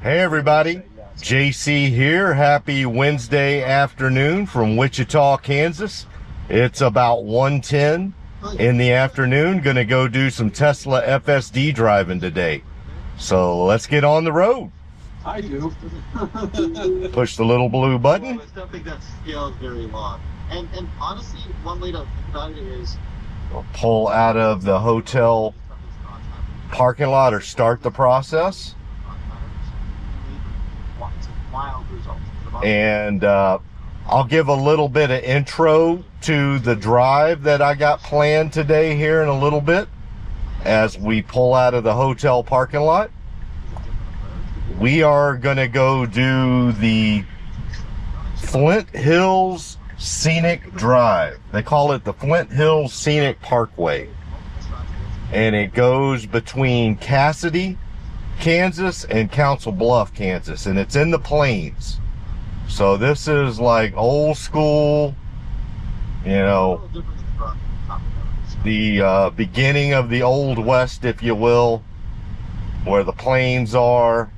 Hey everybody, JC here. Happy Wednesday afternoon from Wichita, Kansas. It's about 1:10 in the afternoon. Gonna go do some Tesla FSD driving today. So let's get on the road. I do. Push the little blue button. Well, it's something that scales very long. And honestly, one way to think about it is We'll pull out of the hotel parking lot or start the process. And I'll give a little bit of intro to the drive that I got planned today here in a little bit as we pull out of the hotel parking lot. We are going to go do the Flint Hills Scenic Drive. They call it the Flint Hills Scenic Parkway. And it goes between Cassidy, Kansas and Council Bluff, Kansas. And it's in the plains. So this is like old school, you know, the beginning of the Old West, if you will, where the plains are.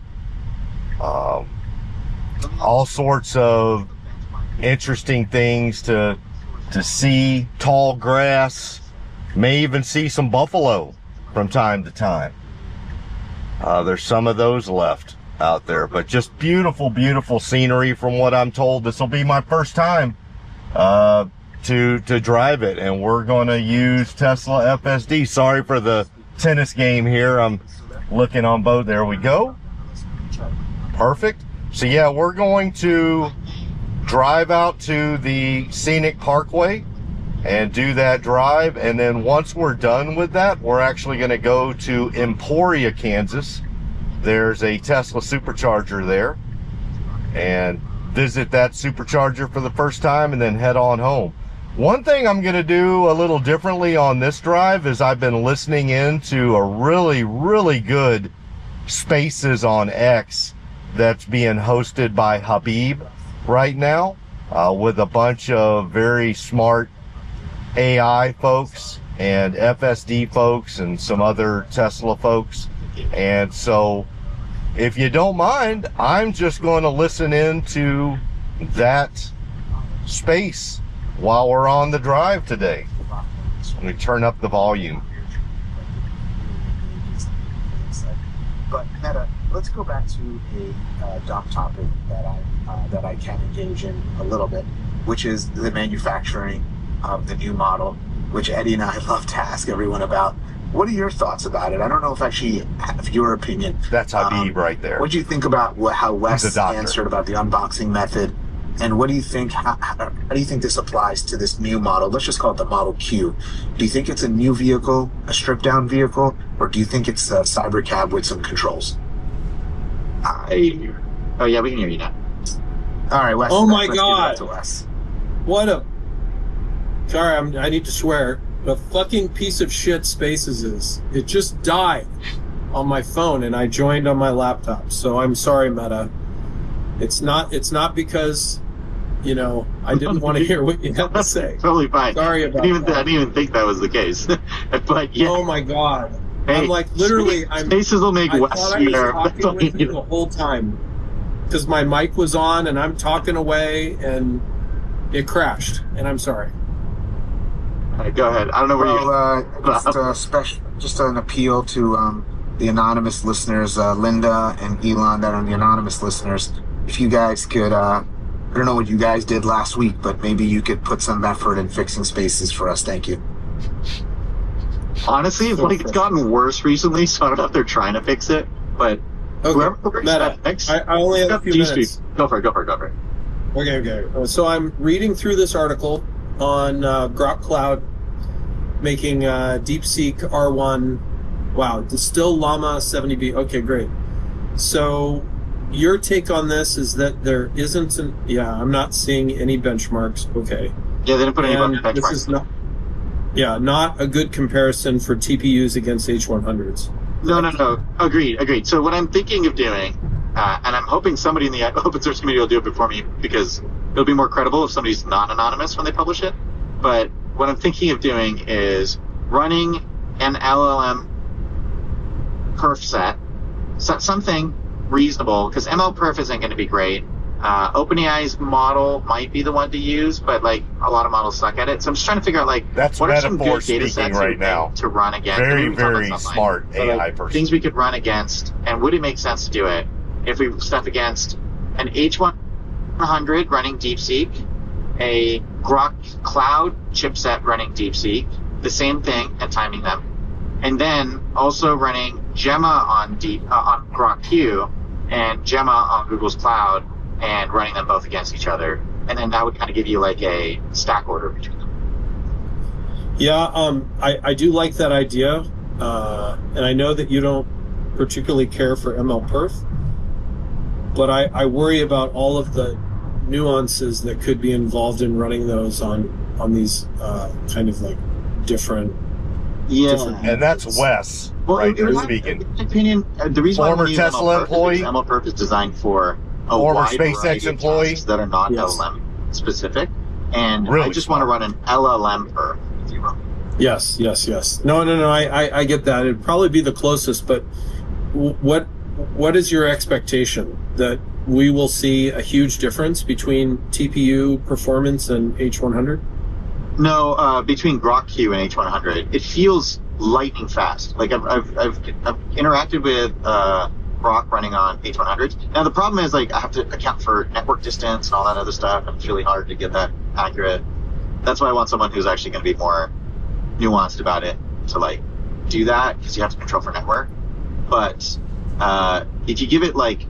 All sorts of interesting things to see, tall grass, may even see some buffalo from time to time. There's some of those left out there, but just beautiful, beautiful scenery from what I'm told. This will be my first time to drive it, and we're going to use Tesla FSD. Sorry for the tennis game here. I'm looking on both. There we go. Perfect. So yeah, we're going to drive out to the Scenic Parkway and do that drive, and then once we're done with that, we're actually going to go to Emporia, Kansas. There's a Tesla supercharger there, and visit that supercharger for the first time and then head on home. One thing I'm going to do a little differently on this drive is I've been listening into a really, really good Spaces on X that's being hosted by Habib right now, with a bunch of very smart AI folks and FSD folks and some other Tesla folks. And so if you don't mind, I'm just going to listen into that space while we're on the drive today. Let me turn up the volume. But Meta, let's go back to a dumb topic that I can engage in a little bit, which is the manufacturing of the new model, which Eddie and I love to ask everyone about. What are your thoughts about it? I don't know if actually have your opinion. That's Habib right there. What do you think about how Wes answered about the unboxing method? And what do you think, how do you think this applies to this new model? Let's just call it the Model Q. Do you think it's a new vehicle, a stripped down vehicle, or do you think it's a cyber cab with some controls? Oh yeah, we can hear you now. All right, Wes. Oh my let's God. give that to Wes. What a... Sorry, I need to swear. The fucking piece of shit Spaces is. It just died on my phone and I joined on my laptop. So I'm sorry, Meta. It's not because, you know, I didn't want to hear what you had to say. Totally fine. Sorry about that. I didn't even think that was the case. But yeah. Oh my God. Hey, I'm like, literally, Spaces will make Wes swear. I was talking with you the whole time because my mic was on and I'm talking away and it crashed, and I'm sorry. All right, go ahead. I don't know where Just an appeal to the anonymous listeners, Linda and Elon, that are the anonymous listeners. If you guys could, I don't know what you guys did last week, but maybe you could put some effort in fixing Spaces for us. Thank you. Honestly, it's gotten worse recently, so I don't know if they're trying to fix it, but Okay. Meta, I only have a few minutes. Go for it. Okay. So I'm reading through this article on Grok Cloud, making Deepseek R1. Wow, it's still Llama 70B. Okay, great. So your take on this is that there isn't I'm not seeing any benchmarks. Okay. Yeah, they didn't put any benchmarks. This is not a good comparison for TPUs against H100s. No. Agreed. So what I'm thinking of doing, and I'm hoping somebody in the open source community will do it before me, because it'll be more credible if somebody's not anonymous when they publish it. But what I'm thinking of doing is running an LLM perf set, something reasonable, because MLPerf isn't going to be great. OpenAI's model might be the one to use, but like a lot of models suck at it. So I'm just trying to figure out like That's what are some metaphor good data speaking sets right now. to run against. Very, And we can talk about very this online. smart But, AI like, person. things we could run against, and would it make sense to do it if we stuff against an H100 running Deepseek, a Grok Cloud chipset running Deepseek, the same thing, and timing them, and then also running Gemma on Grok Q and Gemma on Google's Cloud, and running them both against each other, and then that would kind of give you like a stack order between them. Yeah, I do like that idea, and I know that you don't particularly care for MLPerf, but I worry about all of the nuances that could be involved in running those on these kind of like different. Different And that's Wes, Well, right there in my speaking. opinion, the reason Former why we use Tesla MLPerf employee. is because MLPerf is designed for a Former wide SpaceX variety of employee. tasks that are not Yes. LLM specific, and Really I just want to smart. run an LLM perf, if you will. Yes. No. I get that. It'd probably be the closest, but what is your expectation that we will see a huge difference between TPU performance and H100? No, between Grok Q and H100, it feels lightning fast. Like I've interacted with Grok running on H100s. Now the problem is like I have to account for network distance and all that other stuff, and it's really hard to get that accurate. That's why I want someone who's actually going to be more nuanced about it to like do that, because you have to control for network. But if you give it like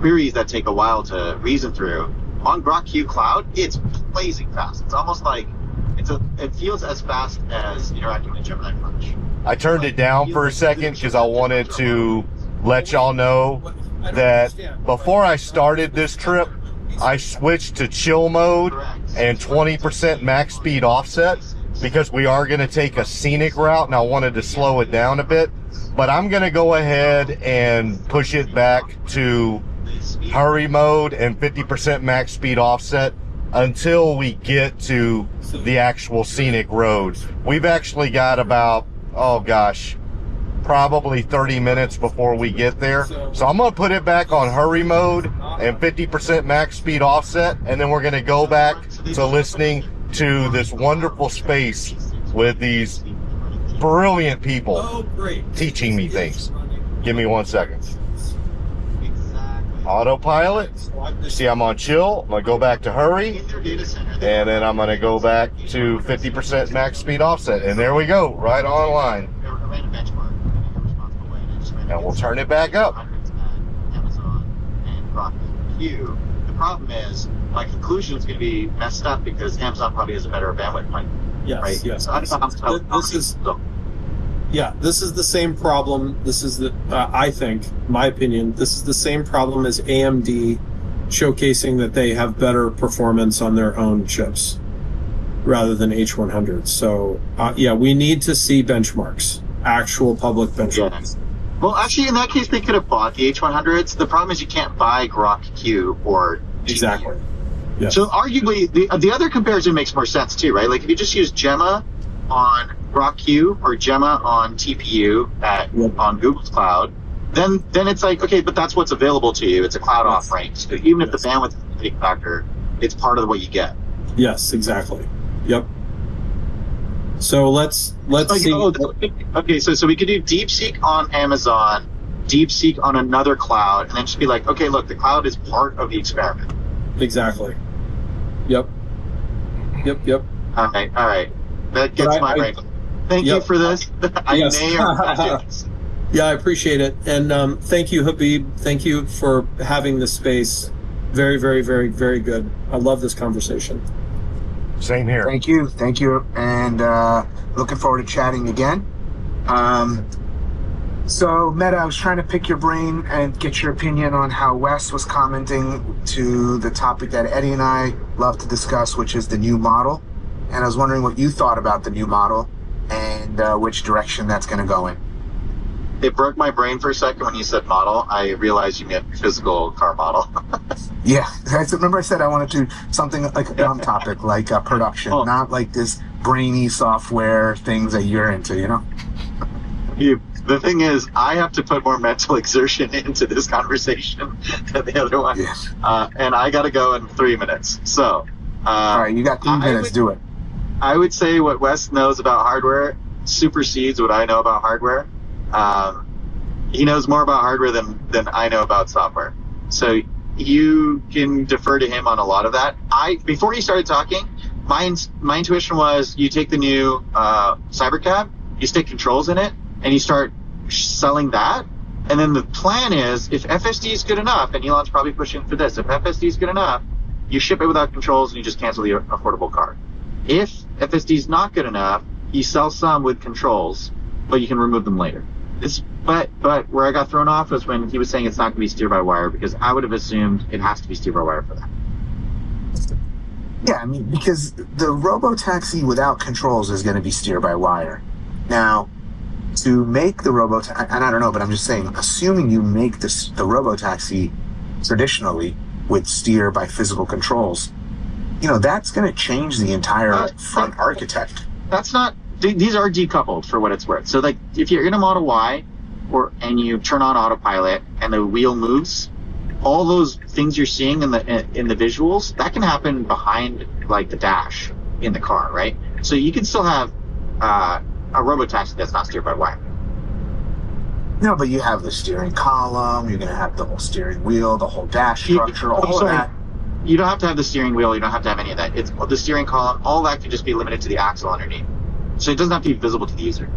queries that take a while to reason through on Grok Q Cloud, it's blazing fast. It's almost like it feels as fast as interacting with Gemini Crunch. I turned it down for a second because I wanted to let y'all know that before I started this trip, I switched to chill mode and 20% max speed offset because we are going to take a scenic route and I wanted to slow it down a bit. But I'm going to go ahead and push it back to hurry mode and 50% max speed offset until we get to the actual scenic road. We've actually got about, probably 30 minutes before we get there. So I'm going to put it back on hurry mode and 50% max speed offset, and then we're going to go back to listening to this wonderful space with these brilliant people teaching me things. Give me 1 second. Autopilot. See, I'm on chill. I'm going to go back to hurry, and then I'm going to go back to 50% max speed offset. And there we go, right online. And we'll turn it back up. The problem is, my conclusion is going to be messed up because Amazon probably has a better bandwidth plan. Yes, right? yes. So I don't know how This is the same problem. This is I think, my opinion, this is the same problem as AMD showcasing that they have better performance on their own chips rather than H100. So, we need to see benchmarks, actual public benchmarks. Yeah. Well, actually, in that case, they could have bought the H100s. The problem is you can't buy Grok Q or GPU. Exactly. Yes. So arguably, the other comparison makes more sense too, right? Like if you just use Gemma on Grok Q or Gemma on TPU on Google's Cloud, then it's like, okay, but that's what's available to you. It's a cloud offering. So even if the bandwidth is a big factor, it's part of what you get. Yes, exactly. Yep. So let's see. Okay, so we could do Deepseek on Amazon, Deepseek on another cloud, and then just be like, okay, look, the cloud is part of the experiment. Exactly. Yep. All right. That gets my brain. Thank you for this. I may or may not do this. Yeah, I appreciate it. And thank you, Habib. Thank you for having this space. Very, very, very, very good. I love this conversation. Same here. Thank you, and looking forward to chatting again. So, Meta, I was trying to pick your brain and get your opinion on how Wes was commenting to the topic that Eddie and I love to discuss, which is the new model. And I was wondering what you thought about the new model and which direction that's going to go in. It broke my brain for a second when you said model. I realized you meant physical car model. Yeah, remember I said I wanted to something like a dumb topic, like production, not like this brainy software things that you're into, You The thing is, I have to put more mental exertion into this conversation than the other one. Yes. And I got to go in 3 minutes. So, All right, you got 3 minutes. Do it. I would say what Wes knows about hardware supersedes what I know about hardware. He knows more about hardware than I know about software. So you can defer to him on a lot of that. Before he started talking, my intuition was you take the new Cybercab, you stick controls in it, and you start selling that. And then the plan is, if FSD is good enough, and Elon's probably pushing for this, if FSD is good enough, you ship it without controls and you just cancel the affordable car. If FSD is not good enough, you sell some with controls, but you can remove them later. But where I got thrown off was when he was saying it's not going to be steer-by-wire, because I would have assumed it has to be steer-by-wire for that. Yeah, I mean, because the Robotaxi without controls is going to be steer-by-wire. Now, to make the Robotaxi, and I don't know, but I'm just saying, assuming you make the Robotaxi traditionally with steer by physical controls, that's going to change the entire front architect. That's not. These are decoupled for what it's worth. So, like, if you're in a Model Y, and you turn on autopilot and the wheel moves, all those things you're seeing in the visuals, that can happen behind like the dash in the car, right? So you can still have a Robotaxi that's not steered by wire. No, but you have the steering column. You're going to have the whole steering wheel, the whole dash structure, all of that. You don't have to have the steering wheel. You don't have to have any of that. It's the steering column. All that can just be limited to the axle underneath. So it doesn't have to be visible to the user.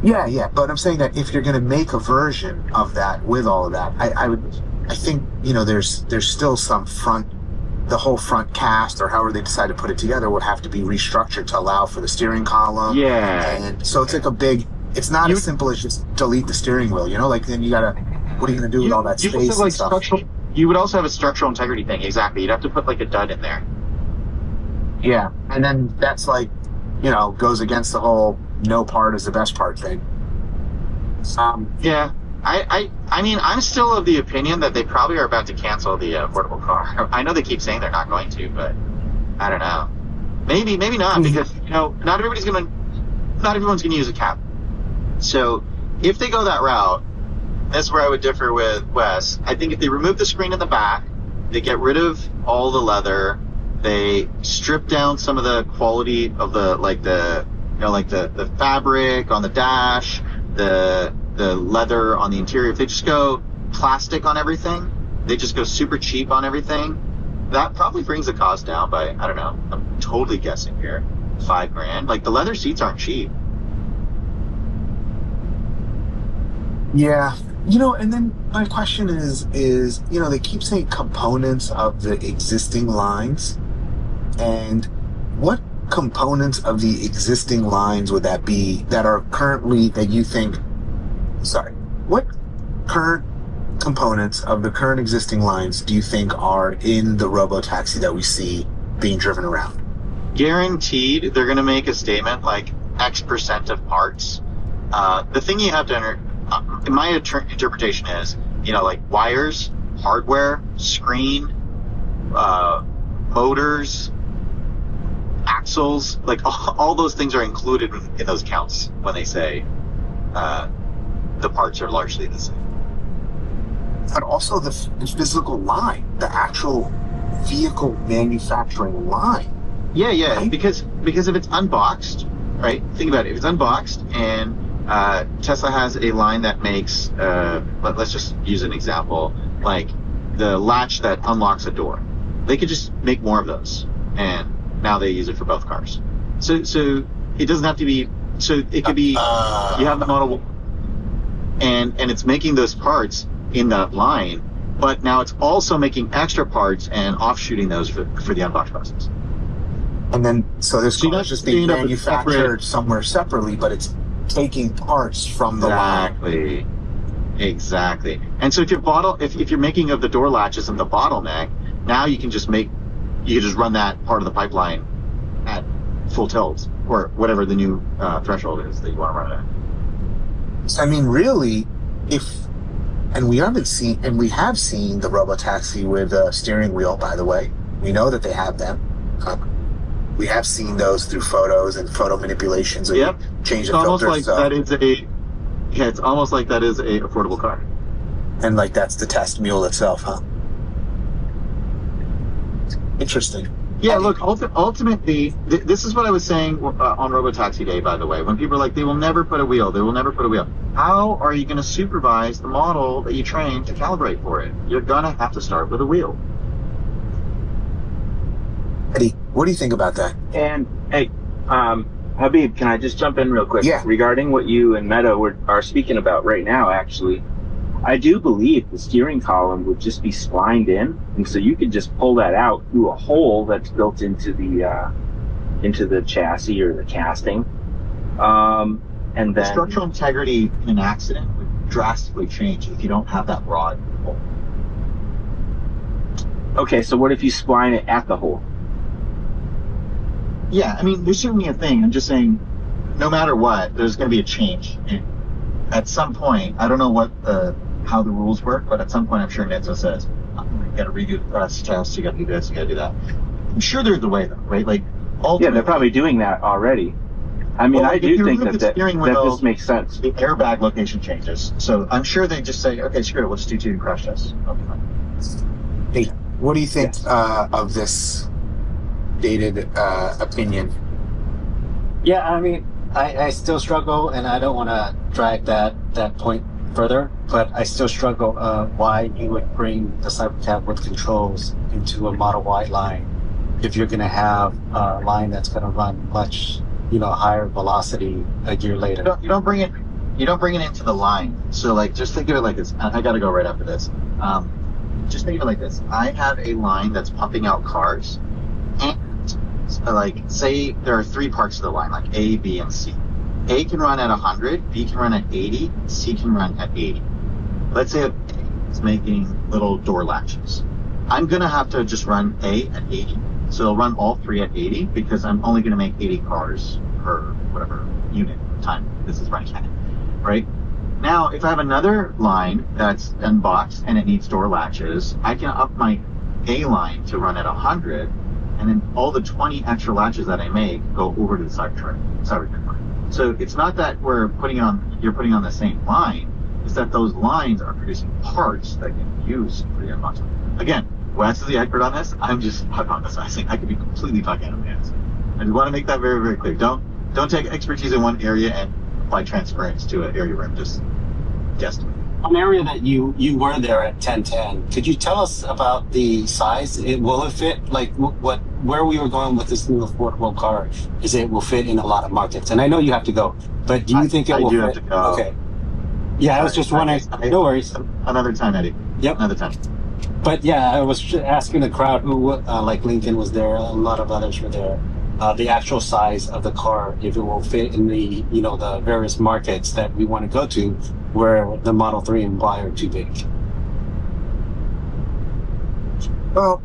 Yeah, but I'm saying that if you're going to make a version of that with all of that, I think there's still some the whole front cast or however they decide to put it together would have to be restructured to allow for the steering column. Yeah, and so it's like it's not as simple as just delete the steering wheel. Like then you gotta, what are you going to do with all that space and stuff? You would also have a structural integrity thing. Exactly, you'd have to put like a dud in there. Yeah, and then that's like, goes against the whole no part is the best part thing. Yeah, I mean, I'm still of the opinion that they probably are about to cancel the affordable car. I know they keep saying they're not going to, but I don't know. Maybe not, because not everyone's gonna use a cab. So if they go that route, that's where I would differ with Wes. I think if they remove the screen in the back, they get rid of all the leather, they strip down some of the quality of the fabric on the dash, the leather on the interior. If they just go plastic on everything, they just go super cheap on everything, that probably brings the cost down by, I don't know, I'm totally guessing here, $5,000. Like, the leather seats aren't cheap. Yeah. And then my question is, they keep saying components of the existing lines, and what components of the existing lines would that be that are currently, that you think, what current components of the current existing lines do you think are in the Robotaxi that we see being driven around? Guaranteed, they're going to make a statement like X% of parts. The thing you have to my interpretation is, like wires, hardware, screen, motors, axles, like all those things are included in those counts when they say the parts are largely the same. But also the physical line, the actual vehicle manufacturing line. Yeah, right? because if it's unboxed, right? Think about it. If it's unboxed and Tesla has a line that makes, let's just use an example, like the latch that unlocks a door. They could just make more of those, and now they use it for both cars. So it doesn't have to be. So it could be you have the Model, and it's making those parts in that line, but now it's also making extra parts and offshooting those for the unbox process. And then so this car is just being manufactured somewhere separately, but it's taking parts from the line. Exactly. And so if you're making of the door latches and the bottleneck, now you can just run that part of the pipeline at full tilt, or whatever the new threshold is that you want to run it at. So, I mean, really, we have seen the Robotaxi with a steering wheel, by the way. We know that they have them. We have seen those through photos and photo manipulations. Yep. Change it's the almost filter. Like that is Yeah, it's almost like that is a affordable car. And like that's the test mule itself, huh? Interesting. Yeah, look, ultimately, this is what I was saying on Robotaxi Day, by the way. When people are like, they will never put a wheel, they will never put a wheel. How are you going to supervise the model that you train to calibrate for it? You're going to have to start with a wheel. Eddie, what do you think about that? And hey, Habib, can I just jump in real quick? Yeah. Regarding what you and Meta are speaking about right now, actually, I do believe the steering column would just be splined in, and so you could just pull that out through a hole that's built into the chassis or the casting, and then The structural integrity in an accident would drastically change if you don't have that rod hole. Okay, so what if you spline it at the hole? Yeah, I mean, there's certainly a thing. I'm just saying, no matter what, there's going to be a change. And at some point, I don't know how the rules work, but at some point, I'm sure NHTSA says, you got to redo the press test, you got to do this, you got to do that. I'm sure there's a way, though, right? Like, Yeah, they're probably doing that already. I mean, Well, I if do you think remove that the steering that wheel, this makes sense. the airbag location changes. So I'm sure they just say, okay, screw it, we'll just do 2 crash tests. That'll be fine. Hey, what do you think of this dated opinion? Yeah, I mean, I still struggle, and I don't want to drag that point further, but I still struggle why you would bring the Cybercab with controls into a Model Y line if you're going to have a line that's going to run much, higher velocity a year later. You don't bring it into the line. So like, just think of it like this. I got to go right after this. Just think of it like this. I have a line that's pumping out cars, and like, say there are 3 parts of the line, like A, B, and C. A can run at 100, B can run at 80, C can run at 80. Let's say A is making little door latches. I'm going to have to just run A at 80. So it'll run all 3 at 80 because I'm only going to make 80 cars per whatever unit time this is running at, right? Now, if I have another line that's unboxed and it needs door latches, I can up my A line to run at 100, and then all the 20 extra latches that I make go over to the Cybertruck line. So it's not that you're putting on the same line, it's that those lines are producing parts that can be used for the unboxed line. Again, Wes is the expert on this. I'm just hypothesizing. I could be completely fucking out of my ass. I just want to make that very, very clear. Don't take expertise in one area and apply transference to an area where I'm just guessing. An area that you were there at 1010, could you tell us about the size? Will it fit, like, where we were going with this new affordable car, will fit in a lot of markets? And I know you have to go, but do you think it will fit? I do have to go. Okay. Yeah, I was just wondering. No worries. Another time, Eddie. Yep. Another time. But yeah, I was asking the crowd who, like Lincoln was there, a lot of others were there, the actual size of the car, if it will fit in the, the various markets that we want to go to, where the Model 3 and Y are too big. Well,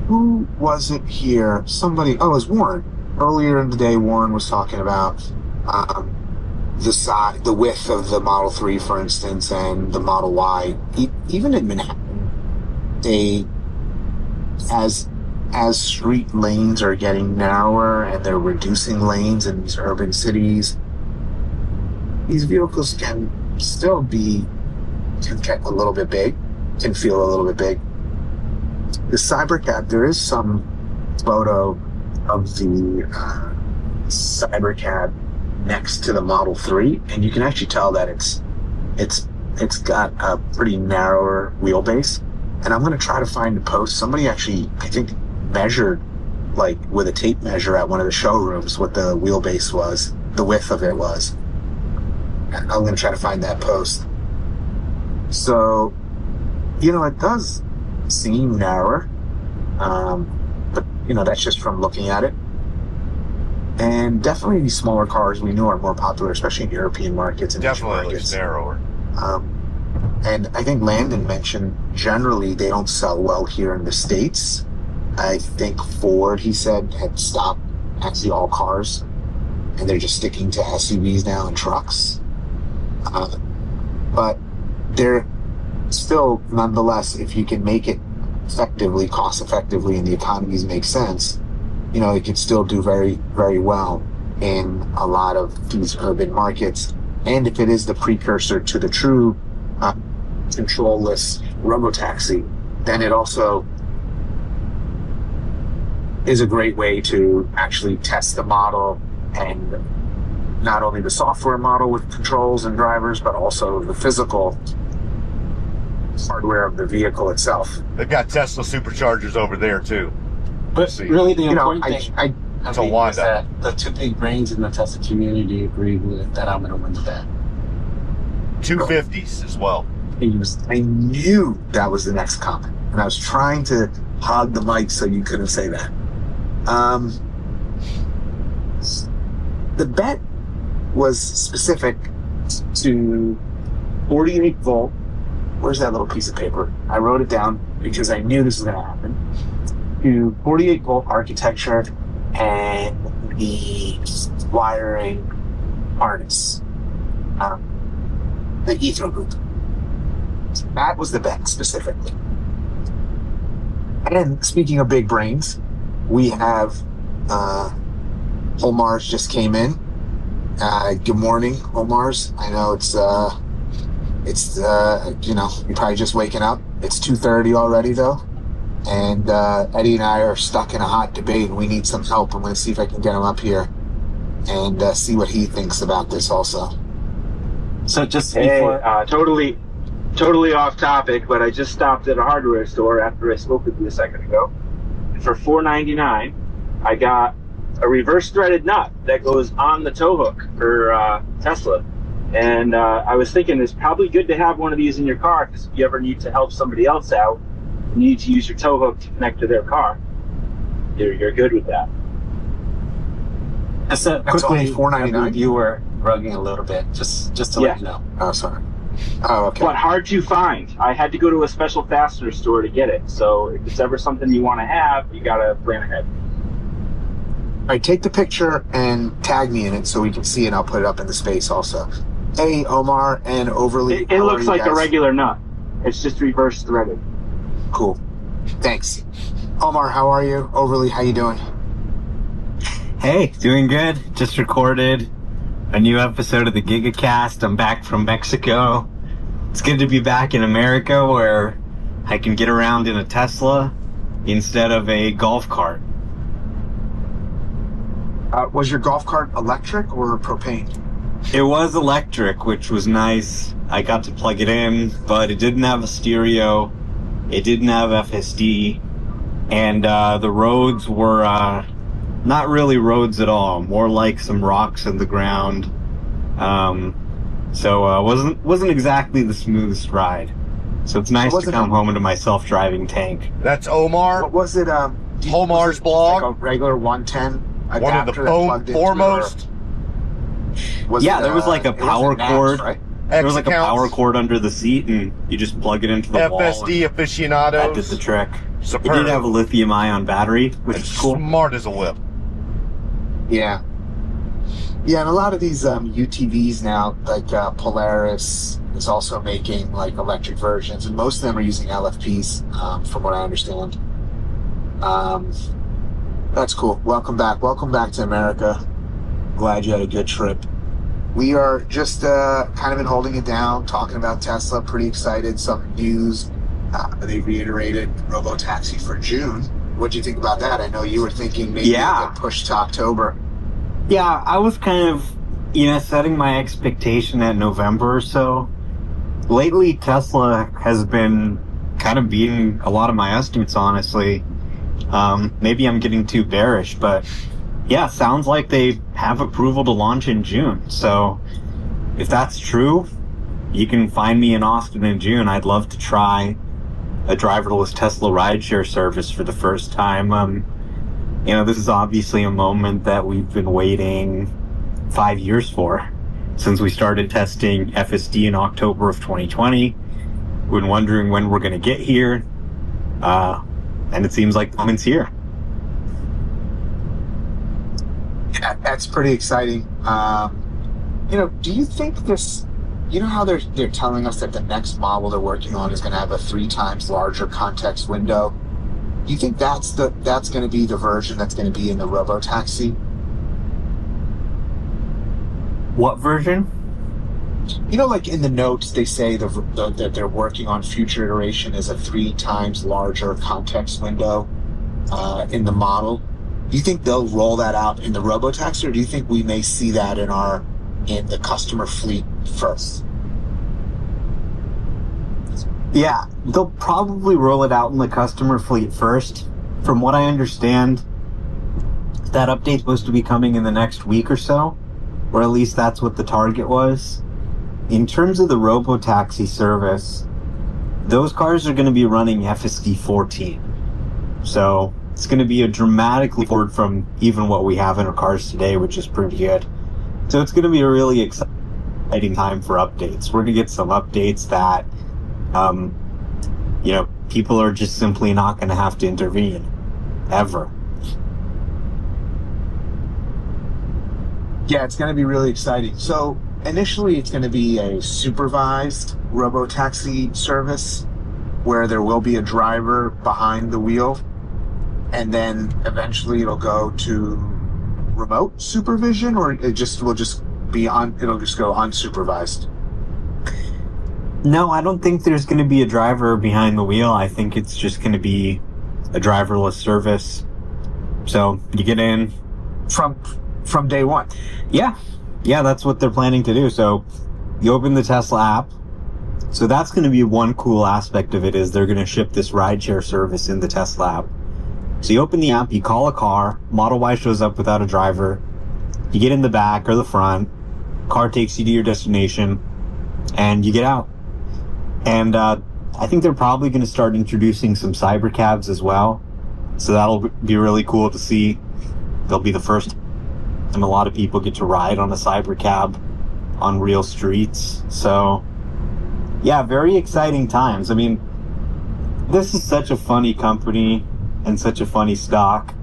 who was it here? Somebody, it was Warren. Earlier in the day, Warren was talking about the width of the Model 3, for instance, and the Model Y. Even in Manhattan, as street lanes are getting narrower and they're reducing lanes in these urban cities, these vehicles can still get a little bit big, can feel a little bit big. The Cybercab, there is some photo of the Cybercab next to the Model 3, and you can actually tell that it's got a pretty narrower wheelbase. And I'm going to try to find a post. Somebody actually, I think, measured, like, with a tape measure at one of the showrooms what the wheelbase was, the width of it was. And I'm going to try to find that post. So, it does seem narrower, but that's just from looking at it. And definitely these smaller cars we know are more popular, especially in European markets and Asian Definitely markets. narrower. And I think Landon mentioned generally they don't sell well here in the States. I think Ford, he said, had stopped actually all cars, and they're just sticking to SUVs now and trucks. But they're still, nonetheless, if you can make it effectively, cost effectively, and the economies make sense, it could still do very, very well in a lot of these urban markets. and if it is the precursor to the true controlless robotaxi, then it also is a great way to actually test the model, and not only the software model with controls and drivers, but also the physical hardware of the vehicle itself. They've got Tesla superchargers over there too. But See. really, the You know, important thing I I To mean, Wanda. is that the two big brains in the Tesla community agree with that I'm going to win the bet. 250s as well. I knew that was the next comment, and I was trying to hog the mic so you couldn't say that. The bet was specific to 48 volt. Where's that little piece of paper? I wrote it down because I knew this was going to happen. To 48 volt architecture and the wiring harness, the ether loop. That was the bet specifically. And speaking of big brains, we have Omar's just came in. Good morning, Omar's. I know it's you know, you're probably just waking up. It's 2:30 already though, and Eddie and I are stuck in a hot debate, and we need some help. I'm going to see if I can get him up here and see what he thinks about this also. So just Hey, before, totally off topic, but I just stopped at a hardware store after I spoke with you a second ago. And for $4.99, I got a reverse threaded nut that goes on the tow hook for Tesla. And I was thinking it's probably good to have one of these in your car, because if you ever need to help somebody else out, you need to use your tow hook to connect to their car. You're good with that. just That's quickly, only $4.99? you were rugging a little bit, just to let you know. Oh, sorry. Oh, okay. But hard to find. I had to go to a special fastener store to get it. So if it's ever something you want to have, you gotta plan ahead. All right, take the picture and tag me in it so we can see it. I'll put it up in the space also. Hey, Omar and Overly. It how are looks you like a guys? regular nut. It's just reverse threaded. Cool. Thanks. Omar, how are you? Overly, how you doing? Hey, doing good. Just recorded a new episode of the GigaCast. I'm back from Mexico. It's good to be back in America where I can get around in a Tesla instead of a golf cart. Was your golf cart electric or propane? It was electric, which was nice. I got to plug it in, but it didn't have a stereo. It didn't have FSD. And the roads were not really roads at all, more like some rocks in the ground. So wasn't exactly the smoothest ride. So it's nice to come home into my self-driving tank. That's Omar. What was it? Omar's blog. Like a regular 110 adapter One of the that plugged into, foremost or was Yeah, it, there was like a it wasn't power NAS, cord. right? There was like a accounts, power cord under the seat, and you just plug it into the wall. FSD and aficionados. that did the trick. It Superb. did have a lithium-ion battery, which It's is cool. smart as a whip. Yeah. Yeah, and a lot of these UTVs now, like Polaris is also making like electric versions, and most of them are using LFPs, from what I understand. That's cool. Welcome back. Welcome back to America. Glad you had a good trip. We are just kind of been holding it down, talking about Tesla. Pretty excited. Some news. They reiterated Robotaxi for June. What do you think about that? I know you were thinking maybe Yeah. it'll get pushed to October. Yeah, I was kind of, setting my expectation at November or so. Lately, Tesla has been kind of beating a lot of my estimates, honestly. Maybe I'm getting too bearish, but yeah, sounds like they have approval to launch in June. So if that's true, you can find me in Austin in June. I'd love to try a driverless Tesla rideshare service for the first time. This is obviously a moment that we've been waiting 5 years for, since we started testing FSD in October of 2020. We've been wondering when we're going to get here, and it seems like the moment's here. Yeah, that's pretty exciting. Do you think this? You know how they're telling us that the next model they're working on is going to have a 3 times larger context window? Do you think that's going to be the version that's going to be in the Robotaxi? What version? like in the notes, they say that they're working on future iteration as a 3 times larger context window in the model. Do you think they'll roll that out in the Robotaxi, or do you think we may see that in the customer fleet first? Yeah, they'll probably roll it out in the customer fleet first. From what I understand, that update's supposed to be coming in the next week or so, or at least that's what the target was. In terms of the Robotaxi service, those cars are going to be running FSD 14. So it's going to be a dramatic leap forward from even what we have in our cars today, which is pretty good. So it's going to be a really exciting time for updates. We're going to get some updates that, people are just simply not going to have to intervene, ever. Yeah, it's going to be really exciting. So initially, it's going to be a supervised Robotaxi service where there will be a driver behind the wheel, and then eventually it'll go to remote supervision, or it'll just go unsupervised. No, I don't think there's going to be a driver behind the wheel. I think it's just going to be a driverless service. So you get in from day one. Yeah, that's what they're planning to do. So you open the Tesla app. So that's going to be one cool aspect of it, is they're going to ship this rideshare service in the Tesla app. So you open the app, you call a car, Model Y shows up without a driver. You get in the back or the front, car takes you to your destination, and you get out. And I think they're probably going to start introducing some cyber cabs as well. So that'll be really cool to see. They'll be the first time a lot of people get to ride on a cyber cab on real streets. So yeah, very exciting times. I mean, this is such a funny company and such a funny stock.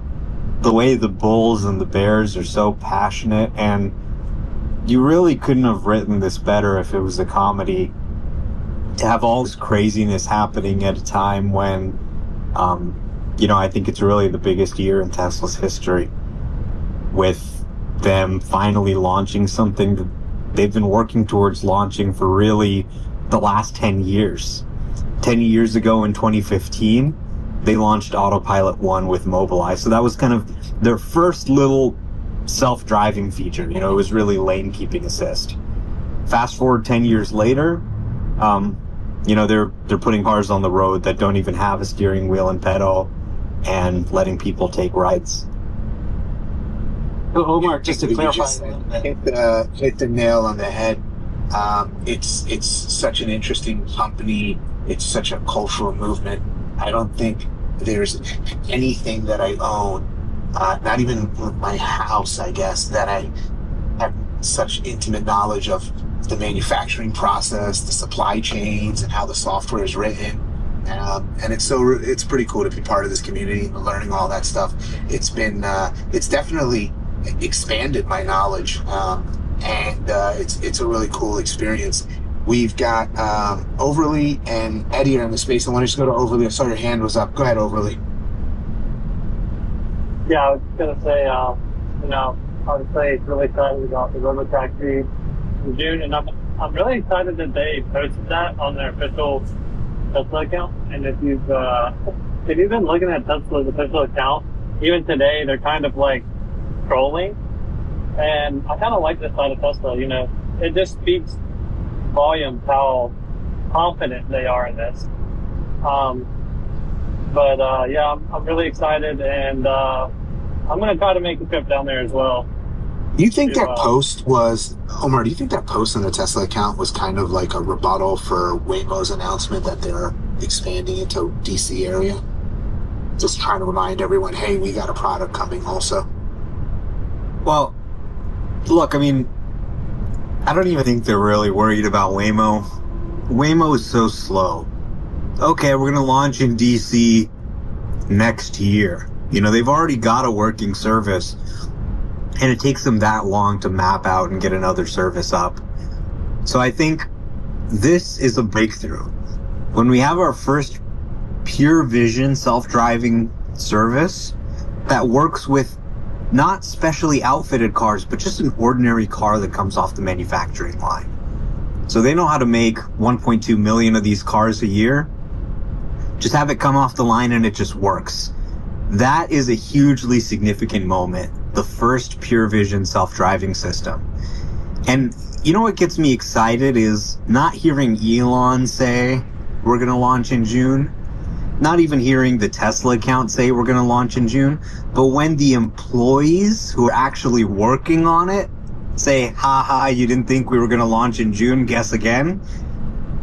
The way the Bulls and the Bears are so passionate, and you really couldn't have written this better if it was a comedy. To have all this craziness happening at a time when, I think it's really the biggest year in Tesla's history, with them finally launching something that they've been working towards launching for really the last 10 years. 10 years ago in 2015, they launched Autopilot 1 with Mobileye. So that was kind of their first little self-driving feature. It was really lane keeping assist. Fast forward 10 years later, they're putting cars on the road that don't even have a steering wheel and pedal, and letting people take rides. So Omar, just to clarify, hit the nail on the head. It's such an interesting company. It's such a cultural movement. I don't think there's anything that I own, not even my house, I guess, that I have such intimate knowledge of the manufacturing process, the supply chains, and how the software is written. And it's pretty cool to be part of this community and learning all that stuff. It's definitely expanded my knowledge, and it's a really cool experience. We've got Overly and Eddie are in the space. I want to just go to Overly. I saw your hand was up. Go ahead, Overly. Yeah, I was just gonna say, obviously really excited about the Robotaxi in June, and I'm really excited that they posted that on their official Tesla account. And if you've been looking at Tesla's official account, even today, they're kind of like trolling, and I kind of like this side of Tesla. It just speaks volumes how confident they are in this. Yeah, I'm really excited, and I'm going to try to make a trip down there as well. Do you think that post was, Omar, do you think that post on the Tesla account was kind of like a rebuttal for Waymo's announcement that they're expanding into DC area? Just trying to remind everyone, hey, we got a product coming also. Well, look, I mean, I don't even think they're really worried about Waymo. Waymo is so slow. Okay, we're going to launch in DC next year. They've already got a working service, and it takes them that long to map out and get another service up. So I think this is a breakthrough. When we have our first pure vision self-driving service that works with not specially outfitted cars, but just an ordinary car that comes off the manufacturing line. So they know how to make 1.2 million of these cars a year. Just have it come off the line and it just works. That is a hugely significant moment. The first pure vision self-driving system. And you know what gets me excited is not hearing Elon say we're going to launch in June. Not even hearing the Tesla account say we're going to launch in June. But when the employees who are actually working on it say, haha, you didn't think we were going to launch in June, guess again.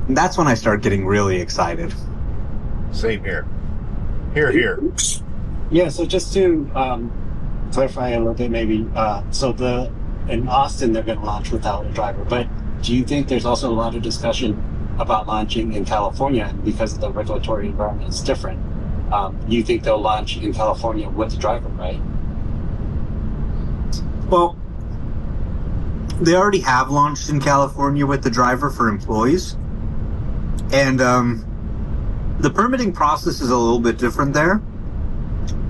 That's when I start getting really excited. Same here. Here. Yeah, so just to clarify a little bit maybe, so in Austin they're going to launch without a driver, but do you think there's also a lot of discussion about launching in California, and because the regulatory environment is different, you think they'll launch in California with the driver, right? Well, they already have launched in California with the driver for employees. And the permitting process is a little bit different there.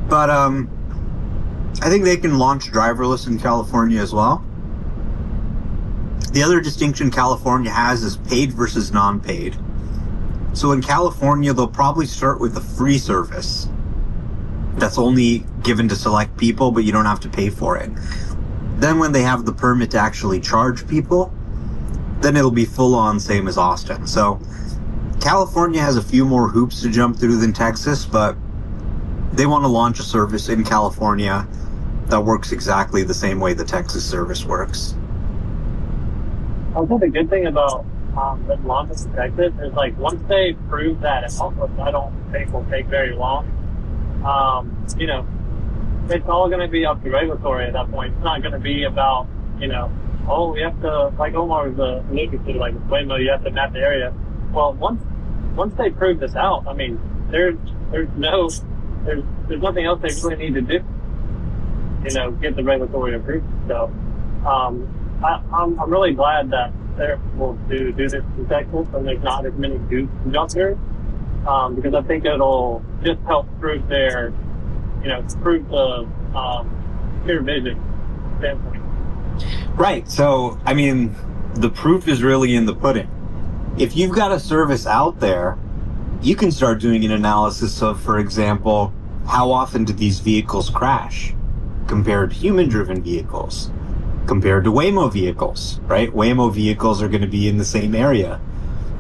But I think they can launch driverless in California as well. The other distinction California has is paid versus non-paid. So in California, they'll probably start with a free service that's only given to select people, but you don't have to pay for it. Then when they have the permit to actually charge people, then it'll be full on same as Austin. So California has a few more hoops to jump through than Texas, but they want to launch a service in California that works exactly the same way the Texas service works. I think the good thing about the launch in Texas is, like, once they prove that out, which I don't think will take very long, you know, it's all going to be up to regulatory at that point. It's not going to be about, you know, oh, we have to, like Omar was alluding to, like Waymo, you have to map the area. Well, once they prove this out, I mean, there's nothing else they really need to do, you know, get the regulatory approved. So, I'm really glad that they're able to do this in Texas and there's not as many hoops to jump through, because I think it'll just help prove their, you know, prove the pure vision standpoint. Right. So, I mean, the proof is really in the pudding. If you've got a service out there, you can start doing an analysis of, for example, how often do these vehicles crash compared to human-driven vehicles, compared to Waymo vehicles, right? Waymo vehicles are going to be in the same area.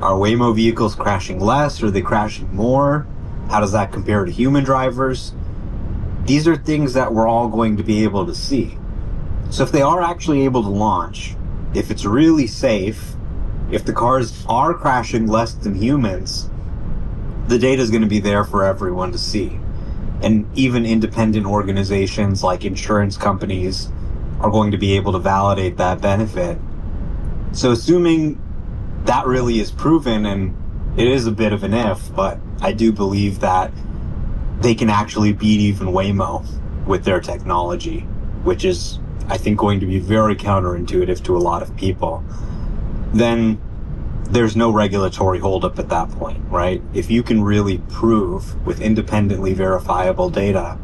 Are Waymo vehicles crashing less? Are they crashing more? How does that compare to human drivers? These are things that we're all going to be able to see. So if they are actually able to launch, if it's really safe, if the cars are crashing less than humans, the data is going to be there for everyone to see. And even independent organizations like insurance companies are going to be able to validate that benefit. So assuming that really is proven, and it is a bit of an if, but I do believe that they can actually beat even Waymo with their technology, which is, I think, going to be very counterintuitive to a lot of people. Then there's no regulatory holdup at that point, right? If you can really prove with independently verifiable data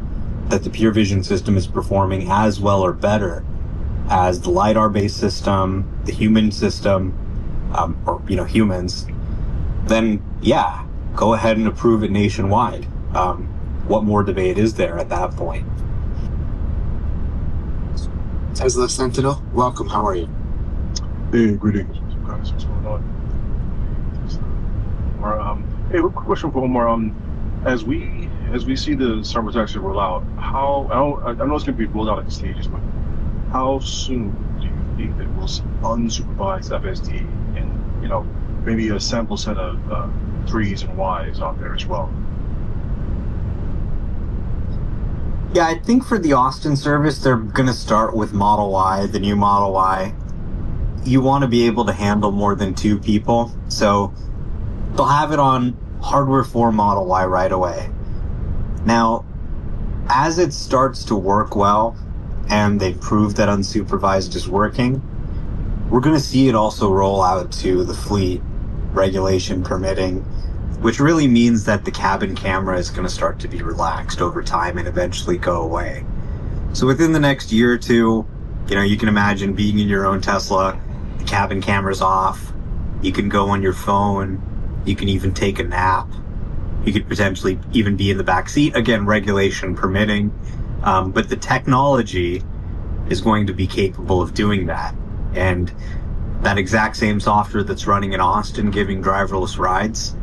that the pure vision system is performing as well or better as the LiDAR-based system, the human system, or, you know, humans, then yeah, go ahead and approve it nationwide. What more debate is there at that point? Tesla Sentinel, welcome. How are you? Hey, greetings, guys. What's going on? Hey, quick question for Omar. As we see the Cybertruck roll out, I know it's going to be rolled out at stages, but how soon do you think that we'll see unsupervised FSD and, you know, maybe a sample set of 3s and Ys out there as well? Yeah, I think for the Austin service, they're going to start with Model Y, the new Model Y. You want to be able to handle more than 2 people, so they'll have it on hardware for Model Y right away. Now, as it starts to work well, and they prove that unsupervised is working, we're going to see it also roll out to the fleet, regulation permitting, which really means that the cabin camera is going to start to be relaxed over time and eventually go away. So within the next year or two, you know, you can imagine being in your own Tesla, the cabin camera's off, You can go on your phone. You can even take a nap. You could potentially even be in the back seat. Again, regulation permitting. But the technology is going to be capable of doing that. And that exact same software that's running in Austin giving driverless rides,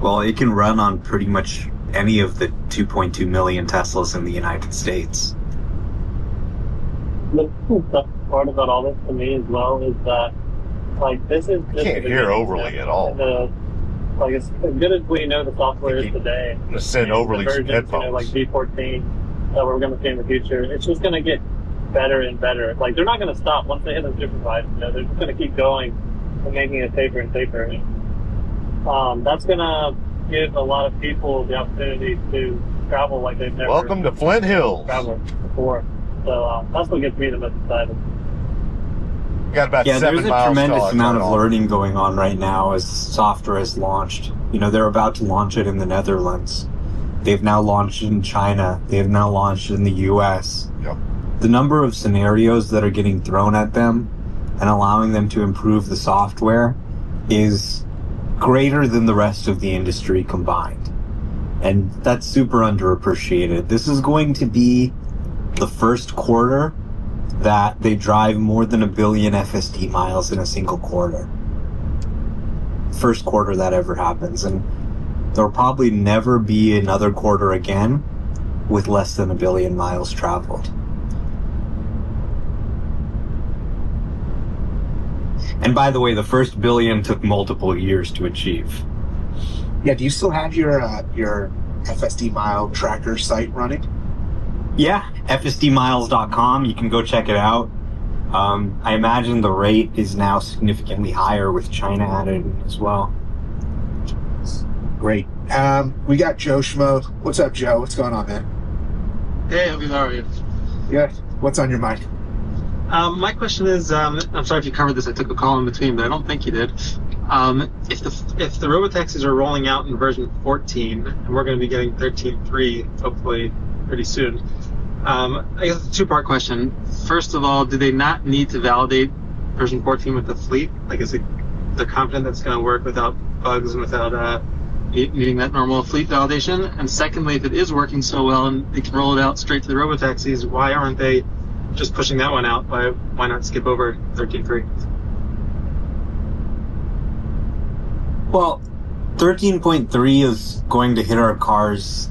well, it can run on pretty much any of the 2.2 million Teslas in the United States. The cool part about all this to me as well is that, like, this is just Can't hear overly at all. Like, as good as we know the software is today, I'm gonna send overly the some versions, headphones. like V14 that we're going to see in the future, it's just going to get better and better. Like, they're not going to stop once they hit a supervisor. They're just going to keep going and making it safer and safer. That's going to give a lot of people the opportunity to travel like they've never Welcome to Flint Hills. traveled before. So that's what gets me the most excited. Got about Yeah, 7 there's a miles tremendous till I amount turn of off. learning going on right now as software is launched. You know, they're about to launch it in the Netherlands. They've now launched it in China. They have now launched it in the US. Yep. The number of scenarios that are getting thrown at them and allowing them to improve the software is greater than the rest of the industry combined. And that's super underappreciated. This is going to be the first quarter that they drive more than 1 billion FSD miles in a single quarter. First quarter that ever happens. And there'll probably never be another quarter again with less than 1 billion miles traveled. And by the way, the first billion took multiple years to achieve. Yeah, do you still have your FSD mile tracker site running? Yeah, FSDmiles.com. You can go check it out. I imagine the rate is now significantly higher with China added in as well. Great. We got Joe Schmo. What's up, Joe? What's going on, man? Hey, how are you? Good. What's on your mind? My question is, I'm sorry if you covered this. I took a call in between, but I don't think you did. If the robotaxis are rolling out in version 14, and we're going to be getting 13.3 hopefully pretty soon, I guess it's a two-part question. First of all, do they not need to validate version 14 with the fleet? Like, is it they're confident that's going to work without bugs and without needing that normal fleet validation? And secondly, if it is working so well and they can roll it out straight to the robotaxis, why aren't they just pushing that one out? Why not skip over 13.3? Well, 13.3 is going to hit our cars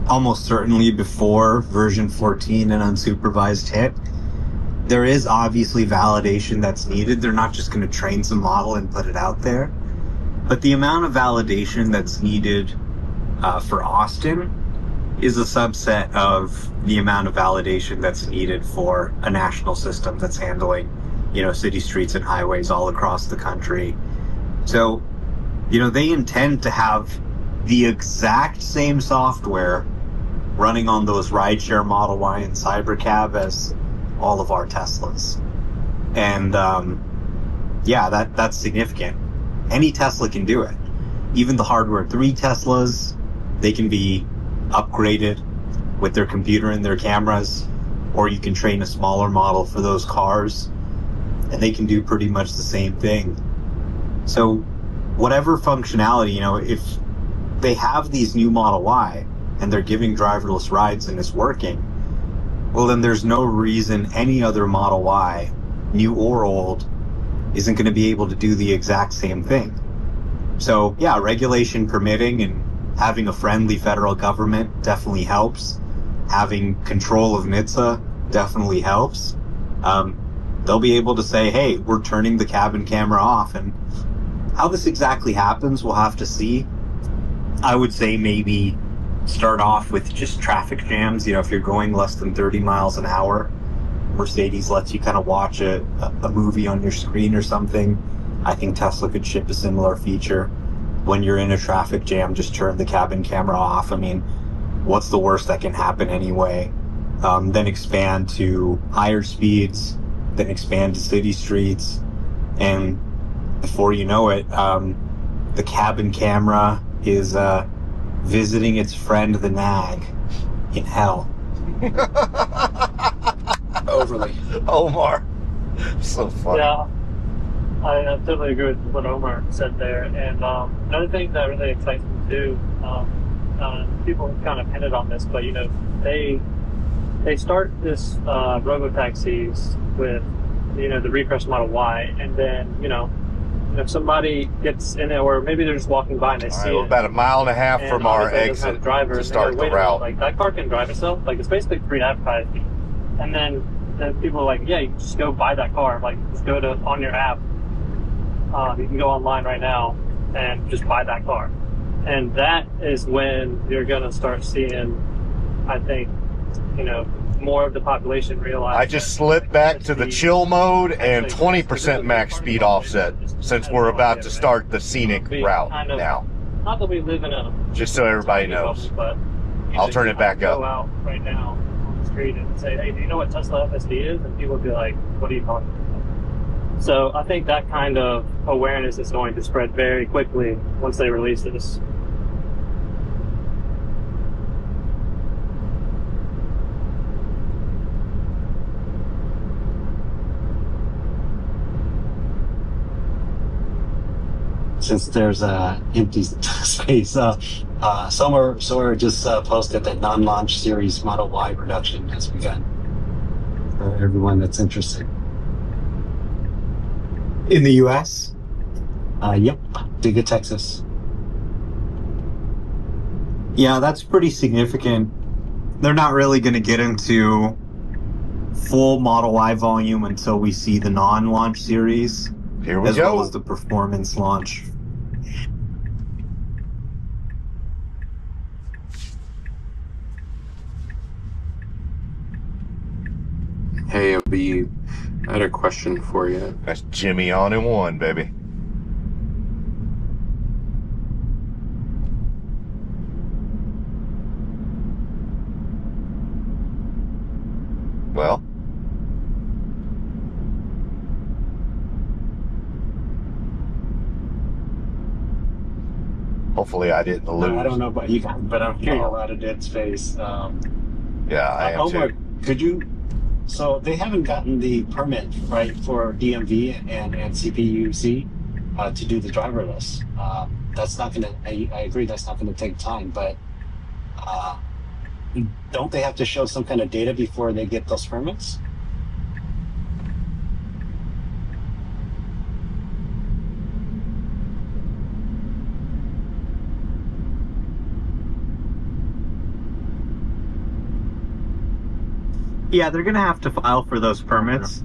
almost certainly before version 14 and unsupervised hit. There is obviously validation that's needed. They're not just going to train some model and put it out there. But the amount of validation that's needed for Austin is a subset of the amount of validation that's needed for a national system that's handling, city streets and highways all across the country. So, they intend to have the exact same software running on those rideshare Model Y and Cybercab as all of our Teslas. And that's significant. Any Tesla can do it. Even the hardware 3 Teslas, they can be upgraded with their computer and their cameras, or you can train a smaller model for those cars, and they can do pretty much the same thing. So whatever functionality, if they have these new Model Y and they're giving driverless rides and it's working, well, then there's no reason any other Model Y, new or old, isn't going to be able to do the exact same thing. So yeah, regulation permitting and having a friendly federal government definitely helps. Having control of NHTSA definitely helps. They'll be able to say, hey, we're turning the cabin camera off. And how this exactly happens, we'll have to see. I would say maybe start off with just traffic jams. If you're going less than 30 miles an hour, Mercedes lets you kind of watch a movie on your screen or something. I think Tesla could ship a similar feature. When you're in a traffic jam, just turn the cabin camera off. I mean, what's the worst that can happen anyway? Then expand to higher speeds, then expand to city streets. And before you know it, the cabin camera is visiting its friend, the nag, in hell. Overly. Omar. So funny. Yeah. I totally agree with what Omar said there. And another thing that really excites me too, people have kind of hinted on this, but they start this robotaxis with the refresh Model Y, and then if somebody gets in it, or maybe they're just walking by and they see we're it, about a mile and a half and from our obviously it doesn't have exit a driver, to and start they're the like, wait a minute, route. like that car can drive itself. Like it's basically free advertising. And then people are like, yeah, you can just go buy that car. Like just go to on your app. You can go online right now and just buy that car. And that is when you're gonna start seeing, I think, more of the population realize. I just slipped back to the chill mode and 20% max speed offset since we're about to start the scenic route now. Not that we live in a Just so everybody knows. But I'll turn it back up. Go out right now on the street and say, hey, do you know what Tesla FSD is? And people will be like, what are you talking about? So I think that kind of awareness is going to spread very quickly once they release this. Since there's a empty space, Somer just posted that non-launch series Model Y production has begun for everyone that's interested. In the U.S.? Yep, Giga, Texas. Yeah, that's pretty significant. They're not really going to get into full Model Y volume until we see the non-launch series, Here we as go. well as the performance launch. Hey, Abhi, I had a question for you. That's Jimmy on in one, baby. Well, hopefully I didn't lose. I don't know about you guys, but I'm hearing a lot of dead space. Yeah, I am Omar, too. could you? So they haven't gotten the permit, right, for DMV and CPUC to do the driverless. That's not gonna. I agree. That's not gonna take time, but don't they have to show some kind of data before they get those permits? Yeah, they're going to have to file for those permits.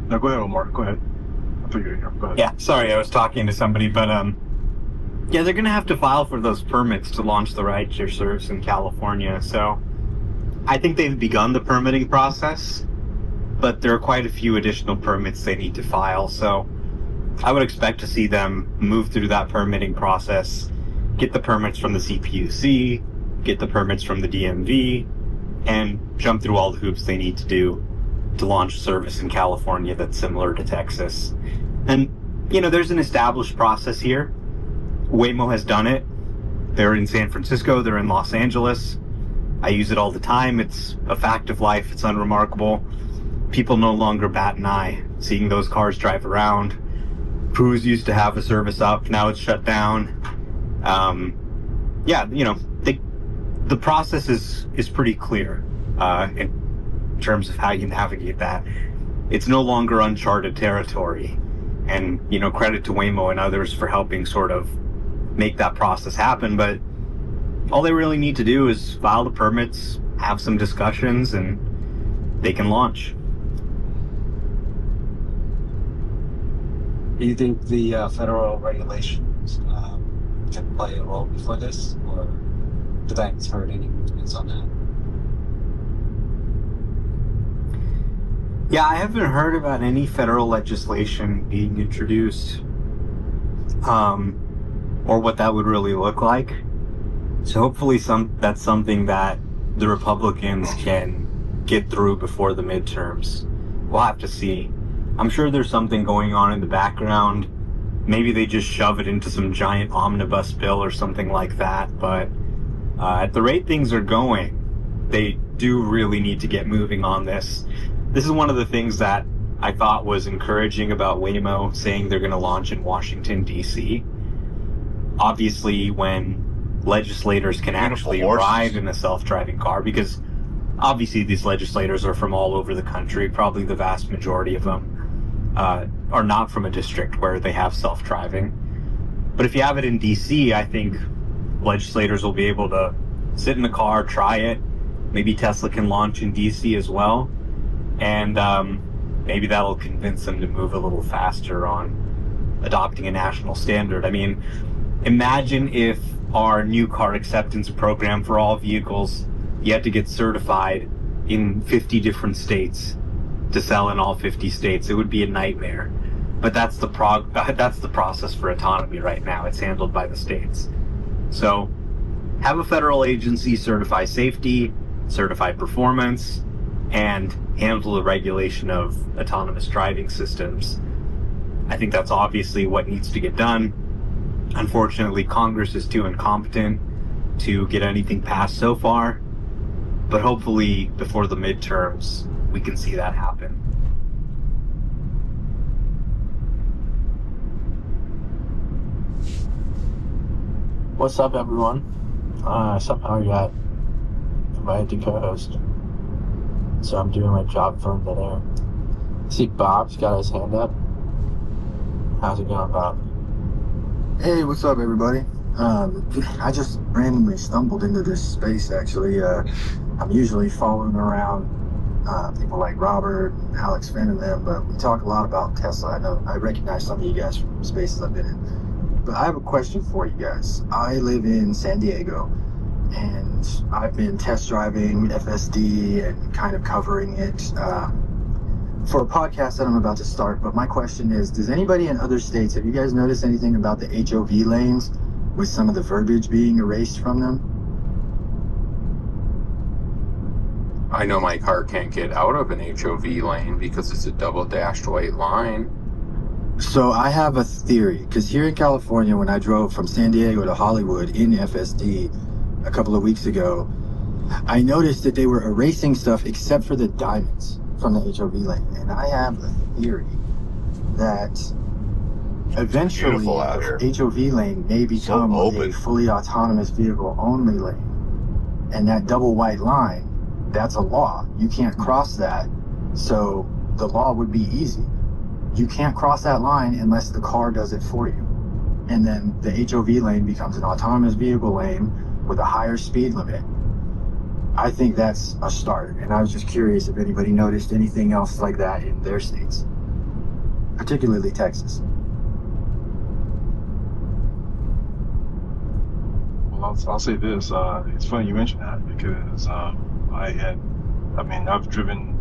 No, go ahead, Omar. Go ahead. I thought you were here. Go ahead. Yeah, sorry, I was talking to somebody, but yeah, they're going to have to file for those permits to launch the rideshare service in California. So I think they've begun the permitting process, but there are quite a few additional permits they need to file. So I would expect to see them move through that permitting process, get the permits from the CPUC, get the permits from the DMV, and jump through all the hoops they need to do to launch service in California that's similar to Texas. And, there's an established process here. Waymo has done it. They're in San Francisco, they're in Los Angeles. I use it all the time. It's a fact of life. It's unremarkable. People no longer bat an eye seeing those cars drive around. Cruise used to have a service up, now it's shut down. The process is pretty clear in terms of how you navigate that. It's no longer uncharted territory. And, credit to Waymo and others for helping sort of make that process happen. But all they really need to do is file the permits, have some discussions, and they can launch. Do you think the federal regulations can play a role before this, or do banks heard any movements on that? Yeah, I haven't heard about any federal legislation being introduced, or what that would really look like. So hopefully that's something that the Republicans can get through before the midterms. We'll have to see. I'm sure there's something going on in the background. Maybe they just shove it into some giant omnibus bill or something like that, but At the rate things are going, they do really need to get moving on this. This is one of the things that I thought was encouraging about Waymo saying they're going to launch in Washington, D.C. Obviously, when legislators can actually ride in a self-driving car, because obviously these legislators are from all over the country, probably the vast majority of them are not from a district where they have self-driving. But if you have it in D.C., I think legislators will be able to sit in the car, try it. Maybe Tesla can launch in D.C. as well. And maybe that'll convince them to move a little faster on adopting a national standard. I mean, imagine if our new car acceptance program for all vehicles, you had to get certified in 50 different states to sell in all 50 states. It would be a nightmare. But that's the process for autonomy right now. It's handled by the states. So have a federal agency certify safety, certify performance, and handle the regulation of autonomous driving systems. I think that's obviously what needs to get done. Unfortunately, Congress is too incompetent to get anything passed so far, but hopefully before the midterms, we can see that happen. What's up, everyone? Somehow I got invited to co-host, so I'm doing my job from there. See, Bob's got his hand up. How's it going, Bob? Hey, what's up, everybody? I just randomly stumbled into this space, actually. I'm usually following around people like Robert and Alex Finn and them, but we talk a lot about Tesla. I recognize some of you guys from spaces I've been in. But I have a question for you guys. I live in San Diego, and I've been test driving FSD and kind of covering it for a podcast that I'm about to start. But my question is, does anybody in other states, have you guys noticed anything about the HOV lanes with some of the verbiage being erased from them? I know my car can't get out of an HOV lane because it's a double dashed white line. So I have a theory, because here in California, when I drove from San Diego to Hollywood in FSD a couple of weeks ago, I noticed that they were erasing stuff except for the diamonds from the HOV lane. And I have a theory that eventually the HOV lane may become a fully autonomous vehicle only lane. And that double white line, that's a law. You can't cross that. So the law would be easy. You can't cross that line unless the car does it for you. And then the HOV lane becomes an autonomous vehicle lane with a higher speed limit. I think that's a start. And I was just curious if anybody noticed anything else like that in their states, particularly Texas. Well, I'll say this. It's funny you mentioned that because I've driven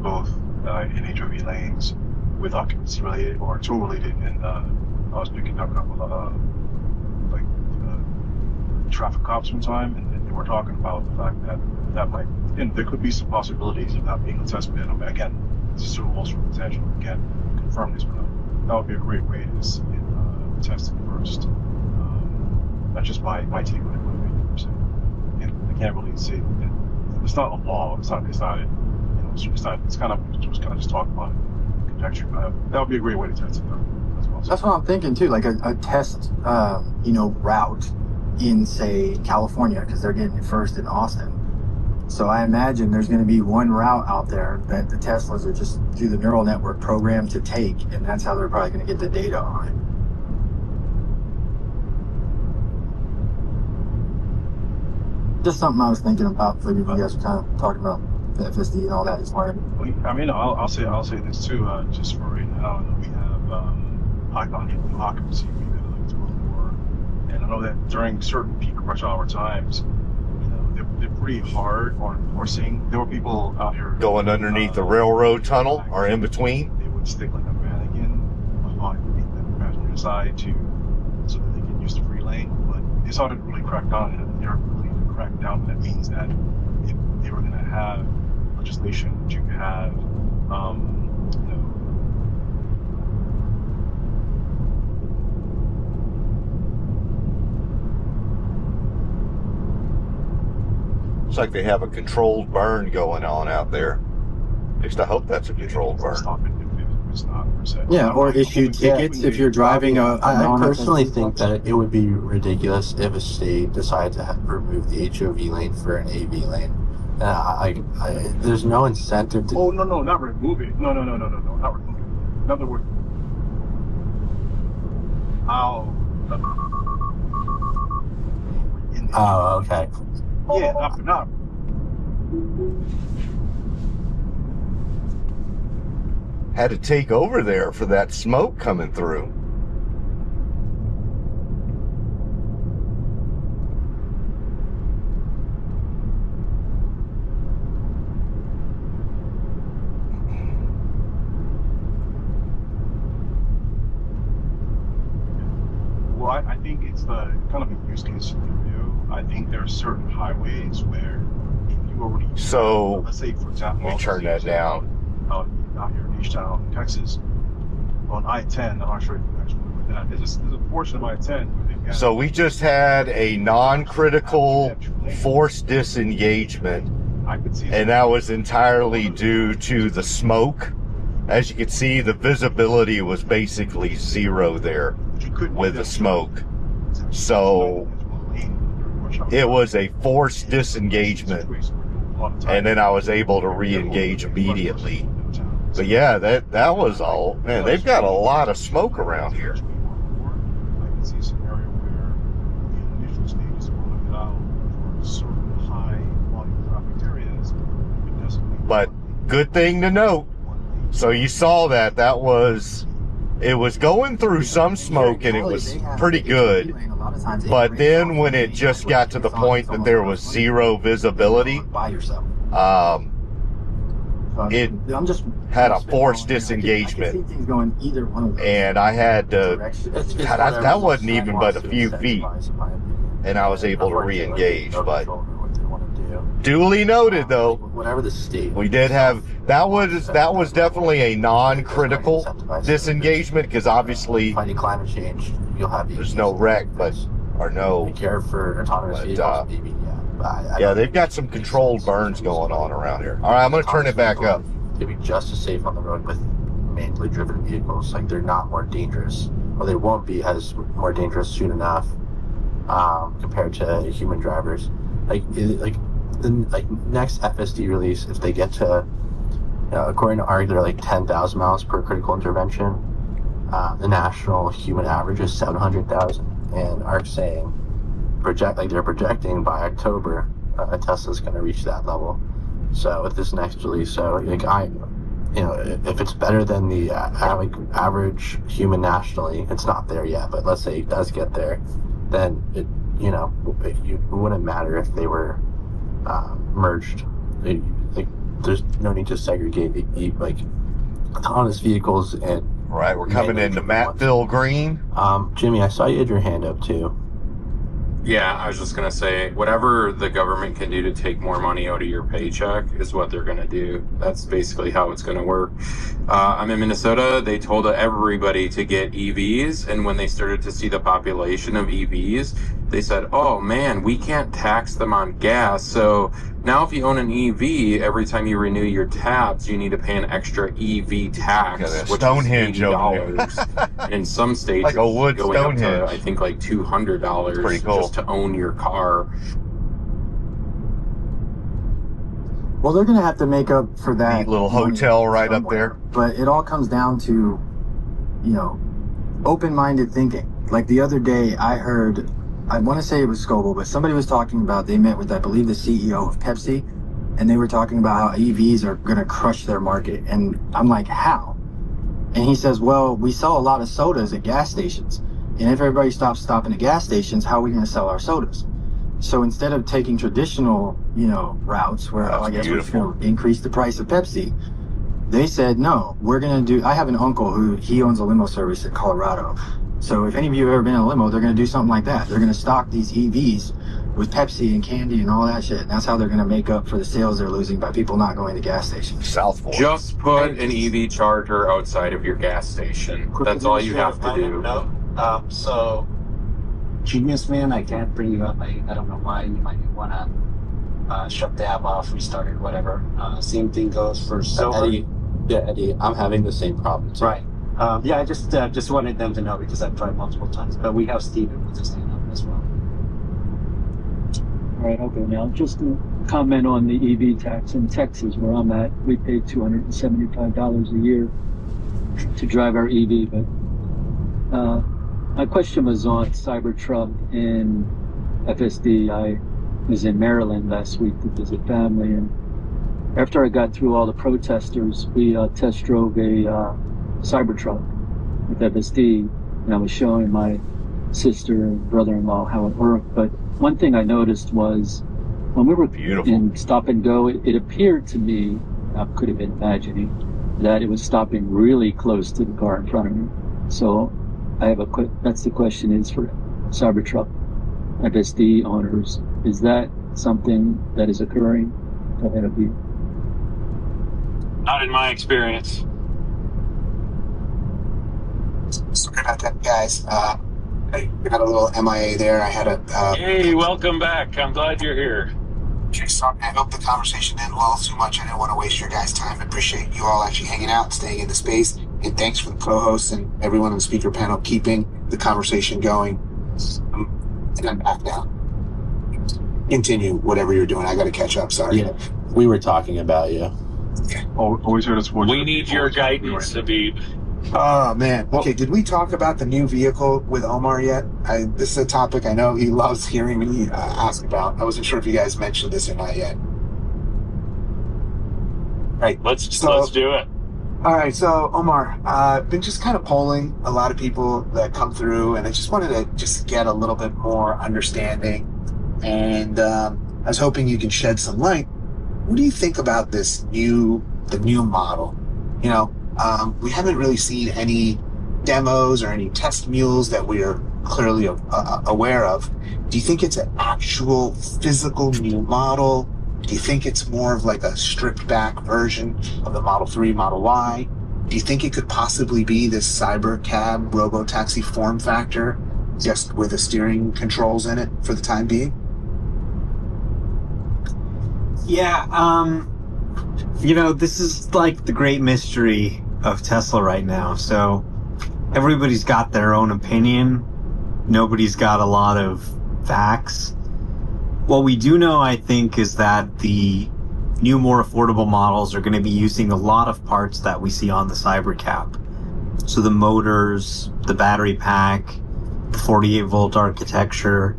both in HOV lanes with occupancy related or tow related, and I was picking up a couple of traffic cops one time, and they were talking about the fact that might, and there could be some possibilities of that being a test bed. I mean, again, this is still also potential. Again, confirm this, but that would be a great way to test it first. That's just my take on it. And I can't really say it's not a law. It's not. It's kind of just talk about it. That would be a great way to test it as well. That's what I'm thinking too, like a test route in, say, California, because they're getting it first in Austin. So I imagine there's going to be one route out there that the Teslas are just through the neural network programmed to take, and that's how they're probably going to get the data on it. Just something I was thinking about. Maybe you guys were kind of talking about the FSD and all that this morning. I mean, I'll say this too. Just for right now, we have high occupancy. We've got like 12 and I know that during certain peak rush hour times, they're pretty hard or seeing. There were people out here going underneath the railroad tunnel or in between. They would stick like a mannequin on the passenger side so that they can use the free lane. But they started to really crack down, and they're really cracked down. That means that if they were going to have legislation to have, Looks like they have a controlled burn going on out there. At least I hope that's a controlled burn. Stop it if it's not per se. Yeah, or issue tickets if you're driving a I personally think that it would be ridiculous if a state decided to remove the HOV lane for an AV lane. There's no incentive to. Oh no, not remove it. No, not remove it. In other words, Oh, okay. Yeah, not. Had to take over there for that smoke coming through. Well, I think it's the kind of a use case scenario. I think there are certain highways where if you already So, let's say for example, let me turn that down. Out here in H-Town, Texas, on I-10, I'm not sure if you guys remember that. There's a portion of I-10 where they've got. So we just had a non-critical forced disengagement, I could see and that was entirely due to the smoke. As you can see, the visibility was basically zero there with the smoke. So it was a forced disengagement, and then I was able to re-engage immediately. But yeah, that was all. Man, they've got a lot of smoke around here. I can see a scenario where the initial stages are rolling it out for certain high volume traffic areas. But good thing to note. So you saw that it was going through some smoke and it was pretty good. But then when it just got to the point that there was zero visibility, it had a forced disengagement, and I had to, that wasn't even but a few feet, and I was able to re-engage. But duly noted, though, Whatever the state. we did have, that was definitely a non-critical disengagement, because obviously Fighting climate change, you'll have there's no wreck, or no, care for autonomous vehicles, maybe. yeah, they've got some controlled burns going on around here. All right, I'm going to turn it back up. To be just as safe on the road with manually driven vehicles. Like, they're not more dangerous, or they won't be as more dangerous soon enough compared to human drivers. The next FSD release, if they get to, according to ARG, they're like 10,000 miles per critical intervention. The national human average is 700,000, and ARG's saying they're projecting by October Tesla's going to reach that level. So with this next release, if it's better than the average human nationally, it's not there yet, but let's say it does get there, then it wouldn't matter if they were merged. There's no need to segregate autonomous vehicles and. Right, we're coming into Mattville Green. Jimmy, I saw you had your hand up too. Yeah, I was just going to say, whatever the government can do to take more money out of your paycheck is what they're going to do. That's basically how it's going to work. I'm in Minnesota. They told everybody to get EVs, and when they started to see the population of EVs, they said, oh man, we can't tax them on gas. So now if you own an EV, every time you renew your tabs, you need to pay an extra EV tax, which Stonehenge is $80. In some states, like a wood going up Stonehenge. to, I think, like $200 pretty cool. just to own your car. Well, they're going to have to make up for that. Neat little hotel right up there. But it all comes down to, open-minded thinking. Like the other day, I heard, I want to say it was Scoble, but somebody was talking about, they met with, I believe, the CEO of Pepsi, and they were talking about how EVs are going to crush their market. And I'm like, how? And he says, well, we sell a lot of sodas at gas stations. And if everybody stops stopping at gas stations, how are we going to sell our sodas? So instead of taking traditional, routes where I guess we're going to increase the price of Pepsi, they said, no, we're going to do, I have an uncle he owns a limo service in Colorado. So if any of you have ever been in a limo, they're going to do something like that. They're going to stock these EVs with Pepsi and candy and all that shit. And that's how they're going to make up for the sales they're losing by people not going to gas stations. South Fork. Just put an EV charger outside of your gas station. That's all you have to do. So, Genius Man, I can't bring you up. I don't know why. You might want to shut the app off, restarted, whatever. Same thing goes for Silver. Eddie, I'm having the same problem too. Right. Yeah, I just wanted them to know because I've tried multiple times. But we have Steven with his hand up as well. All right, I'll go now. Just to comment on the EV tax in Texas, where I'm at, we pay $275 a year to drive our EV. But my question was on Cybertruck in FSD. I was in Maryland last week to visit family, and after I got through all the protesters, we test drove a Cybertruck with FSD, and I was showing my sister and brother-in-law how it worked. But one thing I noticed was when we were in stop and go, it appeared to me, I could have been imagining, that it was stopping really close to the car in front of me. So I have that's the question is for Cybertruck FSD owners, is that something that is occurring? Go ahead, Abhi. Not in my experience. Sorry about that, guys. I got a little MIA there. I had a... Hey, welcome back. I'm glad you're here. Sorry, I hope the conversation didn't lull too much. I didn't want to waste your guys' time. I appreciate you all actually hanging out, staying in the space, and thanks for the co-hosts and everyone on the speaker panel keeping the conversation going. And I'm back now. Continue whatever you're doing. I got to catch up. Sorry. Yeah, we were talking about you. Okay. Always here to support. We need your guidance, Habib. Oh man. Okay, did we talk about the new vehicle with Omar yet? This is a topic I know he loves hearing me ask about. I wasn't sure if you guys mentioned this or not yet. Right. Let's do it. All right. So Omar, been just kind of polling a lot of people that come through, and I just wanted to just get a little bit more understanding. And I was hoping you can shed some light. What do you think about the new model? You know, we haven't really seen any demos or any test mules that we are clearly aware of. Do you think it's an actual physical new model? Do you think it's more of like a stripped back version of the Model 3, Model Y? Do you think it could possibly be this cyber cab robotaxi form factor, just with the steering controls in it for the time being? Yeah, you know, this is like the great mystery of Tesla right now. So everybody's got their own opinion. Nobody's got a lot of facts. What we do know, I think, is that the new, more affordable models are going to be using a lot of parts that we see on the Cybercab. So the motors, the battery pack, the 48-volt architecture,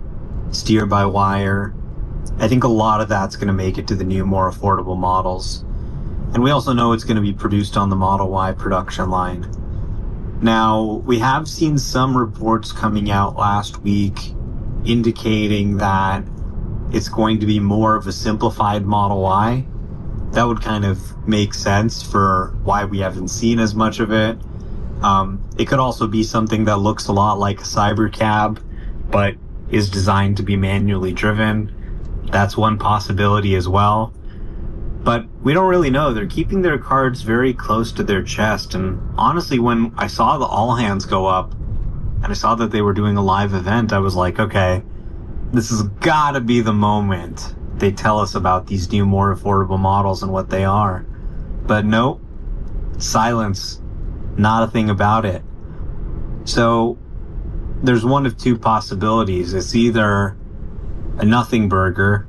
steer-by-wire. I think a lot of that's going to make it to the new, more affordable models. And we also know it's going to be produced on the Model Y production line. Now, we have seen some reports coming out last week indicating that it's going to be more of a simplified Model Y. That would kind of make sense for why we haven't seen as much of it. It could also be something that looks a lot like a Cybercab, but is designed to be manually driven. That's one possibility as well. But we don't really know. They're keeping their cards very close to their chest. And honestly, when I saw the all hands go up and I saw that they were doing a live event, I was like, okay, this has got to be the moment they tell us about these new, more affordable models and what they are. But nope, silence, not a thing about it. So there's one of two possibilities. It's either a nothing burger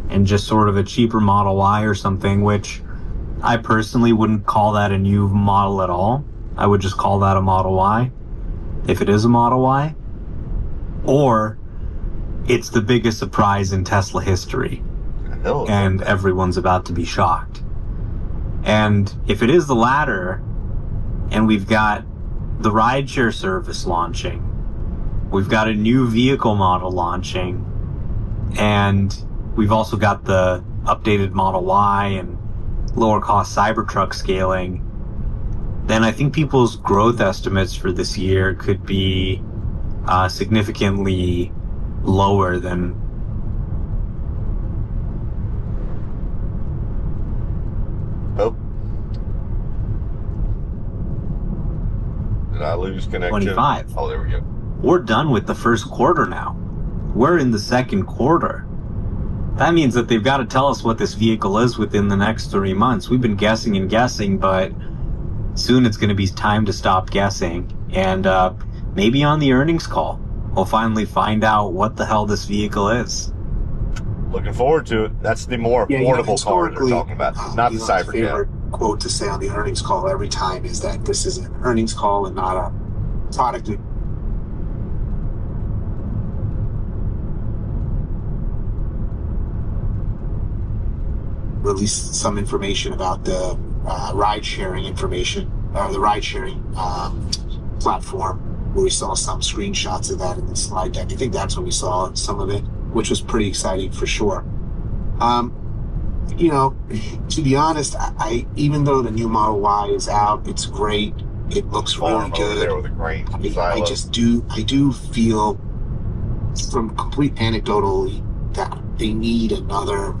and just sort of a cheaper Model Y or something, which I personally wouldn't call that a new model at all. I would just call that a Model Y, if it is a Model Y. Or it's the biggest surprise in Tesla history, and everyone's about to be shocked. And if it is the latter, and we've got the rideshare service launching, we've got a new vehicle model launching, and we've also got the updated Model Y and lower cost Cybertruck scaling, then I think people's growth estimates for this year could be significantly lower than... Oh. Did I lose connection? 25. Oh, there we go. We're done with the first quarter now. We're in the second quarter. that means that they've got to tell us what this vehicle is within the next 3 months. We've been guessing and guessing, but soon it's going to be time to stop guessing. And maybe on the earnings call, we'll finally find out what the hell this vehicle is. Looking forward to it. That's the more affordable car they're talking about, not the Cybertruck. Favorite quote to say on the earnings call every time is that this is an earnings call and not a product. Release some information about the ride-sharing information, or the ride-sharing platform, where we saw some screenshots of that in the slide deck. I think that's when we saw some of it, which was pretty exciting for sure. You know, to be honest, I even though the new Model Y is out, it's great. It looks really good. There with a grain I do feel, from complete anecdotally, that they need another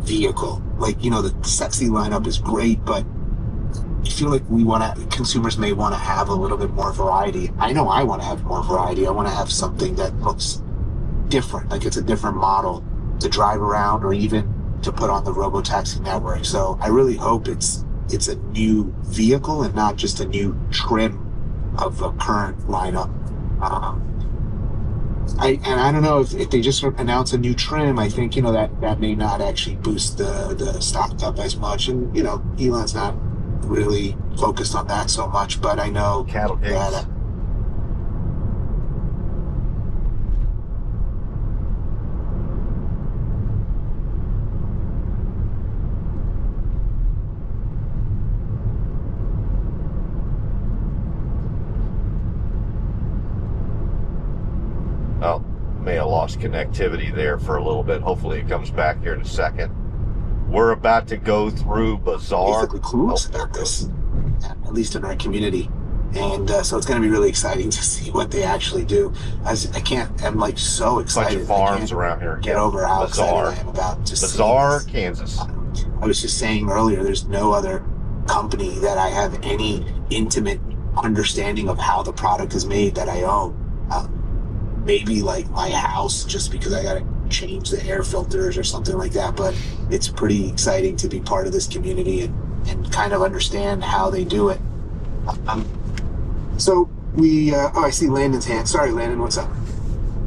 vehicle. Like, you know, the sexy lineup is great, but I feel like consumers may want to have a little bit more variety. I know I want to have more variety. I want to have something that looks different, like it's a different model to drive around or even to put on the Robotaxi network. So I really hope it's a new vehicle and not just a new trim of the current lineup. I don't know if they just announce a new trim. I think, you know, that may not actually boost the stock up as much. And, you know, Elon's not really focused on that so much, but I know that Oh, may have lost connectivity there for a little bit. Hopefully it comes back here in a second. We're about to go through Bazaar. basically clueless about this, at least in our community. And so it's going to be really exciting to see what they actually do. I'm like so excited. Bunch of farms around here. Get over how Bazaar. excited I am about to Bazaar, see this. Kansas. I was just saying earlier, there's no other company that I have any intimate understanding of how the product is made that I own. Maybe like my house, just because I got to change the air filters or something like that. But it's pretty exciting to be part of this community and kind of understand how they do it. So we, I see Landon's hand. Sorry, Landon, what's up?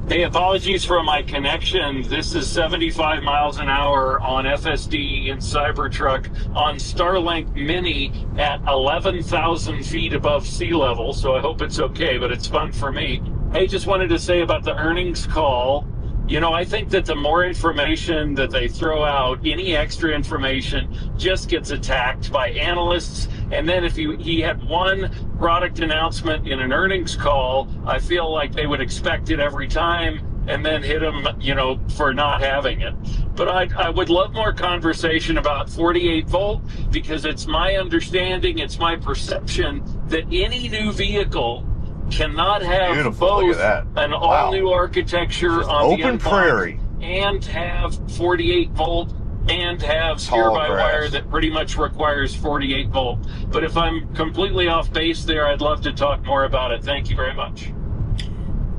Hey, apologies for my connection. This is 75 miles an hour on FSD in Cybertruck on Starlink Mini at 11,000 feet above sea level, so I hope it's okay, but it's fun for me. Hey, just wanted to say about the earnings call, you know, I think that the more information that they throw out, any extra information just gets attacked by analysts. And then if he had one product announcement in an earnings call, I feel like they would expect it every time and then hit him, you know, for not having it. But I would love more conversation about 48 volt, because it's my understanding, it's my perception that any new vehicle cannot have both an all-new architecture on the open prairie and have 48 volt and have steer-by-wire that pretty much requires 48 volt. But if I'm completely off base there, I'd love to talk more about it. Thank you very much.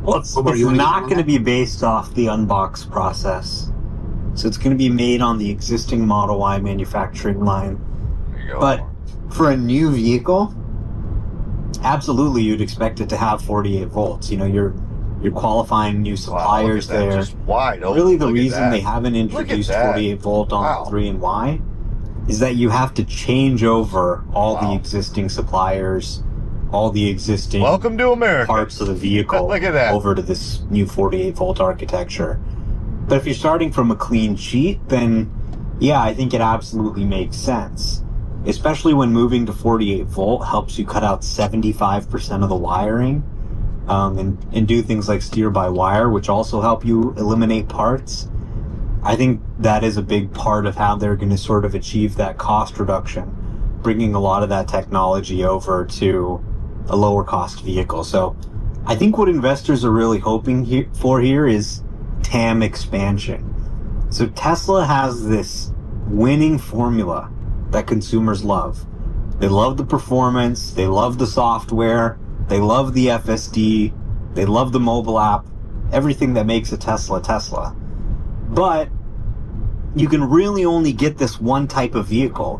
Well, it's not going to be based off the Unboxed process. So it's going to be made on the existing Model Y manufacturing line. But for a new vehicle, absolutely you'd expect it to have 48 volts. You know, you're qualifying new suppliers there. Just wide open. Really the Look at reason that. they haven't introduced Look at that. 48 volt on 3 and Y is that you have to change over all the existing suppliers, all the existing Welcome to America. parts of the vehicle Look at that. over to this new 48 volt architecture. But if you're starting from a clean sheet, then yeah, I think it absolutely makes sense. Especially when moving to 48 volt helps you cut out 75% of the wiring, and do things like steer-by-wire, which also help you eliminate parts. I think that is a big part of how they're going to sort of achieve that cost reduction, bringing a lot of that technology over to a lower cost vehicle. So I think what investors are really hoping for here is TAM expansion. So Tesla has this winning formula that consumers love. They love the performance, they love the software, they love the FSD, they love the mobile app, everything that makes a Tesla Tesla. But you can really only get this one type of vehicle,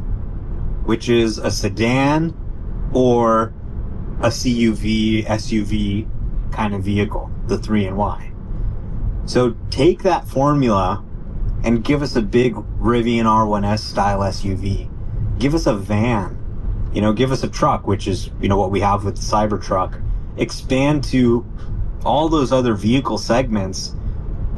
which is a sedan or a CUV, SUV kind of vehicle, the 3-in-Y. So take that formula and give us a big Rivian R1S style SUV. Give us a van, give us a truck, which is, what we have with the Cybertruck. Expand to all those other vehicle segments,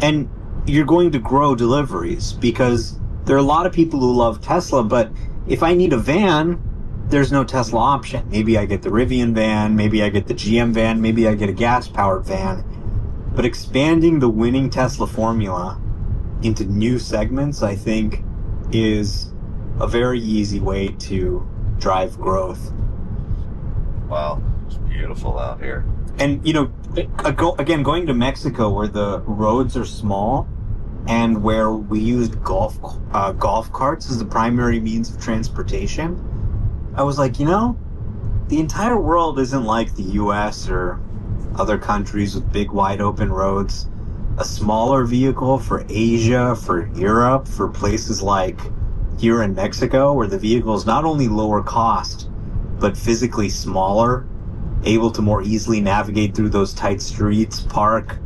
and you're going to grow deliveries, because there are a lot of people who love Tesla, but if I need a van, there's no Tesla option. Maybe I get the Rivian van, maybe I get the GM van, maybe I get a gas-powered van. But expanding the winning Tesla formula into new segments, I think, is a very easy way to drive growth. Wow, it's beautiful out here. And, again, going to Mexico, where the roads are small and where we used golf carts as the primary means of transportation, I was like, the entire world isn't like the US or other countries with big, wide open roads. A smaller vehicle for Asia, for Europe, for places like here in Mexico, where the vehicle is not only lower cost, but physically smaller, able to more easily navigate through those tight streets, park.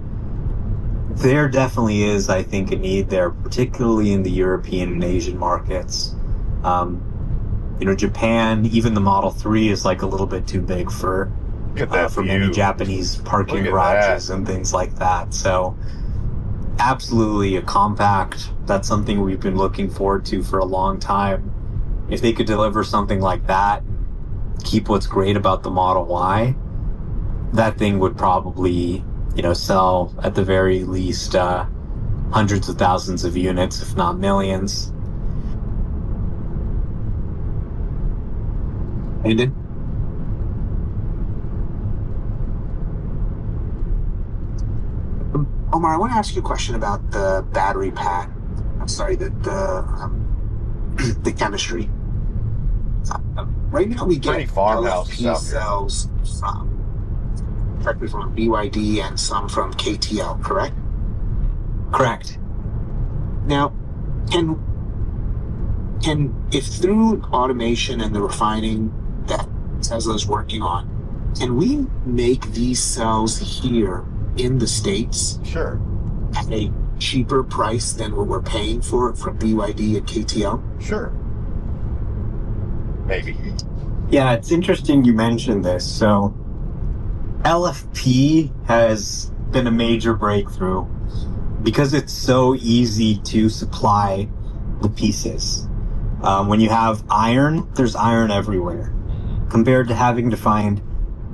There definitely is, I think, a need there, particularly in the European and Asian markets. Japan, even the Model 3 is like a little bit too big for many Japanese parking garages and things like that. So absolutely a compact. That's something we've been looking forward to for a long time. If they could deliver something like that, keep what's great about the Model Y, that thing would probably, sell at the very least hundreds of thousands of units, if not millions. Aiden? Omar, I want to ask you a question about the battery pack. I'm sorry, the chemistry. Right now we get LFP cells from, correct me if I'm wrong, BYD and some from KTL, correct? Correct. Now, if through automation and the refining that Tesla's working on, can we make these cells here in the States? Sure. At a cheaper price than what we're paying for it from BYD and KTL? Sure. Maybe. Yeah, it's interesting you mentioned this. So LFP has been a major breakthrough because it's so easy to supply the pieces. When you have iron, there's iron everywhere, compared to having to find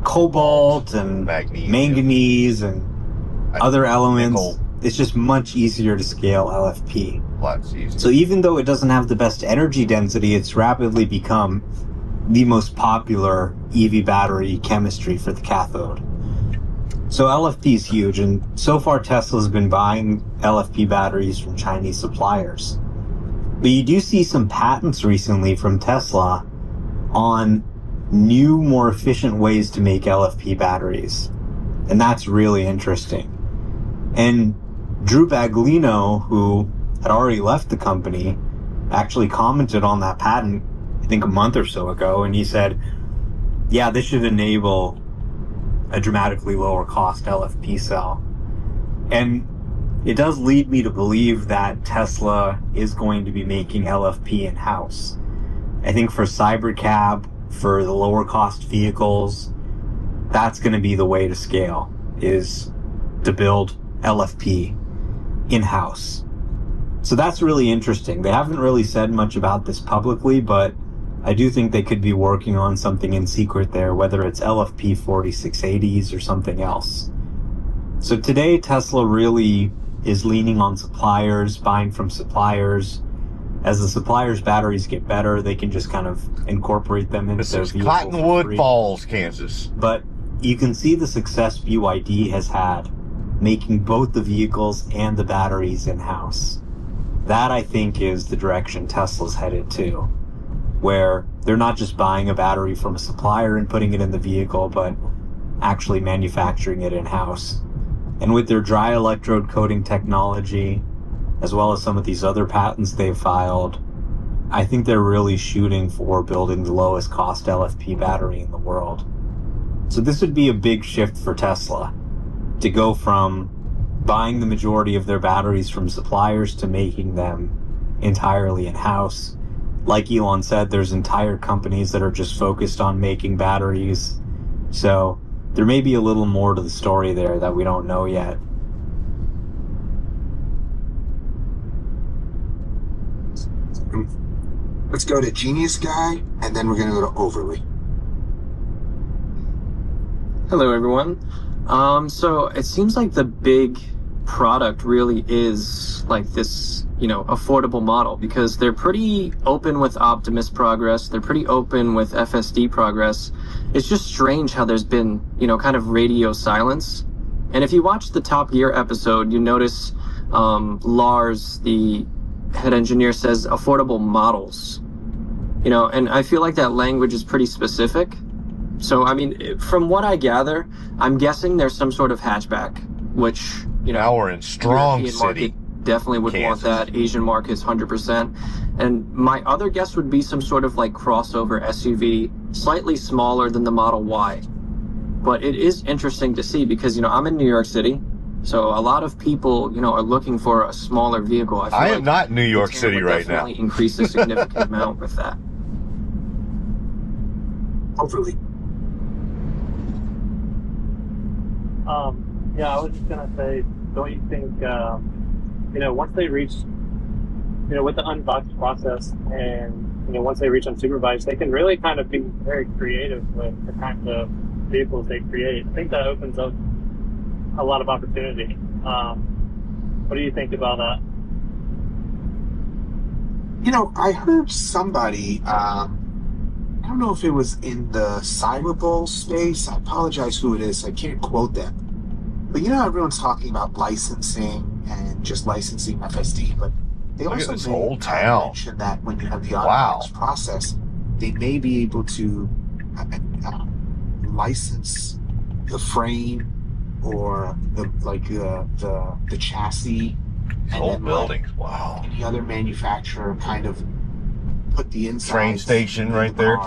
cobalt and manganese and other elements. Nickel. It's just much easier to scale LFP. Lots easier. So even though it doesn't have the best energy density, it's rapidly become the most popular EV battery chemistry for the cathode. So LFP is huge, and so far Tesla's been buying LFP batteries from Chinese suppliers. But you do see some patents recently from Tesla on new, more efficient ways to make LFP batteries. And that's really interesting. And Drew Baglino, who had already left the company, actually commented on that patent, I think a month or so ago, and he said, yeah, this should enable a dramatically lower cost LFP cell. And it does lead me to believe that Tesla is going to be making LFP in-house. I think for Cybercab, for the lower cost vehicles, that's going to be the way to scale, is to build LFP in-house. So that's really interesting. They haven't really said much about this publicly, but I do think they could be working on something in secret there, whether it's LFP 4680s or something else. So today, Tesla really is leaning on suppliers, buying from suppliers. As the suppliers' batteries get better, they can just kind of incorporate them into their vehicles. Cottonwood Falls, Kansas. But you can see the success BYD has had making both the vehicles and the batteries in-house. That, I think, is the direction Tesla's headed to, where they're not just buying a battery from a supplier and putting it in the vehicle, but actually manufacturing it in-house. And with their dry electrode coating technology, as well as some of these other patents they've filed, I think they're really shooting for building the lowest cost LFP battery in the world. So this would be a big shift for Tesla, to go from buying the majority of their batteries from suppliers to making them entirely in-house. Like Elon said, there's entire companies that are just focused on making batteries. So there may be a little more to the story there that we don't know yet. Let's go to Genius Guy, and then we're going to go to Overly. Hello, everyone. So it seems like the big product really is like this, affordable model, because they're pretty open with Optimus progress. They're pretty open with FSD progress. It's just strange how there's been, kind of radio silence. And if you watch the Top Gear episode, you notice Lars, the head engineer, says affordable models, and I feel like that language is pretty specific. So, I mean, from what I gather, I'm guessing there's some sort of hatchback, which, now we're in strong European city. Market definitely would Kansas. want that. Asian markets, 100%. And my other guess would be some sort of like crossover SUV, slightly smaller than the Model Y. But it is interesting to see because, I'm in New York City. So a lot of people, are looking for a smaller vehicle. I feel I am like not in New York the TAM City would right now. definitely increase a significant amount with that. Overly. Yeah, I was just gonna say, don't you think, once they reach, with the Unboxed process and, once they reach unsupervised, they can really kind of be very creative with the kinds of vehicles they create. I think that opens up a lot of opportunity. What do you think about that? I heard somebody, I don't know if it was in the Cyber space. I apologize who it is. I can't quote them. But everyone's talking about licensing and just licensing FSD, but they Look at also this whole town. mentioned that when you have the Wow. Unboxed process, they may be able to license the frame or the chassis, and Whole then buildings. Wow. any other manufacturer kind of put the inside Train station right there.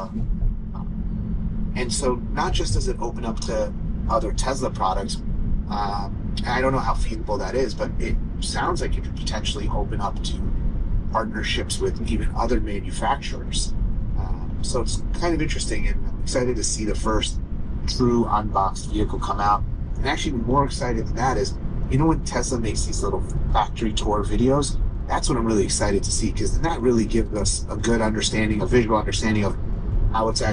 And so not just does it open up to other Tesla products, I don't know how feasible that is, but it sounds like it could potentially open up to partnerships with even other manufacturers. So it's kind of interesting, and I'm excited to see the first true unboxed vehicle come out. And actually more excited than that is, when Tesla makes these little factory tour videos, that's what I'm really excited to see, because then that really gives us a good understanding, a visual understanding of how they're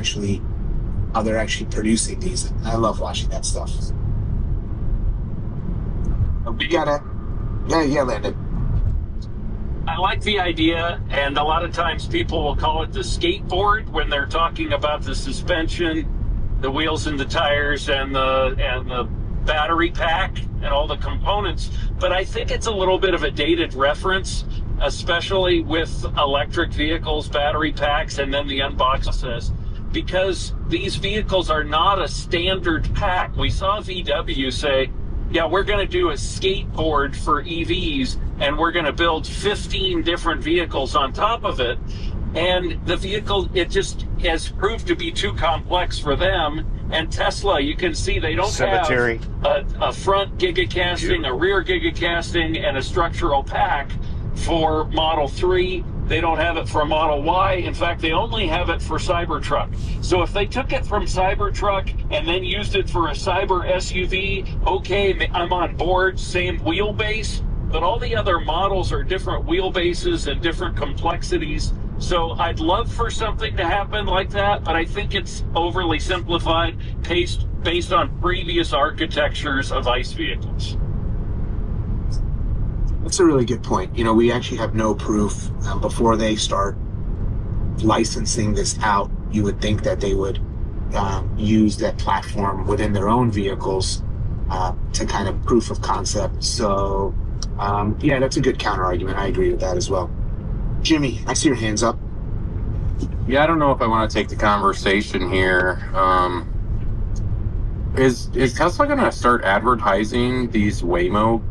actually producing these. And I love watching that stuff. You gotta, yeah, Landon. I like the idea, and a lot of times people will call it the skateboard when they're talking about the suspension, the wheels and the tires, and the battery pack and all the components. But I think it's a little bit of a dated reference, especially with electric vehicles, battery packs, and then the unboxes, because these vehicles are not a standard pack. We saw VW say, yeah, we're going to do a skateboard for EVs, and we're going to build 15 different vehicles on top of it. And the vehicle, it just has proved to be too complex for them. And Tesla, you can see they don't have a front gigacasting, a rear gigacasting, and a structural pack for Model 3. They don't have it for Model Y. In fact, they only have it for Cybertruck. So if they took it from Cybertruck and then used it for a Cyber SUV, okay, I'm on board, same wheelbase, but all the other models are different wheelbases and different complexities. So I'd love for something to happen like that, but I think it's overly simplified, based on previous architectures of ICE vehicles. That's a really good point. We actually have no proof before they start licensing this out. You would think that they would use that platform within their own vehicles to kind of proof of concept. So, yeah, that's a good counter argument. I agree with that as well. Jimmy, I see your hands up. Yeah, I don't know if I want to take the conversation here. Is Tesla going to start advertising these Waymo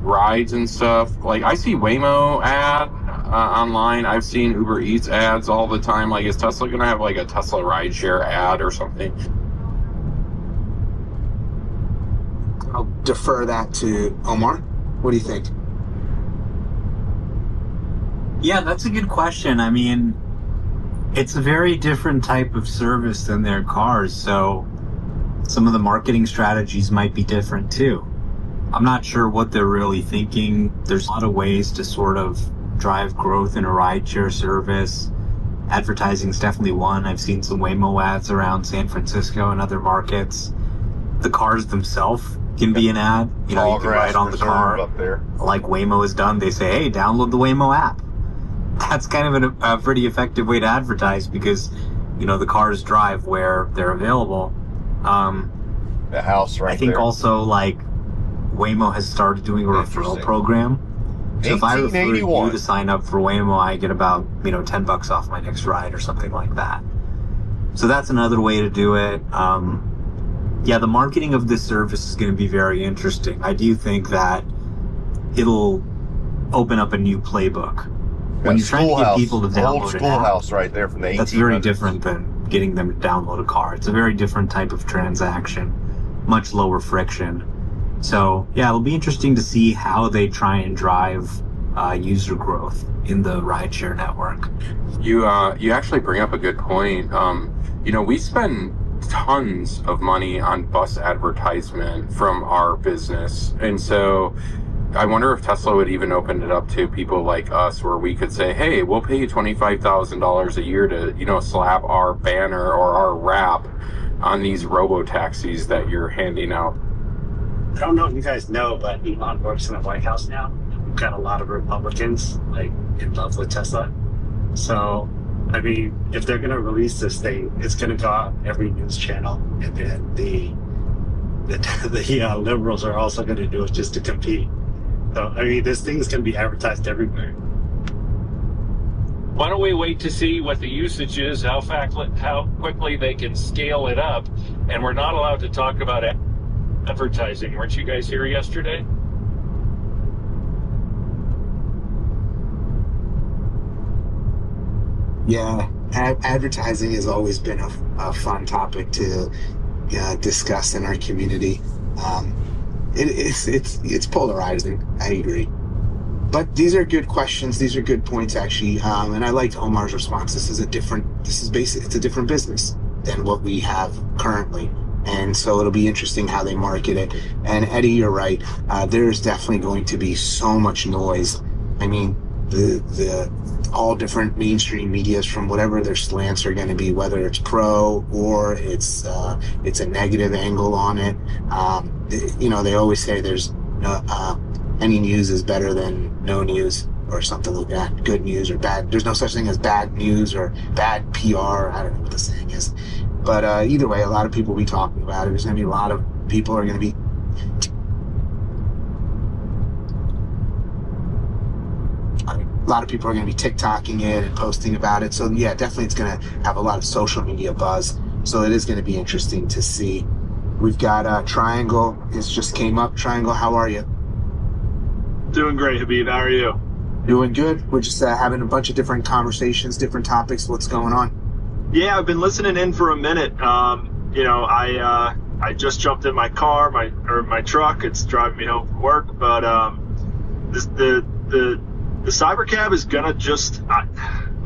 rides and stuff. Like I see Waymo ad online. I've seen Uber Eats ads all the time. Like is Tesla gonna have like a Tesla rideshare ad or something? I'll defer that to Omar. What do you think? Yeah, that's a good question. I mean, it's a very different type of service than their cars, so some of the marketing strategies might be different too. I'm not sure what they're really thinking. There's a lot of ways to sort of drive growth in a rideshare service. Advertising is definitely one. I've seen some Waymo ads around San Francisco and other markets. The cars themselves can be an ad. You know, you can ride on the car. Up there. Like Waymo has done, they say, hey, download the Waymo app. That's kind of a pretty effective way to advertise because, you know, the cars drive where they're available. The house right I think there. also, like, Waymo has started doing a referral program. So if I refer you to sign up for Waymo, I get about, you know, $10 off my next ride or something like that. So that's another way to do it. Yeah, the marketing of this service is going to be very interesting. I do think that it'll open up a new playbook. When you're trying to get people to download old schoolhouse right there from the 1800s. That's very different than getting them to download a car. It's a very different type of transaction, much lower friction. So yeah, it'll be interesting to see how they try and drive user growth in the rideshare network. You actually bring up a good point. You know, we spend tons of money on bus advertisement from our business, and so I wonder if Tesla would even open it up to people like us, where we could say, "Hey, we'll pay you $25,000 a year to, you know, slap our banner or our wrap on these robotaxis that you're handing out." I don't know if you guys know, but Elon works in the White House now. We've got a lot of Republicans like in love with Tesla. So, I mean, if they're going to release this thing, it's going to go out on every news channel, and then the liberals are also going to do it just to compete. So, I mean, this thing is going to be advertised everywhere. Why don't we wait to see what the usage is, how quickly they can scale it up, and we're not allowed to talk about advertising. Weren't you guys here yesterday? Yeah, advertising has always been a fun topic to discuss in our community. It's polarizing. I agree, but these are good questions. These are good points, actually. And I liked Omar's response. It's a different business than what we have currently. And so it'll be interesting how they market it. And Eddie, you're right. There's definitely going to be so much noise. I mean, the all different mainstream medias, from whatever their slants are going to be, whether it's pro or it's a negative angle on it. You know, they always say there's any news is better than no news, or something like that. Good news or bad. There's no such thing as bad news or bad PR. I don't know what the saying is. But either way, a lot of people will be talking about it. There's going to be a lot of people are going to be TikToking it and posting about it. So yeah, definitely it's going to have a lot of social media buzz. So it is going to be interesting to see. We've got Triangle. It just came up. Triangle, how are you? Doing great, Habib. How are you? Doing good. We're just having a bunch of different conversations, different topics. What's going on? Yeah, I've been listening in for a minute. You know, I just jumped in my car, my truck. It's driving me home from work. But the Cybercab is gonna just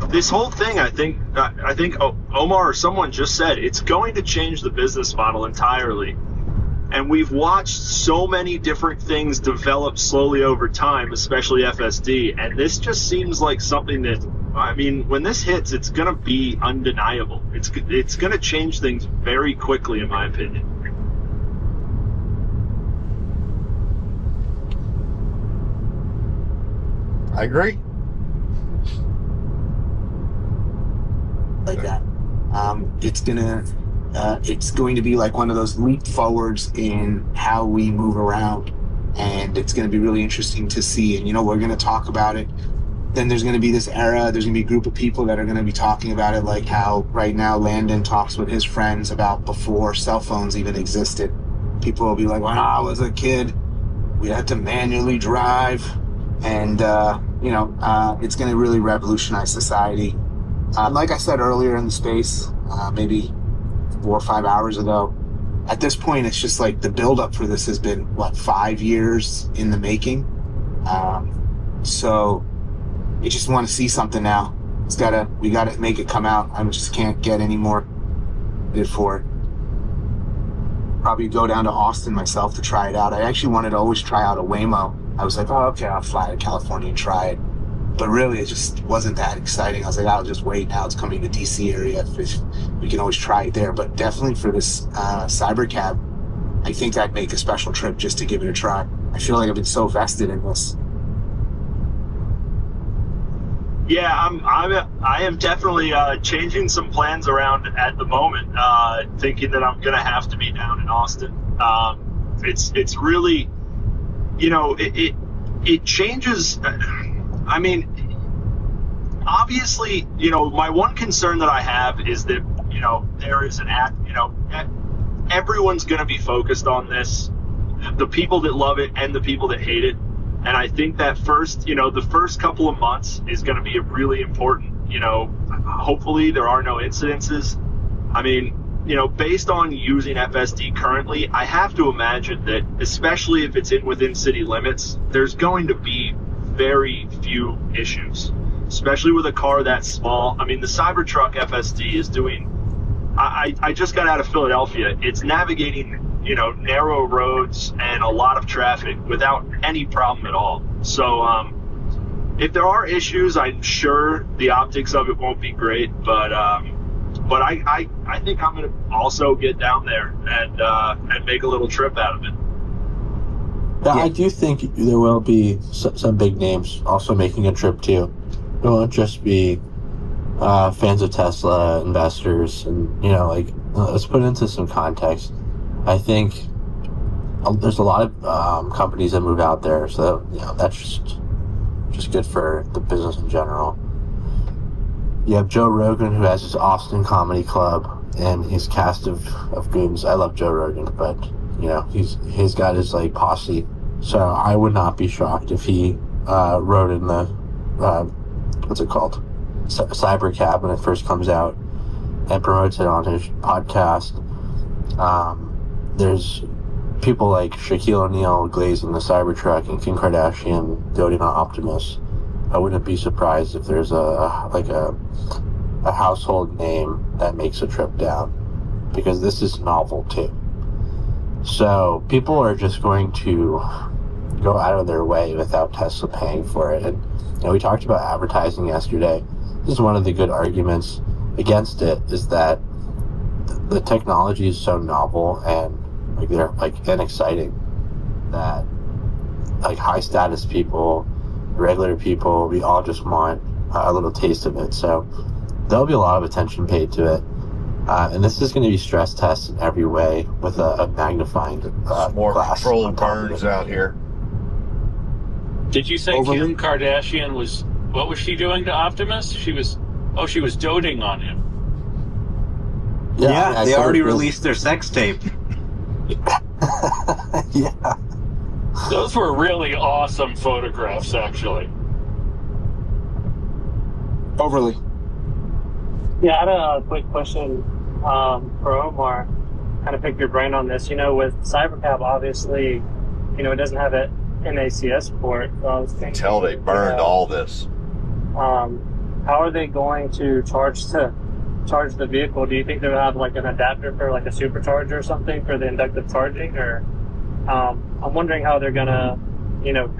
this whole thing. I think Omar or someone just said it's going to change the business model entirely. And we've watched so many different things develop slowly over time, especially FSD. And this just seems like something that, I mean, when this hits, it's going to be undeniable. It's going to change things very quickly, in my opinion. I agree. Like that. It's going to be like one of those leap forwards in how we move around, and it's going to be really interesting to see. And, you know, we're going to talk about it. Then there's going to be this era, there's going to be a group of people that are going to be talking about it, like how right now Landon talks with his friends about before cell phones even existed. People will be like, when I was a kid, we had to manually drive, and it's going to really revolutionize society. Like I said earlier in the space, maybe 4 or 5 hours ago, at this point, it's just like the buildup for this has been, 5 years in the making. So you just want to see something now. We got to make it come out. I just can't get any more bid for it. Probably go down to Austin myself to try it out. I actually wanted to always try out a Waymo. I was like, oh, okay, I'll fly to California and try it. But really, it just wasn't that exciting. I was like, I'll just wait. Now it's coming to DC area. We can always try it there. But definitely for this Cybercab, I think I'd make a special trip just to give it a try. I feel like I've been so vested in this. Yeah, I am definitely changing some plans around at the moment, thinking that I'm gonna have to be down in Austin. It's really, it changes. I mean, obviously, my one concern that I have is that, there is everyone's going to be focused on this, the people that love it and the people that hate it. And I think that the first couple of months is going to be a really important, hopefully there are no incidences. I mean, based on using FSD currently, I have to imagine that, especially if it's within city limits, there's going to be very few issues, especially with a car that small. I mean, the Cybertruck FSD is doing, I just got out of Philadelphia. It's navigating, narrow roads and a lot of traffic without any problem at all. So, if there are issues, I'm sure the optics of it won't be great, but I think I'm going to also get down there and make a little trip out of it. Yeah, I do think there will be some big names also making a trip too. It won't just be fans of Tesla, investors, and let's put it into some context. I think there's a lot of companies that move out there, so that's just good for the business in general. You have Joe Rogan, who has his Austin Comedy Club and his cast of goons. I love Joe Rogan, but he's got his posse. So I would not be shocked if he rode in the what's it called, Cybercab when it first comes out, and promotes it on his podcast. There's people like Shaquille O'Neal glazing the Cybertruck and Kim Kardashian doting on Optimus. I wouldn't be surprised if there's a household name that makes a trip down, because this is novel too. So people are just going to go out of their way without Tesla paying for it. And we talked about advertising yesterday. This is one of the good arguments against it, is that the technology is so novel and and exciting that high status people, regular people, we all just want a little taste of it. So there'll be a lot of attention paid to it. And this is going to be stress tested in every way with a magnifying more glass. controlled burns out here. Did you say Kim Kardashian what was she doing to Optimus? She was doting on him. Yeah, they already released their sex tape. Yeah. Those were really awesome photographs, actually. Overly. Yeah, I had a quick question for Omar. Kind of pick your brain on this. With Cybercab, obviously, it doesn't have an NACS port. So I was thinking, until they burned all this. How are they going to charge the vehicle? Do you think they'll have an adapter for a supercharger or something for the inductive charging? Or I'm wondering how they're gonna,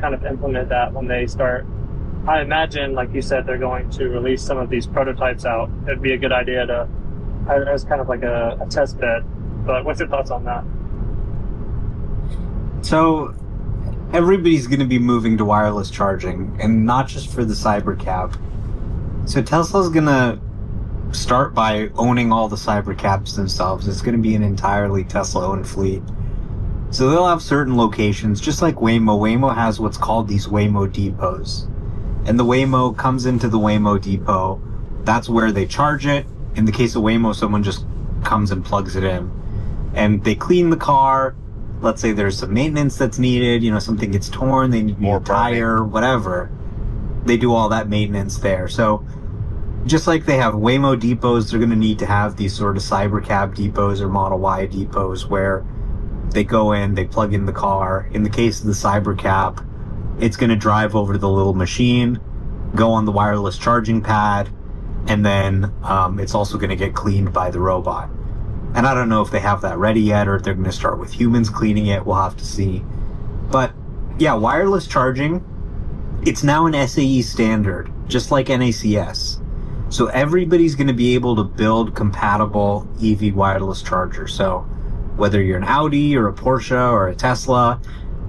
kind of implement that when they start. I imagine, like you said, they're going to release some of these prototypes out. It'd be a good idea to, as kind of a test bed. But what's your thoughts on that? So everybody's going to be moving to wireless charging, and not just for the Cybercab. So Tesla's going to start by owning all the Cybercabs themselves. It's going to be an entirely Tesla-owned fleet. So they'll have certain locations, just like Waymo. Waymo has what's called these Waymo depots. And the Waymo comes into the Waymo depot. That's where they charge it. In the case of Waymo, someone just comes and plugs it in. And they clean the car. let's say there's some maintenance that's needed, you know, something gets torn, they need more tire, whatever. They do all that maintenance there. So just like they have Waymo depots, they're going to need to have these sort of Cybercab depots or Model Y depots where they go in, they plug in the car. In the case of the Cybercab, it's going to drive over to the little machine, go on the wireless charging pad, and then it's also going to get cleaned by the robot. And I don't know if they have that ready yet or if they're going to start with humans cleaning it. We'll have to see. But yeah, wireless charging, it's now an SAE standard, just like NACS. So everybody's going to be able to build compatible EV wireless chargers. So whether you're an Audi or a Porsche or a Tesla,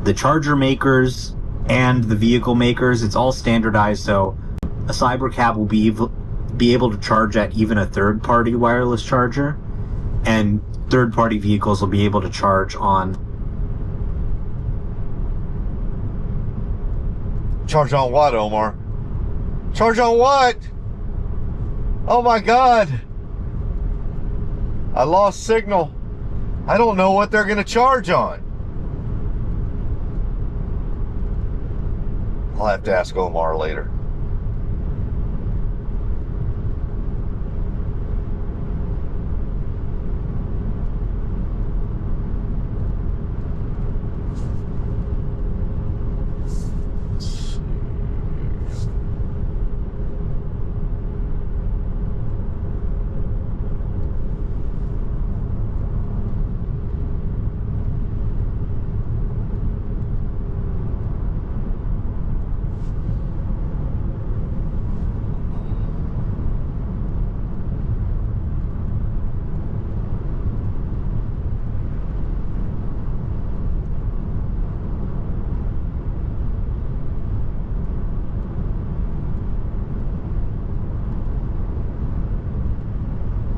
the charger makers and the vehicle makers, it's all standardized. So a Cybercab will be able to charge at even a third-party wireless charger, and third-party vehicles will be able to charge on. Charge on what, Omar? Charge on what? Oh my God. I lost signal. I don't know what they're going to charge on. I'll have to ask Omar later.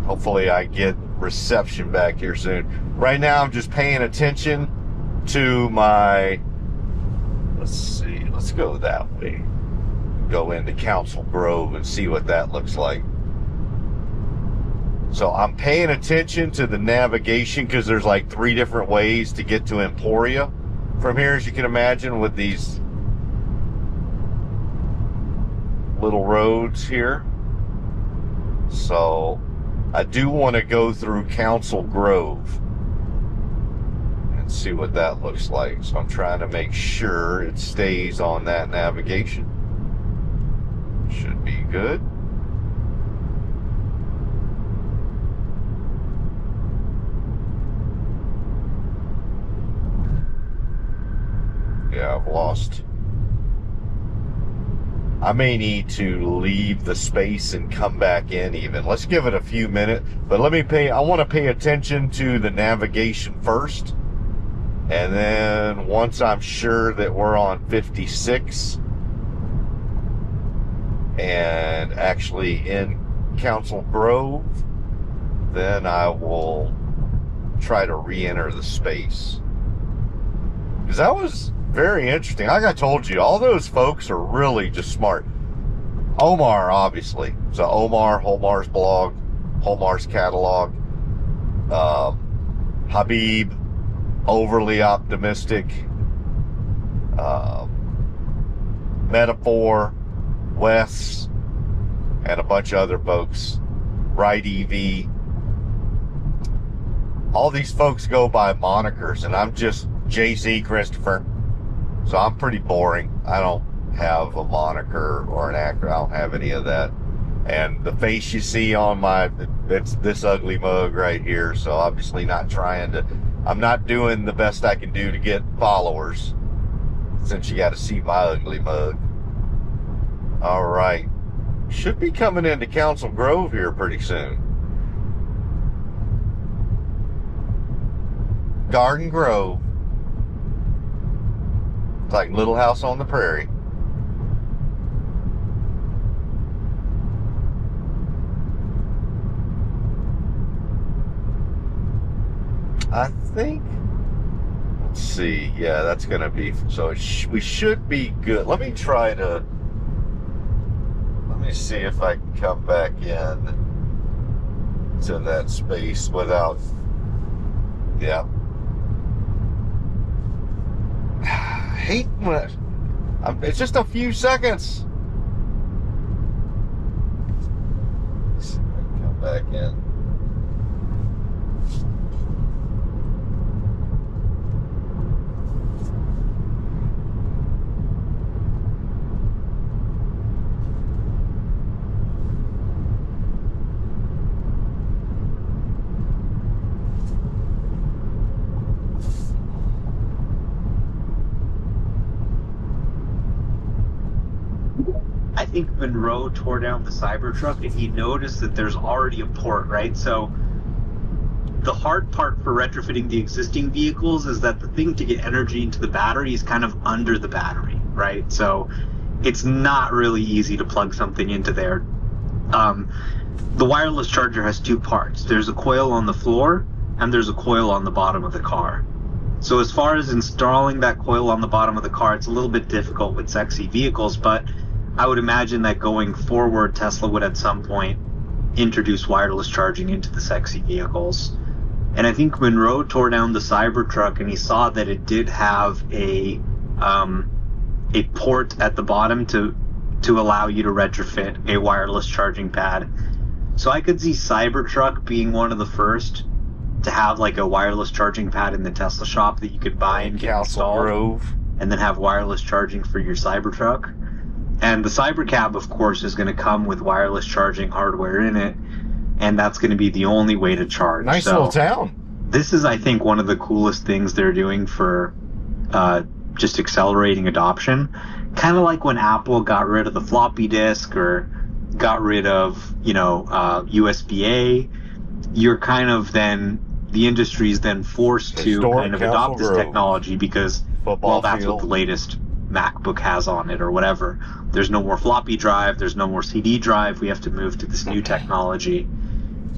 Hopefully I get reception back here soon. Right now I'm just paying attention to my, let's see, let's go that way. Go into Council Grove and see what that looks like. So I'm paying attention to the navigation because there's like 3 different ways to get to Emporia from here, as you can imagine, with these little roads here. So I do want to go through Council Grove and see what that looks like. So I'm trying to make sure it stays on that navigation. Should be good. Yeah, I've lost. I may need to leave the space and come back in even. Let's give it a few minutes, but I want to pay attention to the navigation first. And then once I'm sure that we're on 56 and actually in Council Grove, then I will try to re-enter the space. Because that was very interesting. Like I told you, all those folks are really just smart. Omar, obviously. So Omar's blog, Omar's catalog. Habib, overly optimistic. Metaphor, Wes, and a bunch of other folks. Ride EV. All these folks go by monikers, and I'm just JC Christopher. So I'm pretty boring. I don't have a moniker or an actor. I don't have any of that. And the face you see on it's this ugly mug right here. So obviously I'm not doing the best I can do to get followers, since you got to see my ugly mug. All right. Should be coming into Council Grove here pretty soon. Garden Grove. Like Little House on the Prairie. I think, let's see, yeah, that's gonna be, so we should be good. Let me see if I can come back in to that space without, yeah. hate when it's just a few seconds. Let's see if I can come back in. I think Monroe tore down the Cybertruck and he noticed that there's already a port, right? So the hard part for retrofitting the existing vehicles is that the thing to get energy into the battery is kind of under the battery, right? So it's not really easy to plug something into there. The wireless charger has two parts. There's a coil on the floor and there's a coil on the bottom of the car. So as far as installing that coil on the bottom of the car, it's a little bit difficult with sexy vehicles, but I would imagine that going forward, Tesla would at some point introduce wireless charging into the sexy vehicles. And I think Monroe tore down the Cybertruck and he saw that it did have a port at the bottom to allow you to retrofit a wireless charging pad. So I could see Cybertruck being one of the first to have like a wireless charging pad in the Tesla shop that you could buy and get installed, and then have wireless charging for your Cybertruck. And the Cybercab, of course, is going to come with wireless charging hardware in it, and that's going to be the only way to charge. Nice little town. This is, I think, one of the coolest things they're doing for just accelerating adoption. Kind of like when Apple got rid of the floppy disk or got rid of, USB-A. You're kind of then, the industry is then forced to kind of adopt this technology because, that's what the latest MacBook has on it or whatever. There's no more floppy drive, there's no more CD drive, we have to move to this new technology.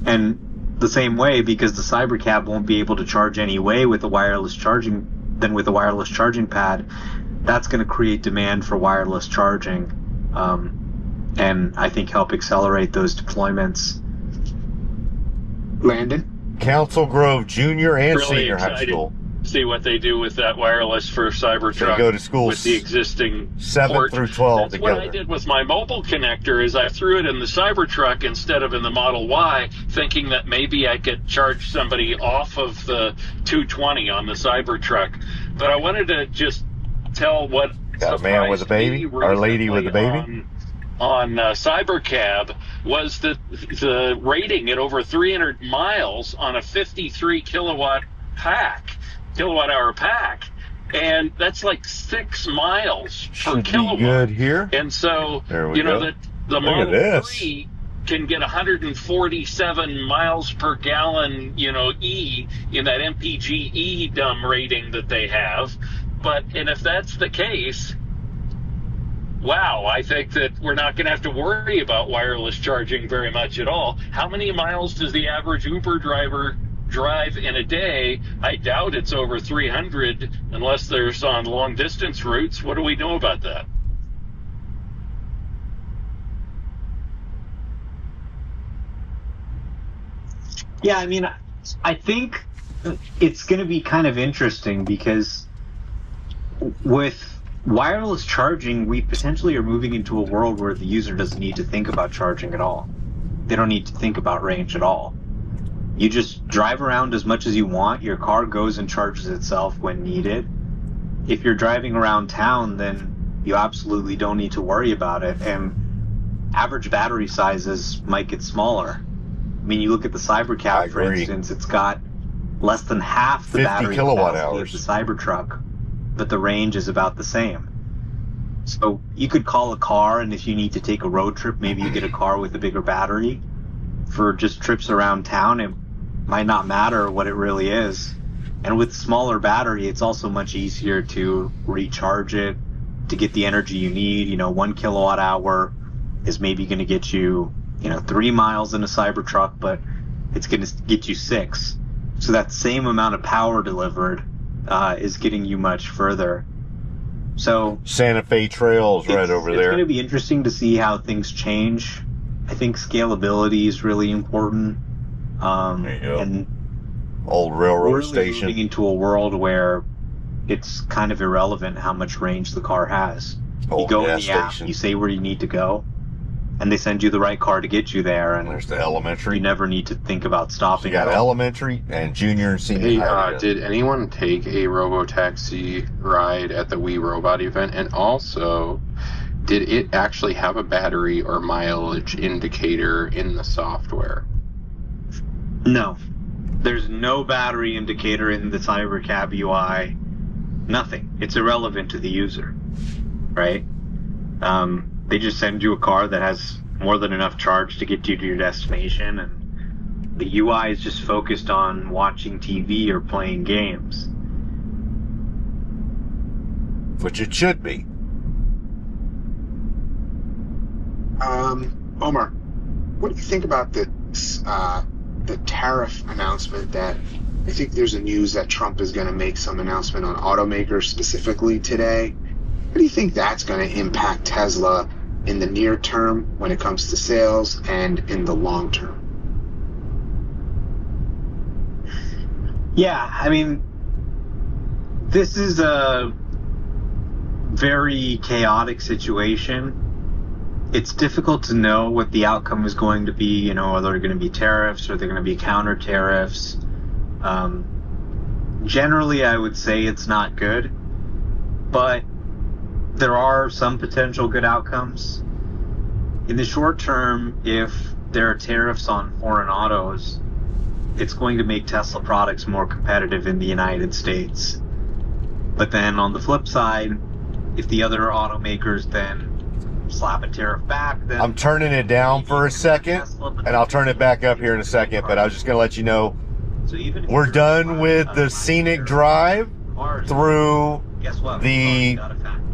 And the same way, because the Cybercab won't be able to charge any way with the wireless charging than with a wireless charging pad, that's going to create demand for wireless charging, and I think help accelerate those deployments. Landon? Council Grove Junior and Really Senior High excited. School. See what they do with that wireless for Cybertruck. They go to school with the existing 7 port. through 12 That's together. what I did with my mobile connector is I threw it in the Cybertruck instead of in the Model Y, thinking that maybe I could charge somebody off of the 220 on the Cybertruck. But I wanted to just tell what Got a man with a baby? Or lady with a baby? On Cybercab was the rating at over 300 miles on a 53 kilowatt hour pack, and that's like 6 miles per Should kilowatt. be good here. And so There we go. that the Look at Model this. 3 can get 147 miles per gallon, E in that MPGe dumb rating that they have. And if that's the case, wow, I think that we're not going to have to worry about wireless charging very much at all. How many miles does the average Uber driver drive in a day? I doubt it's over 300 unless there's on long distance routes. What do we know about that? Yeah, I mean, I think it's going to be kind of interesting because with wireless charging, we potentially are moving into a world where the user doesn't need to think about charging at all. They don't need to think about range at all. You just drive around as much as you want. Your car goes and charges itself when needed. If you're driving around town, then you absolutely don't need to worry about it. And average battery sizes might get smaller. I mean, you look at the Cybercab, for instance, it's got less than half the 50 battery kilowatt capacity hours. of the Cybertruck, but the range is about the same. So you could call a car, and if you need to take a road trip, maybe you get a car with a bigger battery. For just trips around town, it might not matter what it really is. And with smaller battery, it's also much easier to recharge it, to get the energy you need. 1 kilowatt hour is maybe going to get you, 3 miles in a Cybertruck, but it's going to get you 6. So that same amount of power delivered is getting you much further. So Santa Fe Trail's right over It's there. going to be interesting to see how things change. I think scalability is really important. And old railroad we're really station. moving into a world where it's kind of irrelevant how much range the car has. Oh, You go in gas the app, station. you say where you need to go, and they send you the right car to get you there. And there's the elementary. You never need to think about stopping. You got at all. elementary and junior and senior. Hey, high. did anyone take a Robotaxi ride at the We Robot event? And also, did it actually have a battery or mileage indicator in the software? No. There's no battery indicator in the Cybercab UI. Nothing. It's irrelevant to the user, right? They just send you a car that has more than enough charge to get you to your destination, and the UI is just focused on watching TV or playing games. Which it should be. Omar, what do you think about the tariff announcement that I think there's a news that Trump is going to make some announcement on automakers specifically today? How do you think that's going to impact Tesla in the near term when it comes to sales and in the long term? Yeah, I mean, this is a very chaotic situation. It's difficult to know what the outcome is going to be. Are there going to be tariffs? Are there going to be counter tariffs? Generally, I would say it's not good, but there are some potential good outcomes. In the short term, if there are tariffs on foreign autos, it's going to make Tesla products more competitive in the United States. But then on the flip side, if the other automakers then slap a tariff back, then I'm turning it down for a second, and I'll turn it back up here in a second, but I was just going to let you know we're done with the scenic drive through the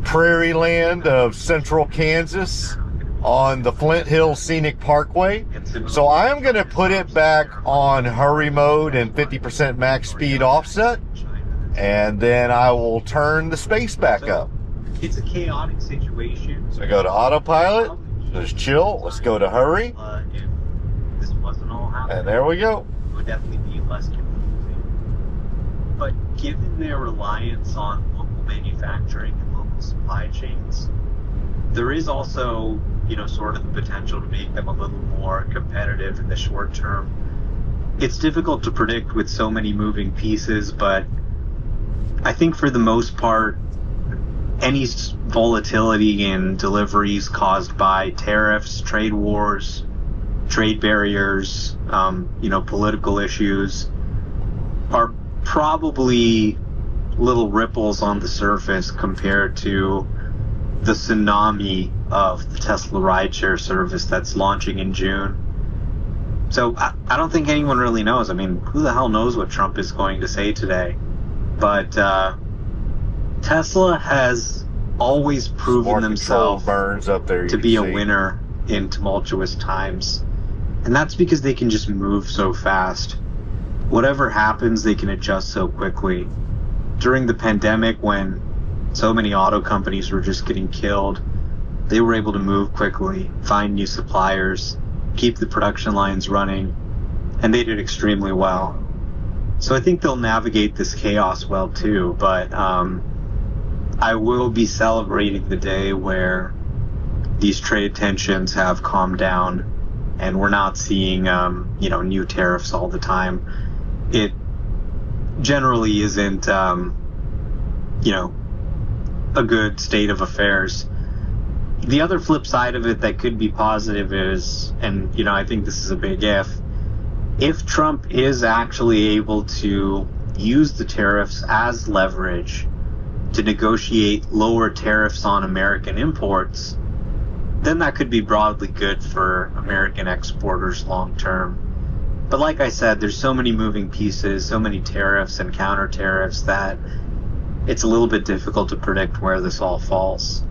prairie land of central Kansas on the Flint Hills Scenic Parkway. So I'm going to put it back on hurry mode and 50% max speed offset, and then I will turn the space back up. It's a chaotic situation. So I go to autopilot, just chill, let's go to hurry, If this wasn't all happening, and there we go. it would definitely be less confusing. But given their reliance on local manufacturing and local supply chains, there is also, sort of the potential to make them a little more competitive in the short term. It's difficult to predict with so many moving pieces, but I think for the most part, any volatility in deliveries caused by tariffs, trade wars, trade barriers, political issues are probably little ripples on the surface compared to the tsunami of the Tesla rideshare service that's launching in June. So I don't think anyone really knows. I mean, who the hell knows what Trump is going to say today? But Tesla has always proven themselves to be a winner in tumultuous times. And that's because they can just move so fast. Whatever happens, they can adjust so quickly. During the pandemic, when so many auto companies were just getting killed, they were able to move quickly, find new suppliers, keep the production lines running, and they did extremely well. So I think they'll navigate this chaos well too, but I will be celebrating the day where these trade tensions have calmed down and we're not seeing new tariffs all the time. It generally isn't a good state of affairs. The other flip side of it that could be positive is, and I think this is a big if Trump is actually able to use the tariffs as leverage to negotiate lower tariffs on American imports, then that could be broadly good for American exporters long term. But like I said, there's so many moving pieces, so many tariffs and counter tariffs that it's a little bit difficult to predict where this all falls.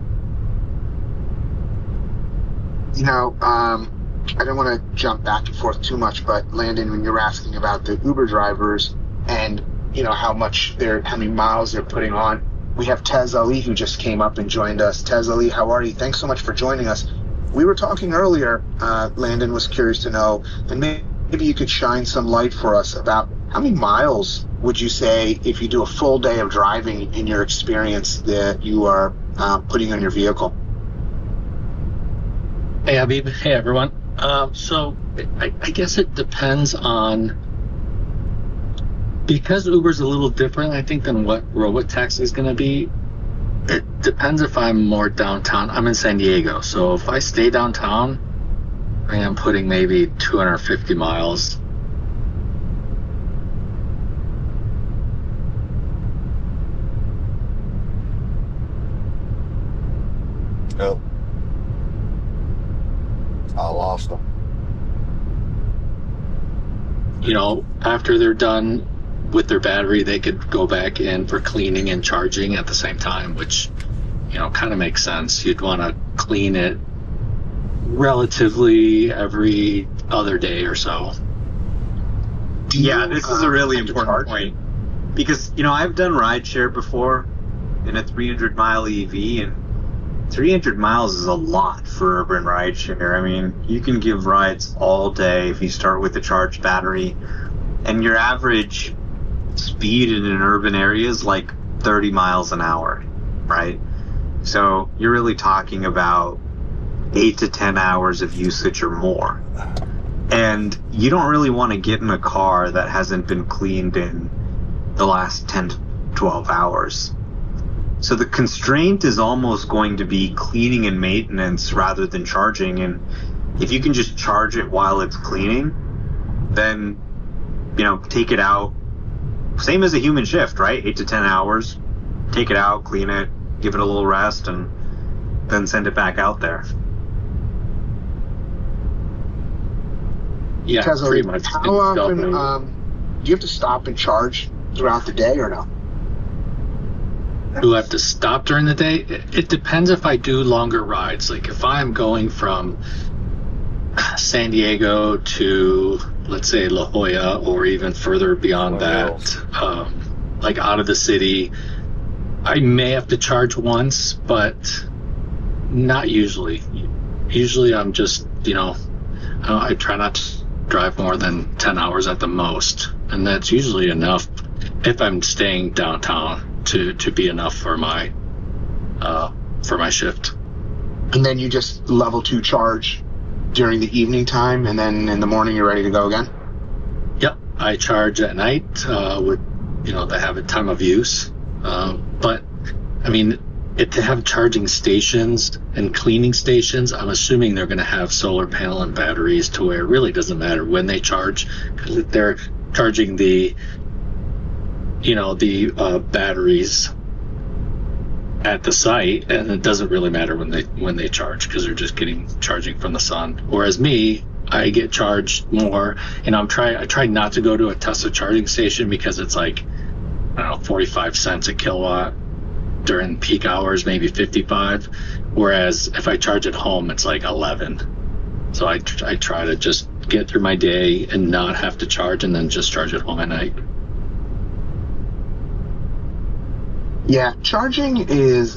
I don't want to jump back and forth too much, but Landon, when you're asking about the Uber drivers and how many miles they're putting on, we have Tez Ali who just came up and joined us. Tez Ali, how are you? Thanks so much for joining us. We were talking earlier, Landon was curious to know, and maybe you could shine some light for us about how many miles would you say, if you do a full day of driving in your experience, that you are putting on your vehicle? Hey, Habib. Hey, everyone. So I guess it depends on, because Uber's a little different, I think, than what Robotaxi is going to be. It depends if I'm more downtown. I'm in San Diego, so if I stay downtown, I am putting maybe 250 miles. Oh. I lost them. You know, after they're done with their battery, they could go back in for cleaning and charging at the same time, which, you know, kind of makes sense. You'd want to clean it relatively every other day or so. Yeah, this is a really important point, because, you know, I've done rideshare before in a 300-mile EV, and 300 miles is a lot for urban rideshare. I mean, you can give rides all day if you start with a charged battery, and your average speed in an urban area is like 30 miles an hour, right? So you're really talking about 8 to 10 hours of usage or more. And you don't really want to get in a car that hasn't been cleaned in the last 10 to 12 hours. So the constraint is almost going to be cleaning and maintenance rather than charging. And if you can just charge it while it's cleaning, then, you know, take it out. Same as a human shift, right? 8 to 10 hours. Take it out, clean it, give it a little rest, and then send it back out there. Yeah, Tesla, pretty much. how often do you have to stop and charge throughout the day or no? Do I have to stop during the day? It depends if I do longer rides. Like if I'm going from San Diego to, let's say, La Jolla, or even further beyond that, like out of the city, I may have to charge once, but not usually. Usually I'm just, you know, I try not to drive more than 10 hours at the most. And that's usually enough if I'm staying downtown to be enough for my shift. And then you just level 2 charge during the evening time, and then in the morning you're ready to go again? Yep, I charge at night with, you know, they have a time of use. But I mean, to have charging stations and cleaning stations, I'm assuming they're going to have solar panel and batteries to where it really doesn't matter when they charge, because they're charging the, you know, the batteries at the site, and it doesn't really matter when they charge, because they're just charging from the sun. Whereas me, I get charged more, and I try not to go to a Tesla charging station, because it's like, I don't know, 45 cents a kilowatt during peak hours, maybe 55. Whereas if I charge at home, it's like 11. So I try to just get through my day and not have to charge, and then just charge at home at night. Yeah, charging is,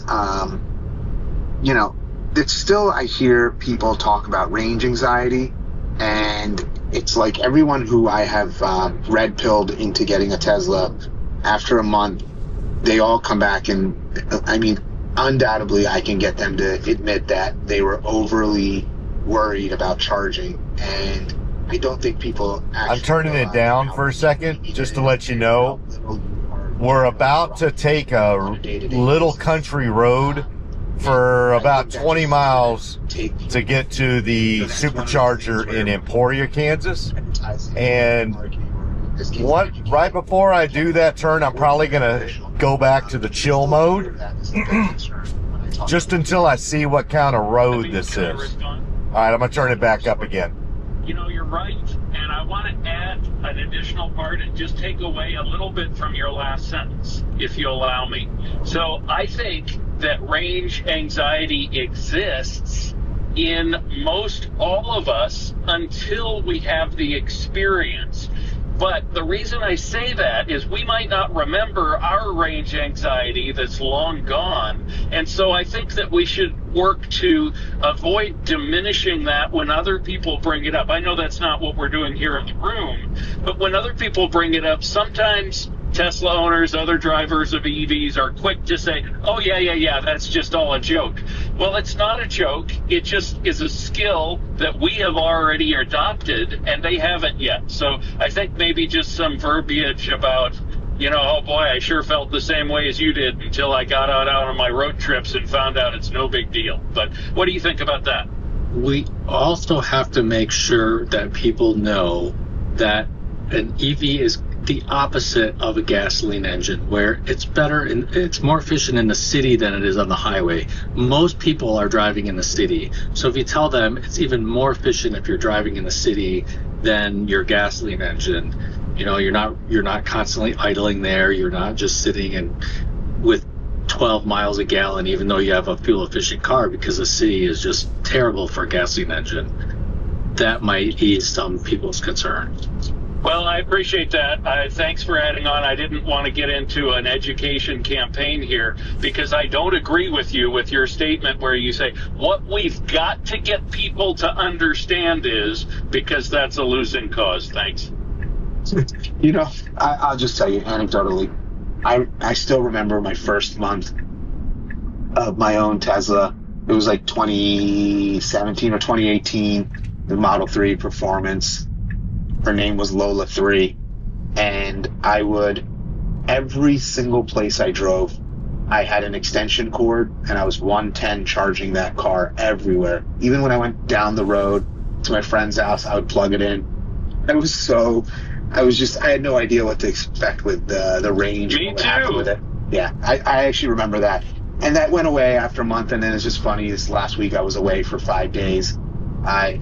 you know, it's still, I hear people talk about range anxiety, and it's like everyone who I have red-pilled into getting a Tesla, after a month, they all come back, and I mean, undoubtedly I can get them to admit that they were overly worried about charging, and I don't think people actually... I'm turning it down for a second, just to let you know. We're about to take a little country road for about 20 miles to get to the supercharger in Emporia, Kansas. And right before I do that turn, I'm probably going to go back to the chill mode just until I see what kind of road this is. All right, I'm going to turn it back up again. You know, you're right, and I want to add an additional part and just take away a little bit from your last sentence, if you allow me. So I think that range anxiety exists in most all of us until we have the experience. But the reason I say that is we might not remember our range anxiety that's long gone. And so I think that we should work to avoid diminishing that when other people bring it up. I know that's not what we're doing here in the room, but when other people bring it up, sometimes Tesla owners, other drivers of EVs are quick to say, oh, yeah, that's just all a joke. Well, it's not a joke. It just is a skill that we have already adopted, and they haven't yet. So I think maybe just some verbiage about, oh boy, I sure felt the same way as you did until I got out on my road trips and found out it's no big deal. But what do you think about that? We also have to make sure that people know that an EV is the opposite of a gasoline engine, where it's better and it's more efficient in the city than it is on the highway. Most people are driving in the city, so if you tell them it's even more efficient if you're driving in the city than your gasoline engine, you're not constantly idling there. You're not just sitting and with 12 miles a gallon, even though you have a fuel efficient car, because the city is just terrible for a gasoline engine. That might ease some people's concerns. Well, I appreciate that. Thanks for adding on. I didn't want to get into an education campaign here because I don't agree with you with your statement where you say what we've got to get people to understand is, because that's a losing cause. Thanks. I'll just tell you anecdotally, I still remember my first month of my own Tesla. It was like 2017 or 2018, the Model 3 Performance. Her name was Lola 3, and every single place I drove, I had an extension cord, and I was 110 charging that car everywhere. Even when I went down the road to my friend's house, I would plug it in. I had no idea what to expect with the range. Me and what happened too. with it. Yeah, I actually remember that. And that went away after a month, and then it's just funny, this last week I was away for 5 days. I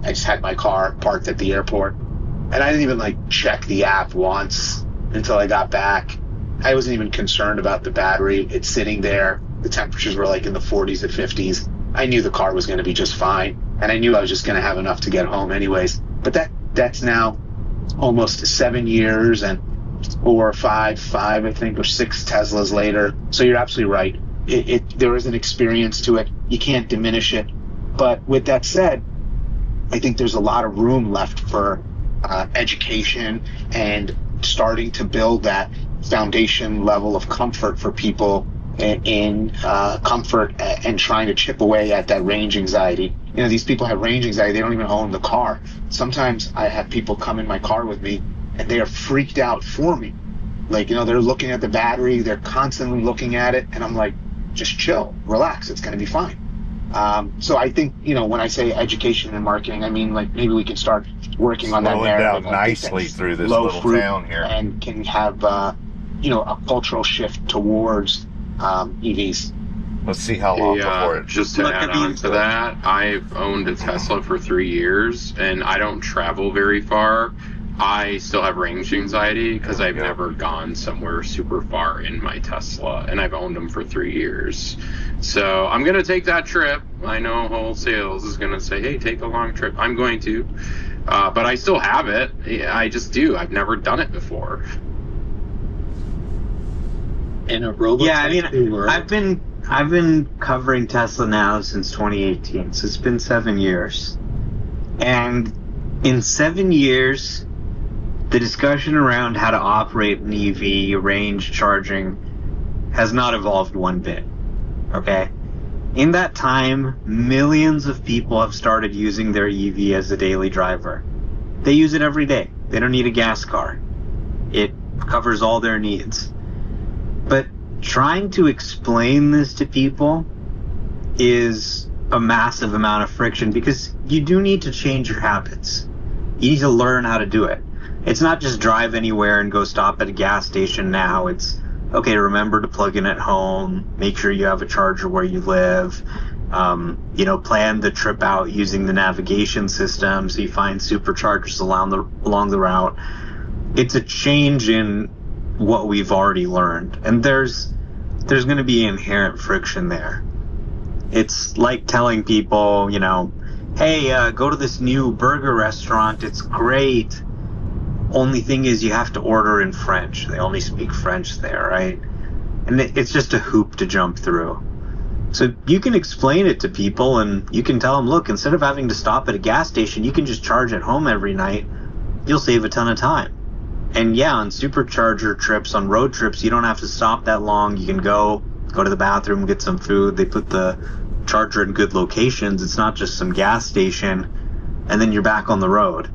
just had my car parked at the airport, and I didn't even check the app once until I got back. I wasn't even concerned about the battery. It's sitting there. The temperatures were in the 40s and 50s. I knew the car was going to be just fine, and I knew I was just going to have enough to get home anyways. But that's now almost 7 years and 5 I think, or 6 Teslas later. So you're absolutely right. There is an experience to it. You can't diminish it. But with that said, I think there's a lot of room left for education and starting to build that foundation level of comfort for people in comfort and trying to chip away at that range anxiety. These people have range anxiety. They don't even own the car. Sometimes I have people come in my car with me and they are freaked out for me. They're looking at the battery. They're constantly looking at it. And I'm like, just chill, relax. It's going to be fine. So I think, when I say education and marketing, I mean, maybe we can start working on that narrative. Down nicely through this little town here. And can have, a cultural shift towards EVs. Let's see how long before it. Just to add on to that, I've owned a Tesla for 3 years, and I don't travel very far. I still have range anxiety because I've never gone somewhere super far in my Tesla, and I've owned them for 3 years. So I'm going to take that trip. I know wholesales is going to say, hey, take a long trip. I'm going to. But I still have it. I just do. I've never done it before. In a robotaxi world. I've been covering Tesla now since 2018, so it's been 7 years. And in 7 years, the discussion around how to operate an EV, range charging, has not evolved one bit. Okay? In that time, millions of people have started using their EV as a daily driver. They use it every day. They don't need a gas car. It covers all their needs. But trying to explain this to people is a massive amount of friction because you do need to change your habits. You need to learn how to do it. It's not just drive anywhere and go stop at a gas station now. It's, okay, remember to plug in at home, make sure you have a charger where you live, plan the trip out using the navigation system so you find superchargers along the route. It's a change in what we've already learned, and there's going to be inherent friction there. It's like telling people, hey, go to this new burger restaurant, it's great. Only thing is you have to order in French. They only speak French there, right? And it's just a hoop to jump through. So you can explain it to people and you can tell them, look, instead of having to stop at a gas station, you can just charge at home every night. You'll save a ton of time. And yeah, on supercharger trips, on road trips, you don't have to stop that long. You can go to the bathroom, get some food. They put the charger in good locations. It's not just some gas station, and then you're back on the road.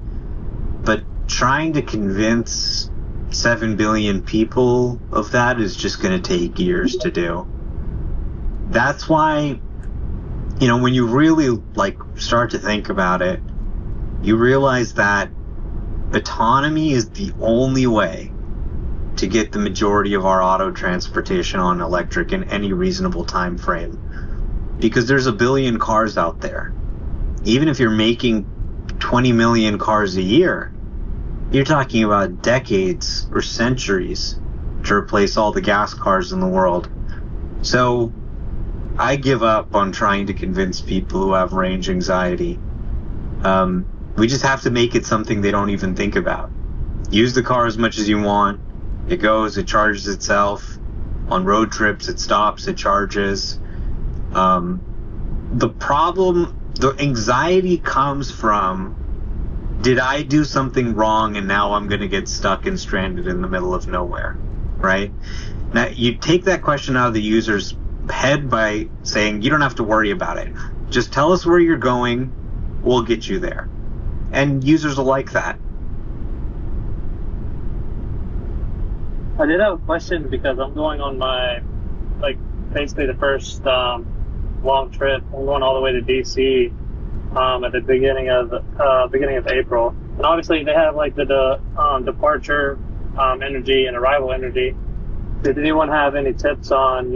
But trying to convince 7 billion people of that is just going to take years to do. That's why, when you really start to think about it, you realize that autonomy is the only way to get the majority of our auto transportation on electric in any reasonable time frame. Because there's a billion cars out there. Even if you're making 20 million cars a year, you're talking about decades or centuries to replace all the gas cars in the world. So I give up on trying to convince people who have range anxiety. We just have to make it something they don't even think about. Use the car as much as you want. It goes, it charges itself. On road trips, it stops, it charges. The anxiety comes from, did I do something wrong and now I'm going to get stuck and stranded in the middle of nowhere, right? Now, you take that question out of the user's head by saying, you don't have to worry about it. Just tell us where you're going, we'll get you there. And users will like that. I did have a question because I'm going on my, basically the first long trip. I'm going all the way to DC at the beginning of April. And obviously they have the departure energy and arrival energy. Did anyone have any tips on,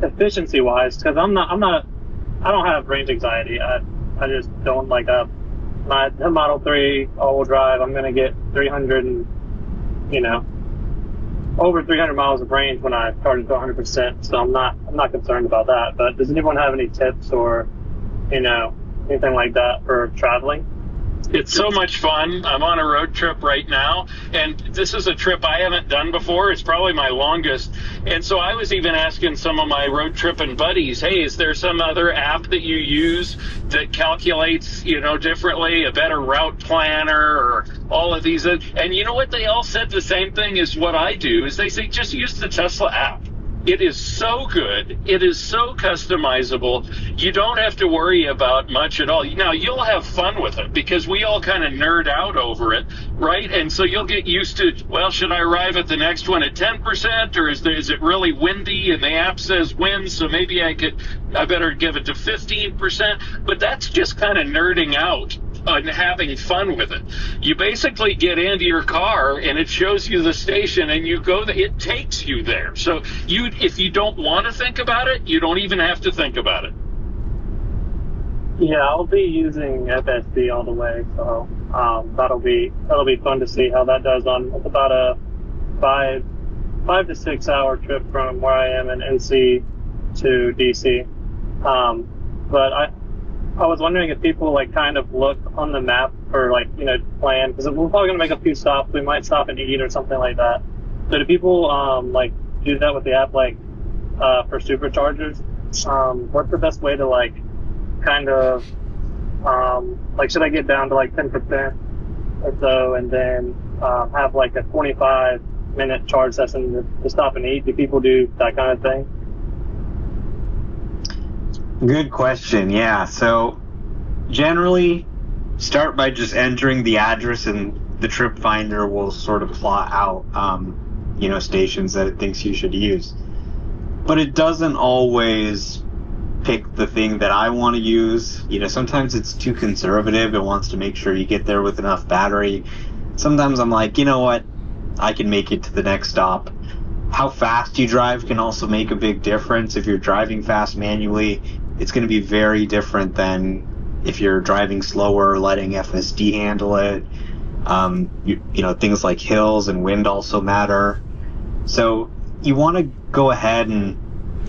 efficiency wise? Because I don't have range anxiety. I just don't my Model 3 all-wheel drive. I'm gonna get 300 and over 300 miles of range when I started to 100%. So I'm not concerned about that. But does anyone have any tips or anything like that for traveling? It's so much fun. I'm on a road trip right now, and this is a trip I haven't done before. It's probably my longest. And so I was even asking some of my road tripping buddies, hey, is there some other app that you use that calculates, differently, a better route planner or all of these? And you know what? They all said the same thing as what I do, is they say, just use the Tesla app. It is so good. It is so customizable. You don't have to worry about much at all. Now, you'll have fun with it because we all kind of nerd out over it, right? And so you'll get used to, well, should I arrive at the next one at 10% or is it really windy and the app says wind, so maybe I better give it to 15%. But that's just kind of nerding out and having fun with it. You basically get into your car and it shows you the station and you go there. It takes you there. So if you don't want to think about it, you don't even have to think about it. Yeah, I'll be using FSD all the way, so that'll be fun to see how that does on about a 5 to 6 hour trip from where I am in NC to DC. But I was wondering if people kind of look on the map or plan, because we're probably gonna make a few stops. We might stop and eat or something like that. So do people do that with the app for superchargers? What's the best way to kind of should I get down to 10% or so and then have a 25-minute charge session to stop and eat? Do people do that kind of thing? Good question. Yeah. So generally start by just entering the address and the trip finder will sort of plot out, stations that it thinks you should use. But it doesn't always pick the thing that I want to use. Sometimes it's too conservative. It wants to make sure you get there with enough battery. Sometimes I'm like, you know what? I can make it to the next stop. How fast you drive can also make a big difference. If you're driving fast manually, it's going to be very different than if you're driving slower, letting FSD handle it. Things like hills and wind also matter. So you want to go ahead and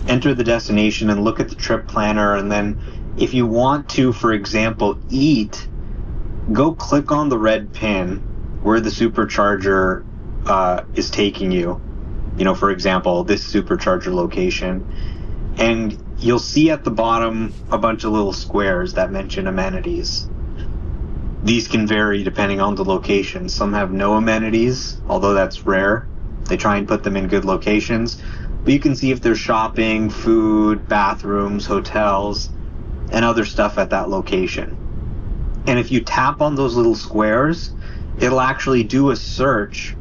enter the destination and look at the trip planner. And then if you want to, for example, eat, go click on the red pin where the supercharger is taking you. For example, this supercharger location. And you'll see at the bottom a bunch of little squares that mention amenities. these can vary depending on the location. Some have no amenities, although that's rare. They try and put them in good locations. But you can see if there's shopping, food, bathrooms, hotels, and other stuff at that location. And if you tap on those little squares, it'll actually do a search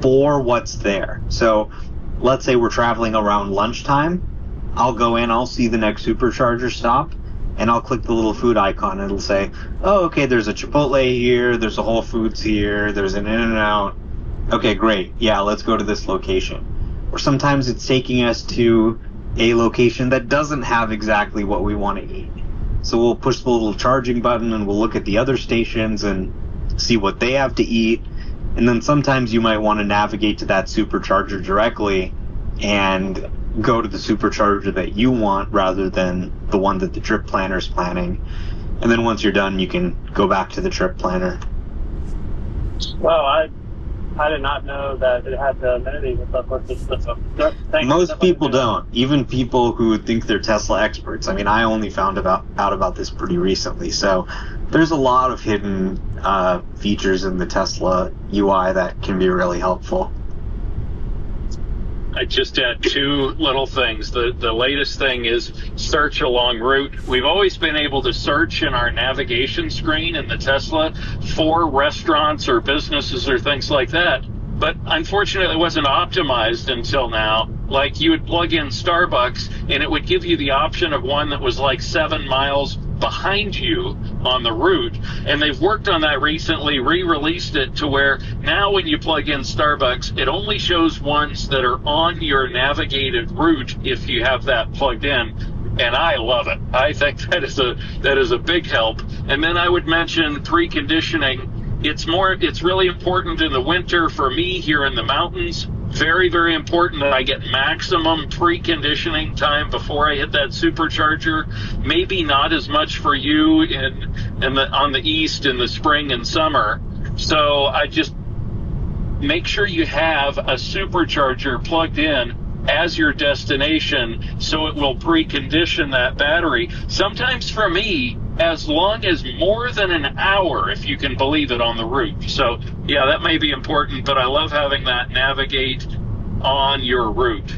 for what's there. So let's say we're traveling around lunchtime. I'll go in, I'll see the next supercharger stop, and I'll click the little food icon. It'll say, oh, okay, there's a Chipotle here, there's a Whole Foods here, there's an In-N-Out. Okay, great. Yeah, let's go to this location. Or sometimes it's taking us to a location that doesn't have exactly what we want to eat. So we'll push the little charging button and we'll look at the other stations and see what they have to eat. And then sometimes you might want to navigate to that supercharger directly and go to the supercharger that you want rather than the one that the trip planner is planning. And then once you're done, you can go back to the trip planner. Well, I did not know that it had the amenities and stuff like this. So, Most people don't. Even people who think they're Tesla experts. I mean, I only found out about this pretty recently. So there's a lot of hidden features in the Tesla UI that can be really helpful. I just add two little things. The latest thing is search along route. We've always been able to search in our navigation screen in the Tesla for restaurants or businesses or things like that. But unfortunately, it wasn't optimized until now. Like you would plug in Starbucks and it would give you the option of one that was like 7 miles behind you on the route. And they've worked on that recently, re-released it to where now when you plug in Starbucks, it only shows ones that are on your navigated route if you have that plugged in. And I love it. I think that is a big help. And then I would mention preconditioning. It's really important in the winter for me here in the mountains. Very, very important that I get maximum preconditioning time before I hit that supercharger. Maybe not as much for you on the east in the spring and summer. So I just make sure you have a supercharger plugged in as your destination so it will precondition that battery. Sometimes for me, as long as more than an hour, if you can believe it, on the route. So yeah, that may be important, but I love having that navigate on your route.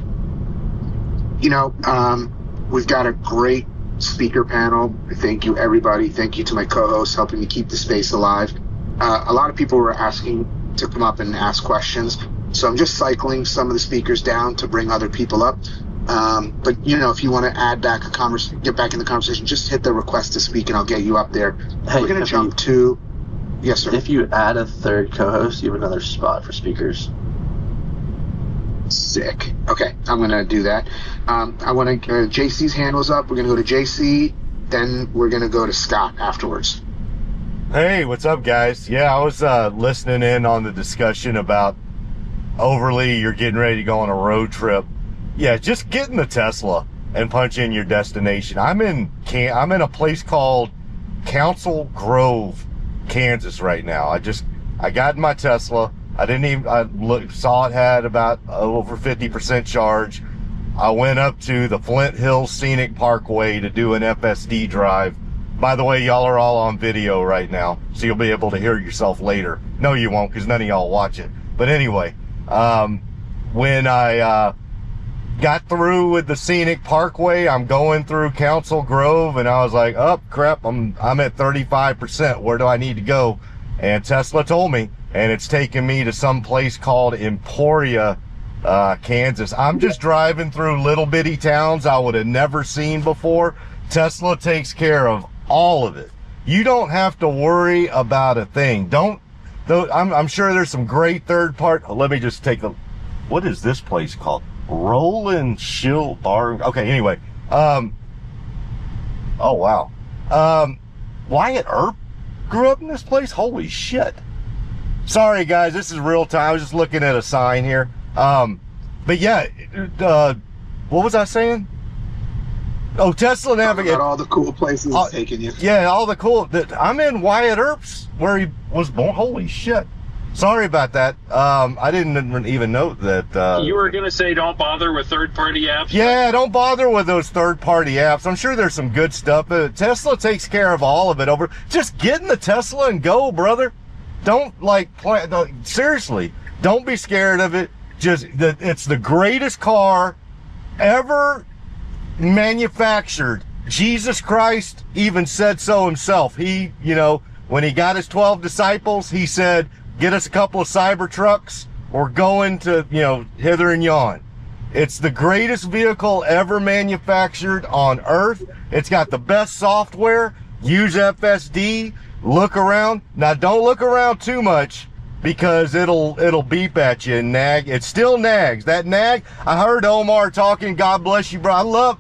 You know, we've got a great speaker panel. Thank you, everybody. Thank you to my co-hosts helping me keep the space alive. A lot of people were asking to come up and ask questions. So I'm just cycling some of the speakers down to bring other people up. But you know, if you want to add back get back in the conversation, just hit the request to speak and I'll get you up there. Hey, we're going to jump to, yes, sir. If you add a third co-host, you have another spot for speakers. Sick. Okay, I'm going to do that. I want to, JC's hand was up. We're going to go to JC, then we're going to go to Scott afterwards. Hey, what's up, guys? Yeah, I was listening in on the discussion about overly you're getting ready to go on a road trip. Yeah, just get in the Tesla and punch in your destination. I'm in a place called Council Grove, Kansas right now. I got in my Tesla. I saw it had about over 50% charge. I went up to the Flint Hills Scenic Parkway to do an FSD drive. By the way, y'all are all on video right now, so you'll be able to hear yourself later. No, you won't, because none of y'all watch it. But anyway, when I got through with the Scenic Parkway, I'm going through Council Grove, and I was like, oh, crap, I'm at 35%. Where do I need to go? And Tesla told me, and it's taking me to some place called Emporia, Kansas. I'm just driving through little bitty towns I would have never seen before. Tesla takes care of all of it. You don't have to worry about a thing. I'm sure there's some great third part. Let me just take what is this place called? Roland Shill Bar. Okay, anyway. Oh, wow. Wyatt Earp grew up in this place? Holy shit. Sorry, guys, this is real time. I was just looking at a sign here. But yeah, what was I saying? Oh, Tesla Navigate. All the cool places taking you. Yeah, all the cool. I'm in Wyatt Earp's, where he was born. Holy shit. Sorry about that. I didn't even note that. You were going to say don't bother with third-party apps? Yeah, don't bother with those third-party apps. I'm sure there's some good stuff. Tesla takes care of all of it over. Just get in the Tesla and go, brother. Don't seriously, don't be scared of it. It's the greatest car ever manufactured. Jesus Christ even said so himself. He, when he got his 12 disciples, he said, get us a couple of Cybertrucks. We're going to, hither and yon. It's the greatest vehicle ever manufactured on Earth. It's got the best software. Use FSD. Look around. Now, don't look around too much because it'll beep at you and nag. It still nags. That nag, I heard Omar talking. God bless you, bro.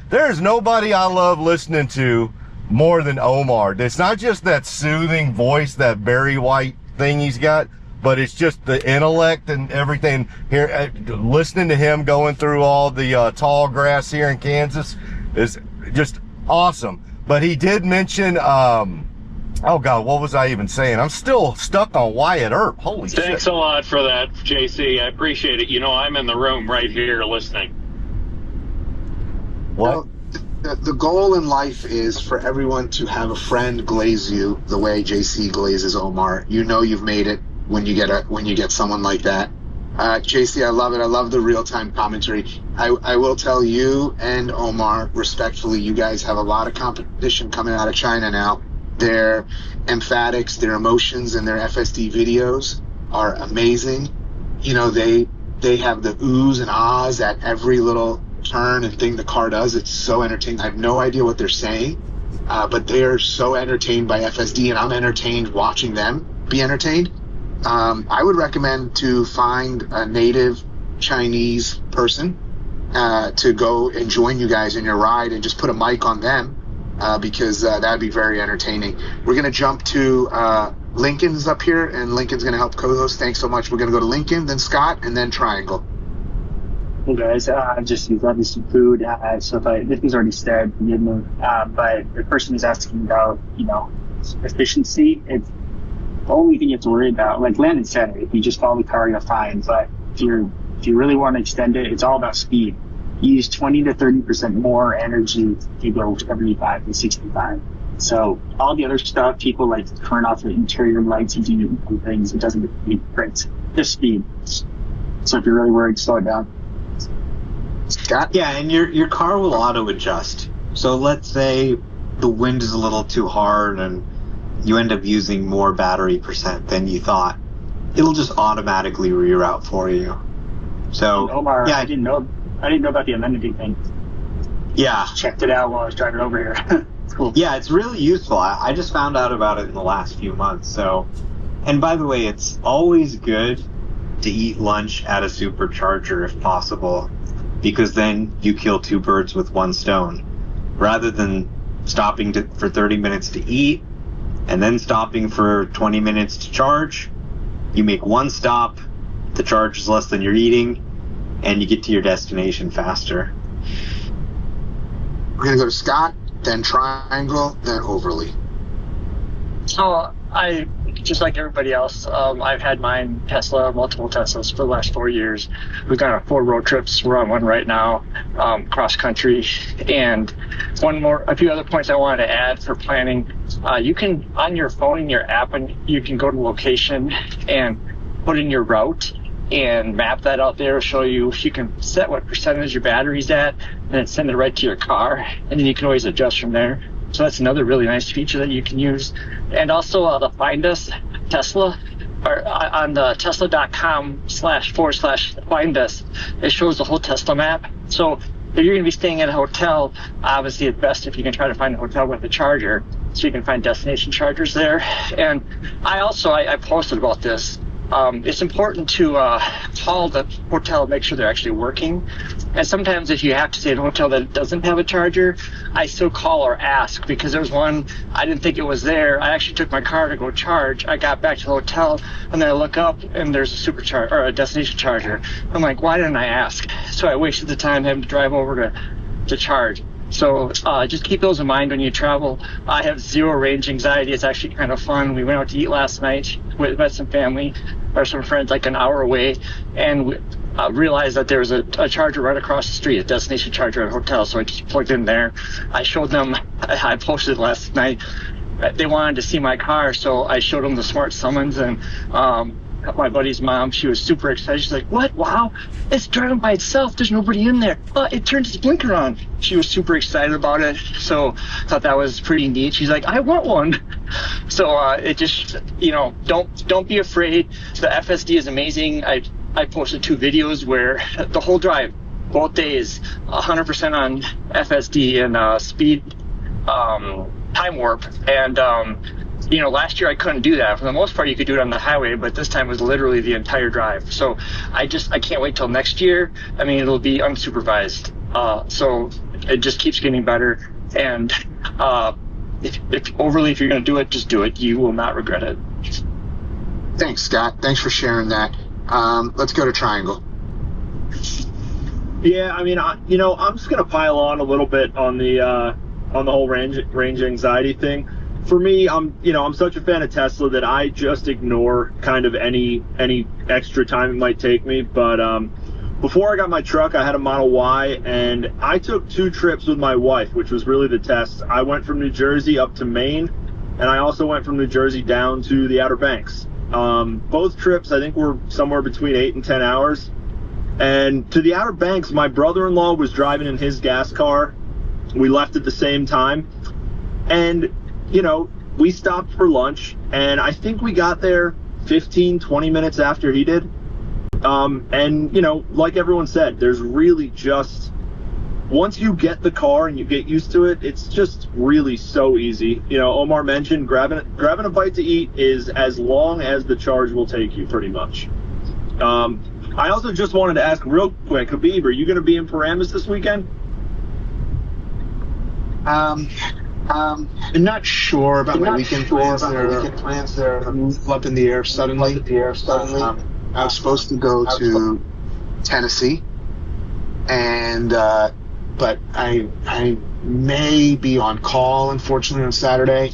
There's nobody I love listening to more than Omar. It's not just that soothing voice, that Barry White thing he's got, but it's just the intellect and everything here. Listening to him going through all the tall grass here in Kansas is just awesome. But he did mention, oh God, what was I even saying? I'm still stuck on Wyatt Earp. Holy shit. Thanks a lot for that, JC. I appreciate it. I'm in the room right here listening. What? The goal in life is for everyone to have a friend glaze you the way JC glazes Omar. You've made it when you get someone like that. JC, I love it. I love the real-time commentary. I will tell you and Omar respectfully, you guys have a lot of competition coming out of China now. Their emphatics, their emotions, and their FSD videos are amazing. They have the oohs and ahs at every little turn and thing the car does. It's so entertaining. I have no idea what they're saying, but they are so entertained by FSD, and I'm entertained watching them be entertained. I would recommend to find a native Chinese person to go and join you guys in your ride and just put a mic on them because that'd be very entertaining. We're going to jump to Lincoln's up here, and Lincoln's going to help co-host. Thanks so much. We're going to go to Lincoln, then Scott, and then Triangle. Hey guys, I just grabbed me some food. So this was already said, but the person is asking about, efficiency. It's the only thing you have to worry about. Like Landon said, if you just follow the car, you're fine. But if you really want to extend it, it's all about speed. You use 20 to 30% more energy to go 75 to 65. So all the other stuff, people like turn off the interior lights and do things. It doesn't make difference. Just speed. So if you're really worried, slow it down. Scott? Yeah, and your car will auto adjust. So let's say the wind is a little too hard and you end up using more battery percent than you thought. It'll just automatically reroute for you. So Omar, yeah, I didn't know about the amenity thing. Yeah, just checked it out while I was driving over here. It's cool. Yeah, it's really useful. I just found out about it in the last few months. So, and by the way, it's always good to eat lunch at a supercharger if possible, because then you kill two birds with one stone. Rather than stopping for 30 minutes to eat and then stopping for 20 minutes to charge, you make one stop, the charge is less than you're eating, and you get to your destination faster. We're going to go to Scott, then Triangle, then Overly. So I, just like everybody else, I've had mine multiple Teslas for the last 4 years. We've gone on 4 road trips. We're on one right now, cross country. And a few other points I wanted to add for planning. You can, on your phone, in your app, and you can go to location and put in your route and map that out there, show you, you can set what percentage your battery's at, and then send it right to your car. And then you can always adjust from there. So that's another really nice feature that you can use. And also the Find Us Tesla, or on the tesla.com//find us, it shows the whole Tesla map. So if you're going to be staying at a hotel, obviously it's best if you can try to find a hotel with a charger, so you can find destination chargers there. And I posted about this. It's important to call the hotel and make sure they're actually working. And sometimes if you have to stay at a hotel that doesn't have a charger, I still call or ask, because there's one, I didn't think it was there. I actually took my car to go charge. I got back to the hotel and then I look up and there's a supercharger or a destination charger. I'm like, why didn't I ask? So I wasted the time having to drive over to charge. So just keep those in mind when you travel. I have zero range anxiety. It's actually kind of fun. We went out to eat last night with some family or some friends like an hour away, and we realized that there was a charger right across the street, a destination charger at a hotel. So I just plugged in there. I showed them, I posted last night, they wanted to see my car, so I showed them the smart summons, and my buddy's mom, she was super excited. She's like, what? Wow, it's driving by itself. There's nobody in there. But it turns its blinker on. She was super excited about it. So I thought that was pretty neat. She's like, I want one. So it just, don't be afraid. The FSD is amazing. I posted 2 videos where the whole drive, both days, 100% on FSD and speed, time warp. And, last year I couldn't do that. For the most part, you could do it on the highway, but this time was literally the entire drive. So I can't wait till next year. I mean, it'll be unsupervised. So it just keeps getting better. And if you're going to do it, just do it. You will not regret it. Thanks, Scott. Thanks for sharing that. Let's go to Triangle. Yeah, I mean, I'm just gonna pile on a little bit on the whole range anxiety thing. For me, I'm such a fan of Tesla that I just ignore kind of any extra time it might take me. But before I got my truck, I had a Model Y, and I took 2 trips with my wife, which was really the test. I went from New Jersey up to Maine, and I also went from New Jersey down to the Outer Banks. Both trips, I think, were somewhere between 8 and 10 hours. And to the Outer Banks, my brother-in-law was driving in his gas car. We left at the same time. And we stopped for lunch, and I think we got there 15, 20 minutes after he did. And, like everyone said, there's really just, once you get the car and you get used to it, it's just really so easy. Omar mentioned grabbing a bite to eat is as long as the charge will take you, pretty much. I also just wanted to ask real quick, Habib, are you going to be in Paramus this weekend? I'm not sure about my weekend plans. They're up in the air suddenly. I was supposed to go to Tennessee, and but I may be on call, unfortunately, on Saturday.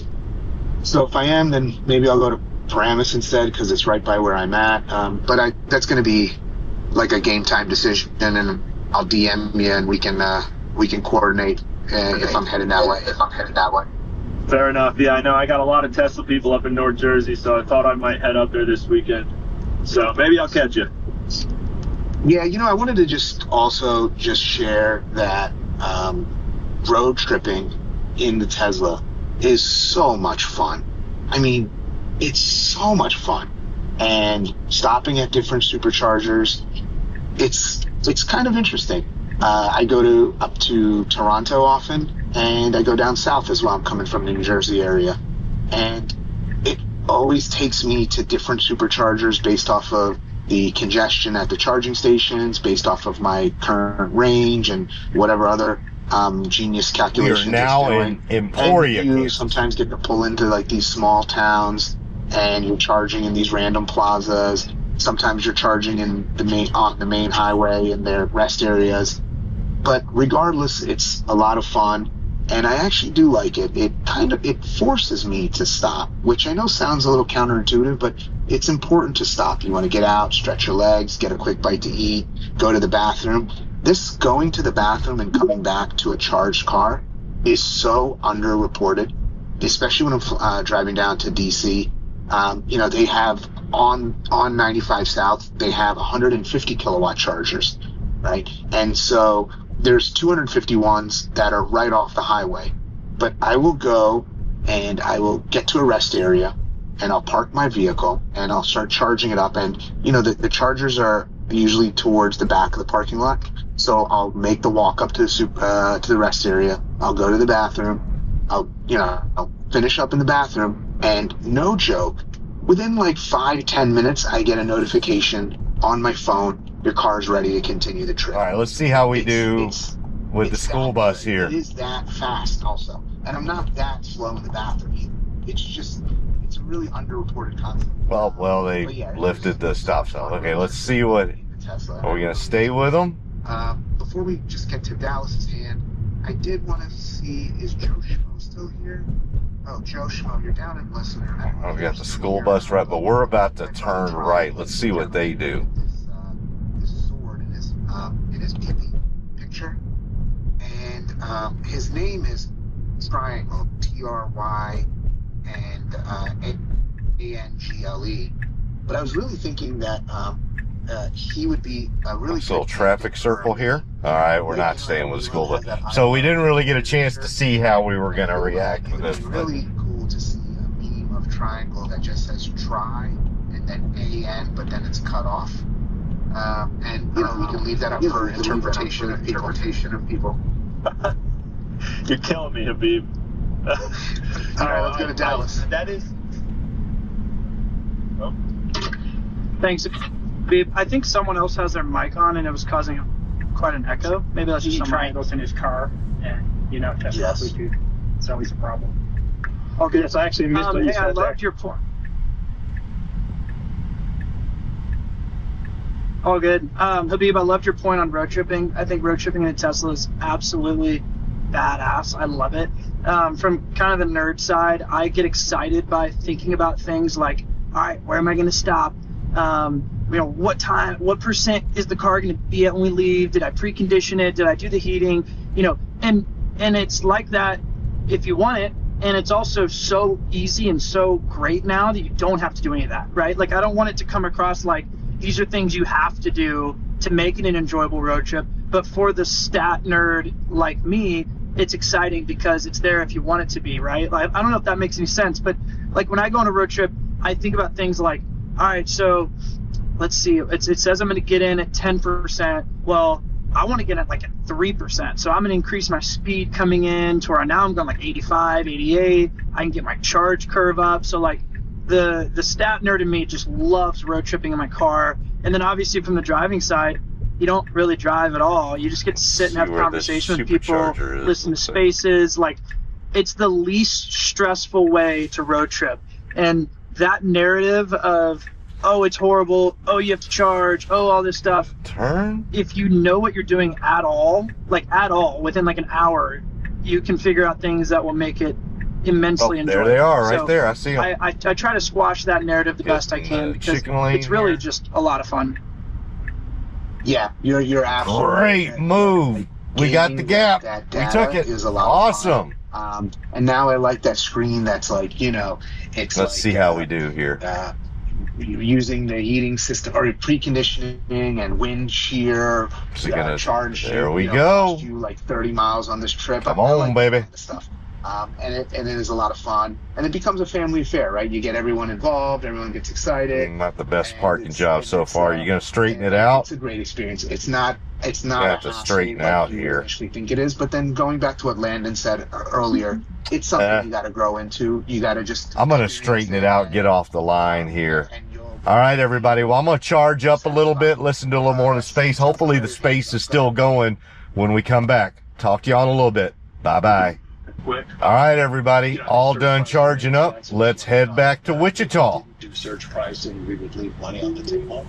So if I am, then maybe I'll go to Paramus instead, because it's right by where I'm at. But that's going to be like a game time decision, and then I'll DM you, and we can coordinate. If I'm heading that way. Fair enough. Yeah, I know. I got a lot of Tesla people up in North Jersey, so I thought I might head up there this weekend. So maybe I'll catch you. Yeah, I wanted to just share that road tripping in the Tesla is so much fun. I mean, it's so much fun. And stopping at different superchargers, it's kind of interesting. I go up to Toronto often, and I go down south as well. I'm coming from the New Jersey area, and it always takes me to different superchargers based off of the congestion at the charging stations, based off of my current range and whatever other genius calculations. We are now in Emporia. And you sometimes get to pull into like these small towns, and you're charging in these random plazas. Sometimes you're charging on the main highway in their rest areas. But regardless, it's a lot of fun, and I actually do like it. It forces me to stop, which I know sounds a little counterintuitive, but it's important to stop. You want to get out, stretch your legs, get a quick bite to eat, go to the bathroom. This going to the bathroom and coming back to a charged car is so underreported, especially when I'm driving down to DC. They have on 95 South, they have 150 kilowatt chargers, right? And so there's 250 ones that are right off the highway. But I will go and I will get to a rest area, and I'll park my vehicle and I'll start charging it up. And the chargers are usually towards the back of the parking lot, so I'll make the walk up to the rest area. I'll go to the bathroom. I'll finish up in the bathroom, and no joke, within like 5-10 minutes, I get a notification on my phone. Your car's ready to continue the trip. All right, let's see how we do with the school bus here. It is that fast also. And I'm not that slow in the bathroom either. It's a really underreported concept. Well, they lifted the stop sign. Okay, let's see what. Are we going to stay with them? Before we just get to Dallas's hand, I did want to see, is Joe Schmo still here? Oh, Joe Schmo, you're down in listener. Oh, we got the school bus right, but we're about to turn right. Let's see what they do. This sword in his PP picture, and his name is Triangle, Try and Angle. But I was really thinking that he would be a really This little traffic circle here. All right, we're not staying with the school bus. So we didn't really get a chance to see how we were going to react to this. Really cool to see a meme of Triangle that just says try and then AN, but then it's cut off. And you know, we can leave that up for interpretation of people. You're killing me, Habib. All right, let's go to Dallas. That is. Oh. Thanks, Habib. I think someone else has their mic on, and it was causing quite an echo. Maybe that's just Triangles in his car, and you know, that's Bluetooth. It's always a problem. Okay, yes, I actually missed what you said. I loved your point. All good. Habib, I loved your point on road tripping. I think road tripping in a Tesla is absolutely badass. I love it. From kind of the nerd side, I get excited by thinking about things like, all right, where am I going to stop? You know, what percent is the car going to be at when we leave? Did I precondition it? Did I do the heating? You know, and it's like that if you want it. And it's also so easy and so great now that you don't have to do any of that, right? Like, I don't want it to come across like these are things you have to do to make it an enjoyable road trip. But for the stat nerd like me, it's exciting because it's there if you want it to be, right? Like, I don't know if that makes any sense, but like when I go on a road trip, I think about things like, all right, so let's see, it says I'm going to get in at 10%. Well, I want to get at like at 3%. So I'm going to increase my speed coming in to where now I'm going like 85, 88. I can get my charge curve up. So like the stat nerd in me just loves road tripping in my car. And then obviously from the driving side, you don't really drive at all. You just get to sit and have a conversation with people, listen to spaces. Like, it's the least stressful way to road trip. And that narrative of, oh, it's horrible, oh, you have to charge, oh, all this stuff. If you know what you're doing at all, within like an hour, you can figure out things that will make it immensely enjoyable. There they are, right there. I see them. I try to squash that narrative the best I can because it's really just a lot of fun. Yeah, you're absolutely great move. We got the gap. We took it. Is a lot awesome. Of fun. And now I like that screen that's like, you know, it's let's see how we do here. Using the heating system or preconditioning and wind shear, charge. There we go. Cost you like 30 miles on this trip. Come on, like baby. Stuff. And it is a lot of fun, and it becomes a family affair, right? You get everyone involved, everyone gets excited. Not the best parking job so far. You're gonna straighten it out. It's a great experience. It's not. You have to straighten out here. I actually think it is, but then going back to what Landon said earlier, it's something you got to grow into. You got to just. I'm gonna straighten it out. Get off the line here. All right, everybody. Well, I'm gonna charge up a little bit. Listen to a little more of the space. Hopefully, the space is still going when we come back. Talk to you all in a little bit. Bye bye. All right, everybody, all done charging up. Let's head back to Wichita. Do surge pricing, we would leave money on the table.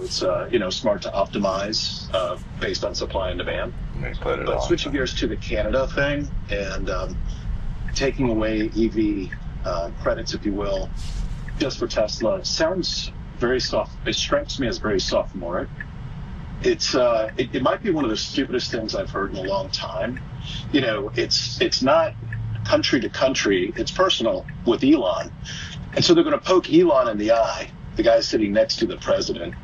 So it's smart to optimize based on supply and demand. But switching gears to the Canada thing and taking away EV credits, if you will, just for Tesla, sounds very soft. It strikes me as very sophomoric. It might be one of the stupidest things I've heard in a long time. You know, it's not country to country, it's personal with Elon. And so they're going to poke Elon in the eye, the guy sitting next to the president,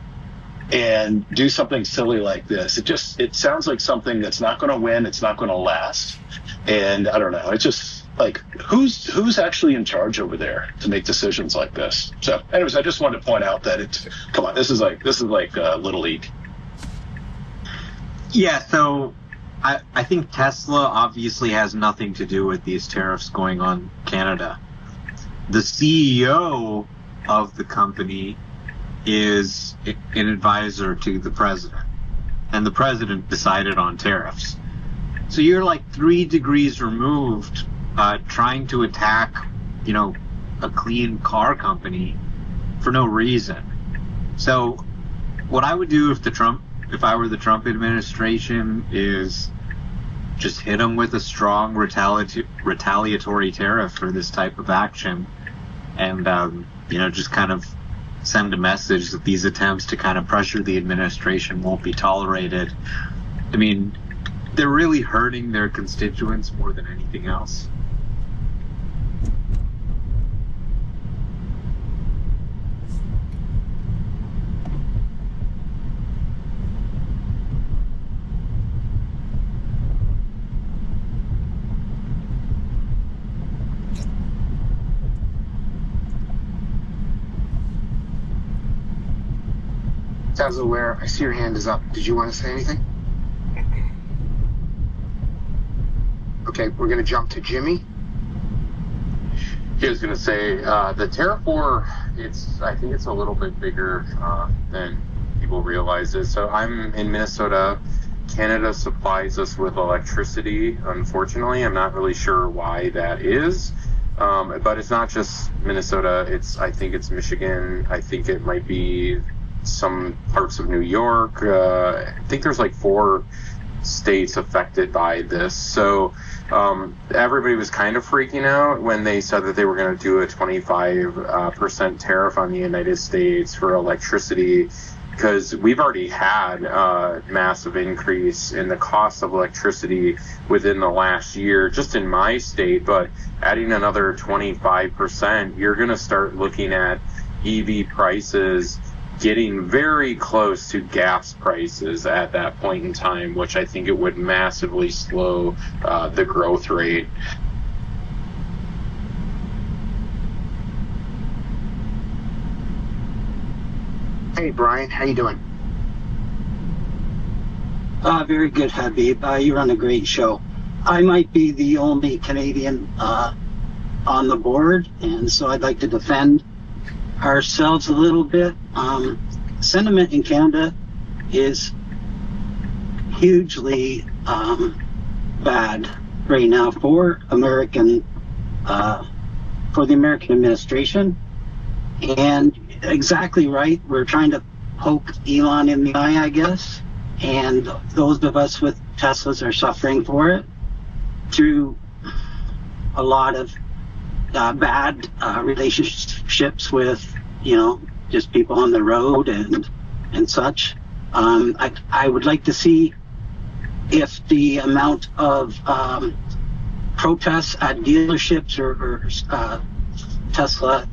and do something silly like this. It sounds like something that's not going to win, it's not going to last. And I don't know, it's just like, who's actually in charge over there to make decisions like this? So anyways, I just wanted to point out that come on, this is like Little League. Yeah, so I think Tesla obviously has nothing to do with these tariffs going on Canada. The CEO of the company is an advisor to the president, and the president decided on tariffs. So you're like 3 degrees removed trying to attack, a clean car company for no reason. So what I would do if I were the Trump administration is just hit them with a strong retaliatory tariff for this type of action, and just kind of send a message that these attempts to kind of pressure the administration won't be tolerated. I mean, they're really hurting their constituents more than anything else. Tesla, I see your hand is up. Did you want to say anything? Okay, we're going to jump to Jimmy. He was going to say the tariff war. I think it's a little bit bigger than people realize it. So I'm in Minnesota. Canada supplies us with electricity. Unfortunately, I'm not really sure why that is. But it's not just Minnesota. I think it's Michigan. I think it might be some parts of New York. I think there's like 4 states affected by this. So everybody was kind of freaking out when they said that they were going to do a 25% tariff on the United States for electricity, because we've already had a massive increase in the cost of electricity within the last year, just in my state. But adding another 25%, you're going to start looking at EV prices getting very close to gas prices at that point in time, which I think it would massively slow the growth rate. Hey, Brian, how you doing? Very good, Habib. You run a great show. I might be the only Canadian on the board, and so I'd like to defend ourselves a little bit. Sentiment in Canada is hugely bad right now for the American administration. And exactly right, we're trying to poke Elon in the eye, I guess. And those of us with Teslas are suffering for it through a lot of bad relationships with, just people on the road and such. I would like to see if the amount of protests at dealerships or Tesla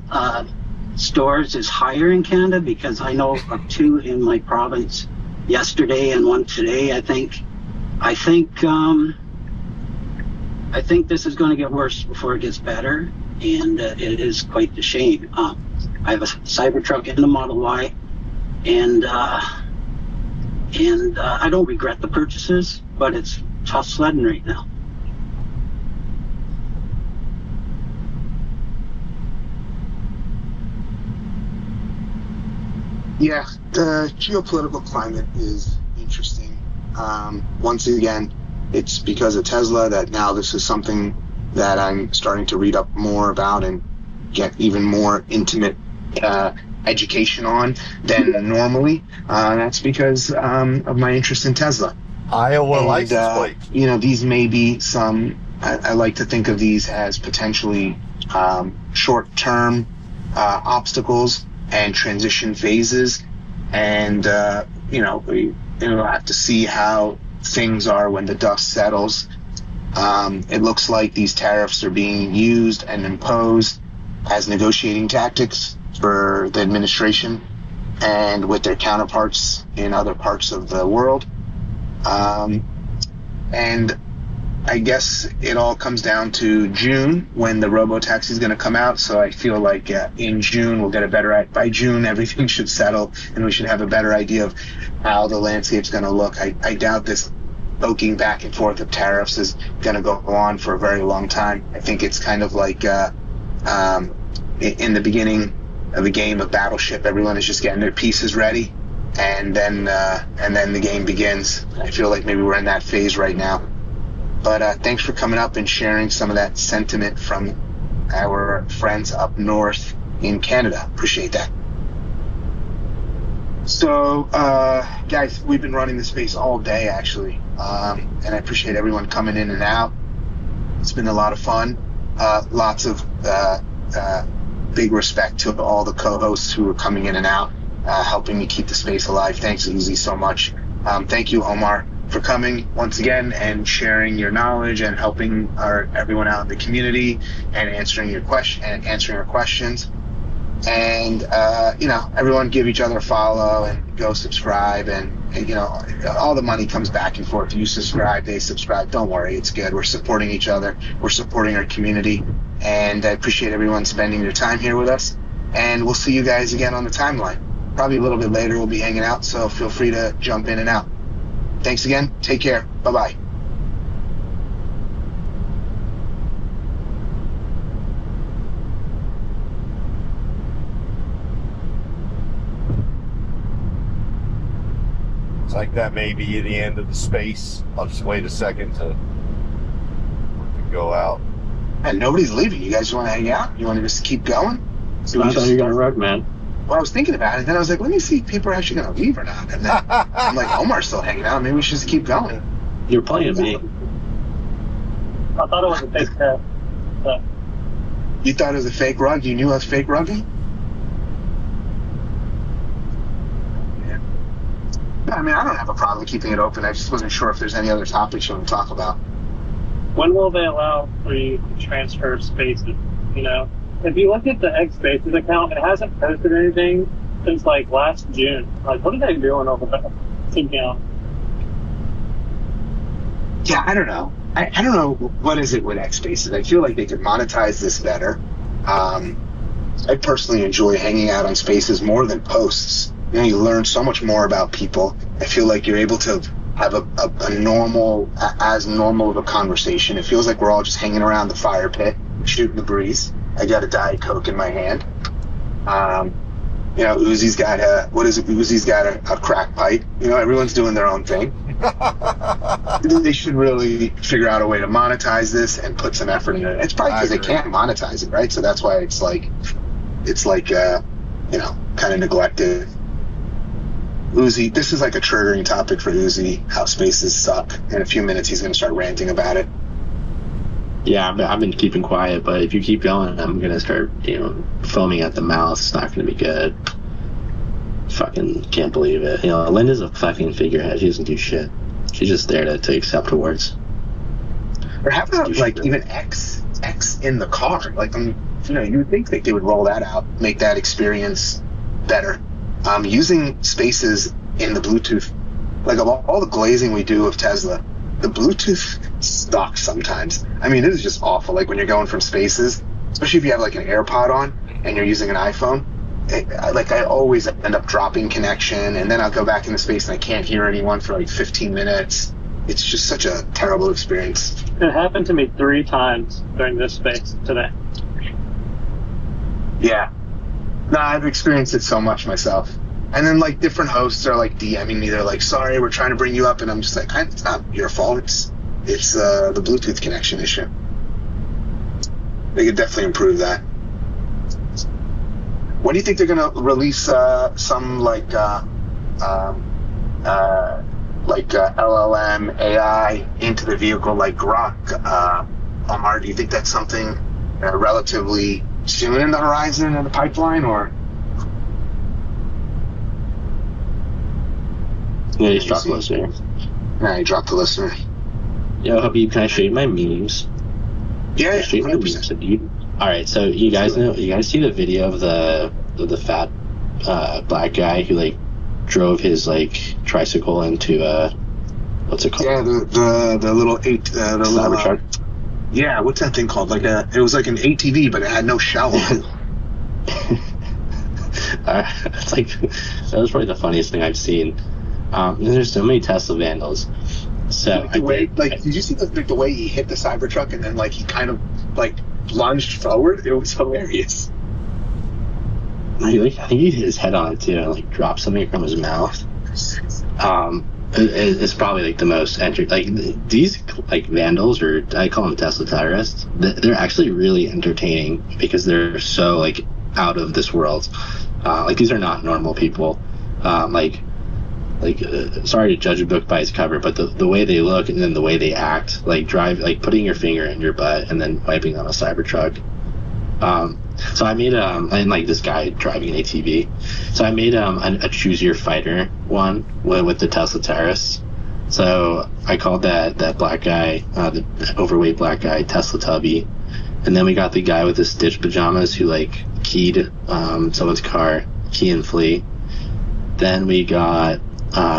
stores is higher in Canada, because I know of 2 in my province yesterday and 1 today. I think this is going to get worse before it gets better, and it is quite a shame. I have a Cybertruck and a Model Y, and I don't regret the purchases, but it's tough sledding right now. Yeah, the geopolitical climate is interesting. Once again, it's because of Tesla that now this is something that I'm starting to read up more about and get even more intimate education on than normally. That's because of my interest in Tesla. Iowa license plate. These may be some, I like to think of these as potentially short-term obstacles and transition phases. And, we'll have to see how things are when the dust settles. It looks like these tariffs are being used and imposed as negotiating tactics for the administration and with their counterparts in other parts of the world. And I guess it all comes down to June when the Robotaxi is going to come out. So I feel like in June we'll get by June everything should settle and we should have a better idea of how the landscape's going to look. I doubt this poking back and forth of tariffs is going to go on for a very long time. I think it's kind of like in the beginning of the game of Battleship, everyone is just getting their pieces ready, and then the game begins. I feel like maybe we're in that phase right now. But thanks for coming up and sharing some of that sentiment from our friends up north in Canada. Appreciate that. So, guys, we've been running the space all day, actually, and I appreciate everyone coming in and out. It's been a lot of fun. Lots of big respect to all the co-hosts who are coming in and out, helping me keep the space alive. Thanks, Uzi, so much. Thank you, Omar, for coming once again and sharing your knowledge and helping everyone out in the community and answering our questions. And everyone give each other a follow and go subscribe, and all the money comes back and forth. You subscribe, they subscribe. Don't worry, it's good. We're supporting each other. We're supporting our community, and I appreciate everyone spending their time here with us. And we'll see you guys again on the timeline. Probably a little bit later. We'll be hanging out, so feel free to jump in and out. Thanks again. Take care. Bye-bye. It's like that may be the end of the space. I'll just wait a second to go out. And nobody's leaving. You guys want to hang out? You want to just keep going? So I thought you were gonna rug, man. Well, I was thinking about it, and then I was like, let me see if people are actually going to leave or not. And then I'm like, Omar's still hanging out. Maybe we should just keep going. You're playing me. I thought it was a fake test. But... You thought it was a fake rug? You knew it was fake rugging? Yeah. I mean, I don't have a problem keeping it open. I just wasn't sure if there's any other topics you want to talk about. When will they allow for you to transfer spaces? If you look at the X Spaces account, it hasn't posted anything since like last June. Like, what are they doing over there? Yeah, I don't know. I don't know what is it with X Spaces. I feel like they could monetize this better. I personally enjoy hanging out on Spaces more than posts. You learn so much more about people. I feel like you're able to have a normal of a conversation. It feels like we're all just hanging around the fire pit, shooting the breeze. I got a Diet Coke in my hand. Uzi's got Uzi's got a crack pipe. Everyone's doing their own thing. They should really figure out a way to monetize this and put some effort in it. It's probably because they can't monetize it, right? So that's why it's kind of neglected. Uzi, this is like a triggering topic for Uzi, how spaces suck. In a few minutes, he's going to start ranting about it. Yeah, I've been keeping quiet, but if you keep going, I'm going to start, foaming at the mouth. It's not going to be good. Fucking can't believe it. Linda's a fucking figurehead. She doesn't do shit. She's just there to accept awards. Or how about, even X in the car? You would think that they would roll that out, make that experience better. Using spaces in the Bluetooth, of all the glazing we do of Tesla, the Bluetooth sucks sometimes. I mean, it is just awful. Like when you're going from spaces, especially if you have an AirPod on and you're using an iPhone, I always end up dropping connection, and then I'll go back into space and I can't hear anyone for 15 minutes. It's just such a terrible experience. It happened to me 3 times during this space today. Yeah. No, I've experienced it so much myself. And then different hosts are DMing me. They're like, "Sorry, we're trying to bring you up," and I'm just like, "It's not your fault. It's the Bluetooth connection issue." They could definitely improve that. When do you think they're gonna release some LLM AI into the vehicle like Grok? Omar, do you think that's something relatively soon in the horizon, in the pipeline, or? Yeah, he dropped the listener. Yeah, he dropped the listener. Yo, Habib, can I show you my memes? Yeah, 100%. Dude. All right, so you guys see the video of the fat black guy who drove his tricycle into what's it called? Yeah, the little Cybertruck. Yeah, what's that thing called? It was like an ATV, but it had no shell on it. That was probably the funniest thing I've seen. And there's so many Tesla vandals. So did you see the way he hit the Cybertruck and then he kind of lunged forward? It was hilarious. I think he hit his head on it too, and dropped something from his mouth. It's probably the most these vandals, or I call them Tesla terrorists. They're actually really entertaining because they're so out of this world. These are not normal people. Sorry to judge a book by its cover, but the way they look and then the way they act, like putting your finger in your butt and then wiping on a Cybertruck. So I made and like this guy driving an ATV. So I made a choose your fighter one with the Tesla terrorists. So I called that black guy, the overweight black guy, Tesla Tubby, and then we got the guy with the Stitch pajamas who like keyed someone's car, key and flee. Then we got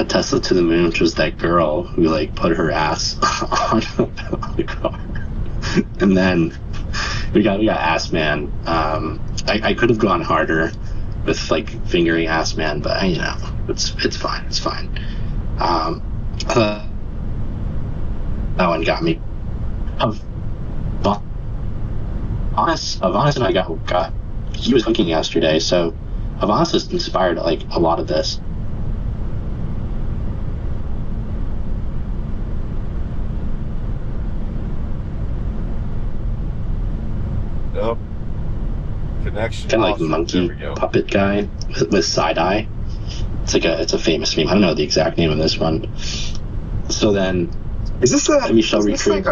Tesla to the Moon, which was that girl who like put her ass on the car. And then we got Ass Man. I could have gone harder with like fingering Ass Man, but you know, it's fine. It's fine. That one got me. Avanis and I got he was cooking yesterday, so Avanis has inspired like a lot of this. Nope. Connection. Kind of like monkey puppet guy with side eye. It's a famous meme. I don't know the exact name of this one. So then, is this a? It's like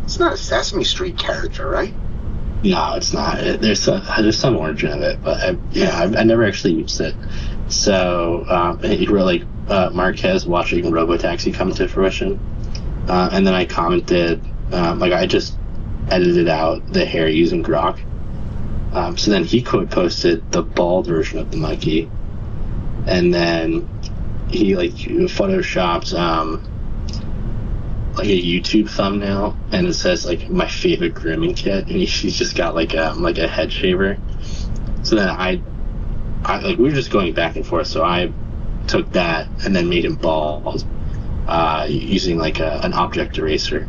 it's not a Sesame Street character, right? No, it's not. There's some origin of it, but I never actually used it. So you were like Marquez watching Robotaxi come to fruition, and then I commented I just edited out the hair using Grok. So then he posted the bald version of the monkey, and then he like photoshopped like a YouTube thumbnail, and it says like my favorite grooming kit, and he's just got like a head shaver. So then I like we were just going back and forth, so I took that and then made him bald using like an object eraser.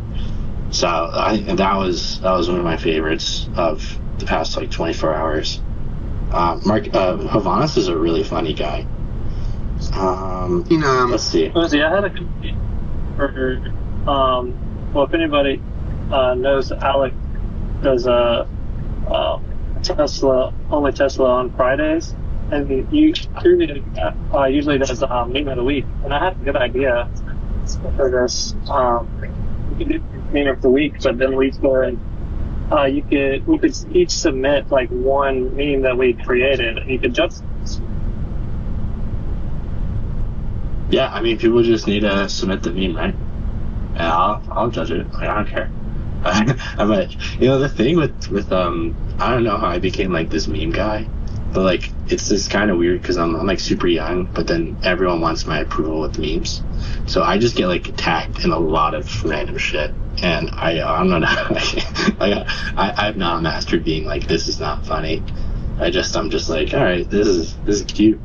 So I think that was one of my favorites of the past like 24 hours. Havanas is a really funny guy. Let's see. I had a well, if anybody knows, Alec does Tesla on Fridays, and he usually does meme of the week. And I had a good idea for this. We could do meme of the week, but then we could each submit like one meme that we created, and you could just. Yeah, I mean, people just need to submit the meme, right? Yeah, I'll judge it. I don't care. I'm like, the thing with I don't know how I became like this meme guy, but like it's just kind of weird because I'm like super young, but then everyone wants my approval with memes, so I just get like tagged in a lot of random shit, and I'm not I've not mastered being like, this is not funny. I'm just like, all right, this is cute.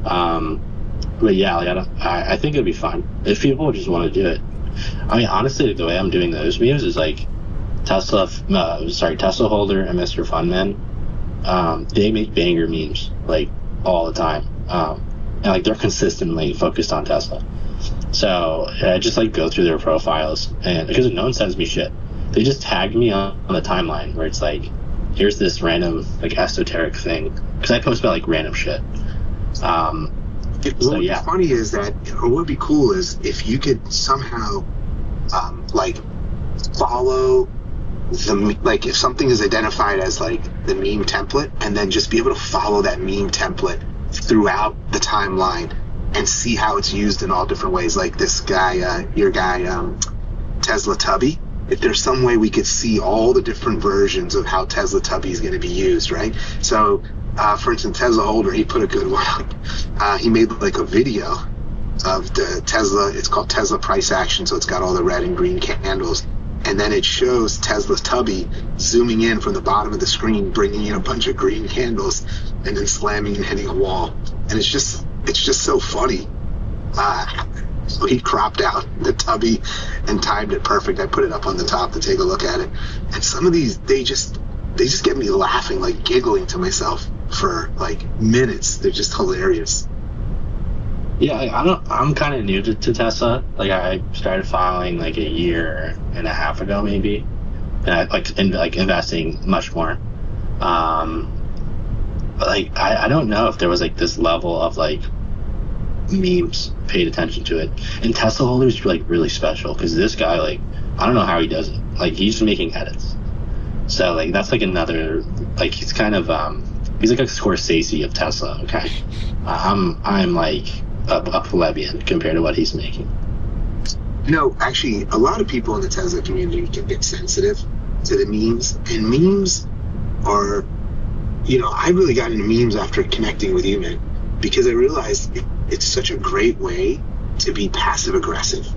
But yeah, like I think it'd be fun if people just want to do it. I mean, honestly, the way I'm doing those memes is like Tesla Holder and Mr. Funman. They make banger memes like all the time, and like they're consistently focused on Tesla. So I just like go through their profiles, and because no one sends me shit, they just tag me on the timeline where it's like, here's this random like esoteric thing, because I post about like random shit. What would be funny is that, or what would be cool is if you could somehow, like, follow like if something is identified as like the meme template, and then just be able to follow that meme template throughout the timeline and see how it's used in all different ways. Like this guy, your guy, Tesla Tubby. If there's some way we could see all the different versions of how Tesla Tubby is going to be used, right? So. For instance, Tesla Holder, he put a good one up. He made like a video of the Tesla. It's called Tesla Price Action, so it's got all the red and green candles. And then it shows Tesla's Tubby zooming in from the bottom of the screen, bringing in a bunch of green candles, and then slamming and hitting a wall. And it's just so funny. So he cropped out the Tubby and timed it perfect. I put it up on the top to take a look at it. And some of these, they just get me laughing, like giggling to myself for like minutes. They're just hilarious. Yeah, I'm kind of new to Tesla. Like I started following like a year and a half ago maybe, and I like investing much more. But like I don't know if there was like this level of like memes, paid attention to it. And Tesla holders are like really special because this guy, like, I don't know how he does it. Like, he's just making edits. So like that's like another, like, he's kind of he's like a Scorsese of Tesla. Okay, I'm like a plebeian compared to what he's making. Actually, a lot of people in the Tesla community can get sensitive to the memes, and memes are, I really got into memes after connecting with you, man, because I realized it's such a great way to be passive aggressive,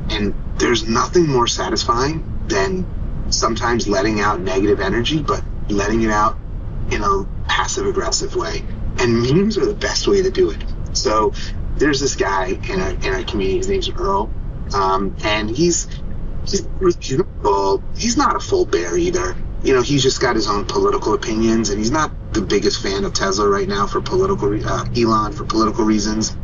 and there's nothing more satisfying than sometimes letting out negative energy, but letting it out in a passive aggressive way. And memes are the best way to do it. So there's this guy in our community. His name's Earl, and he's not a full bear either. He's just got his own political opinions, and he's not the biggest fan of Tesla right now for Elon for political reasons.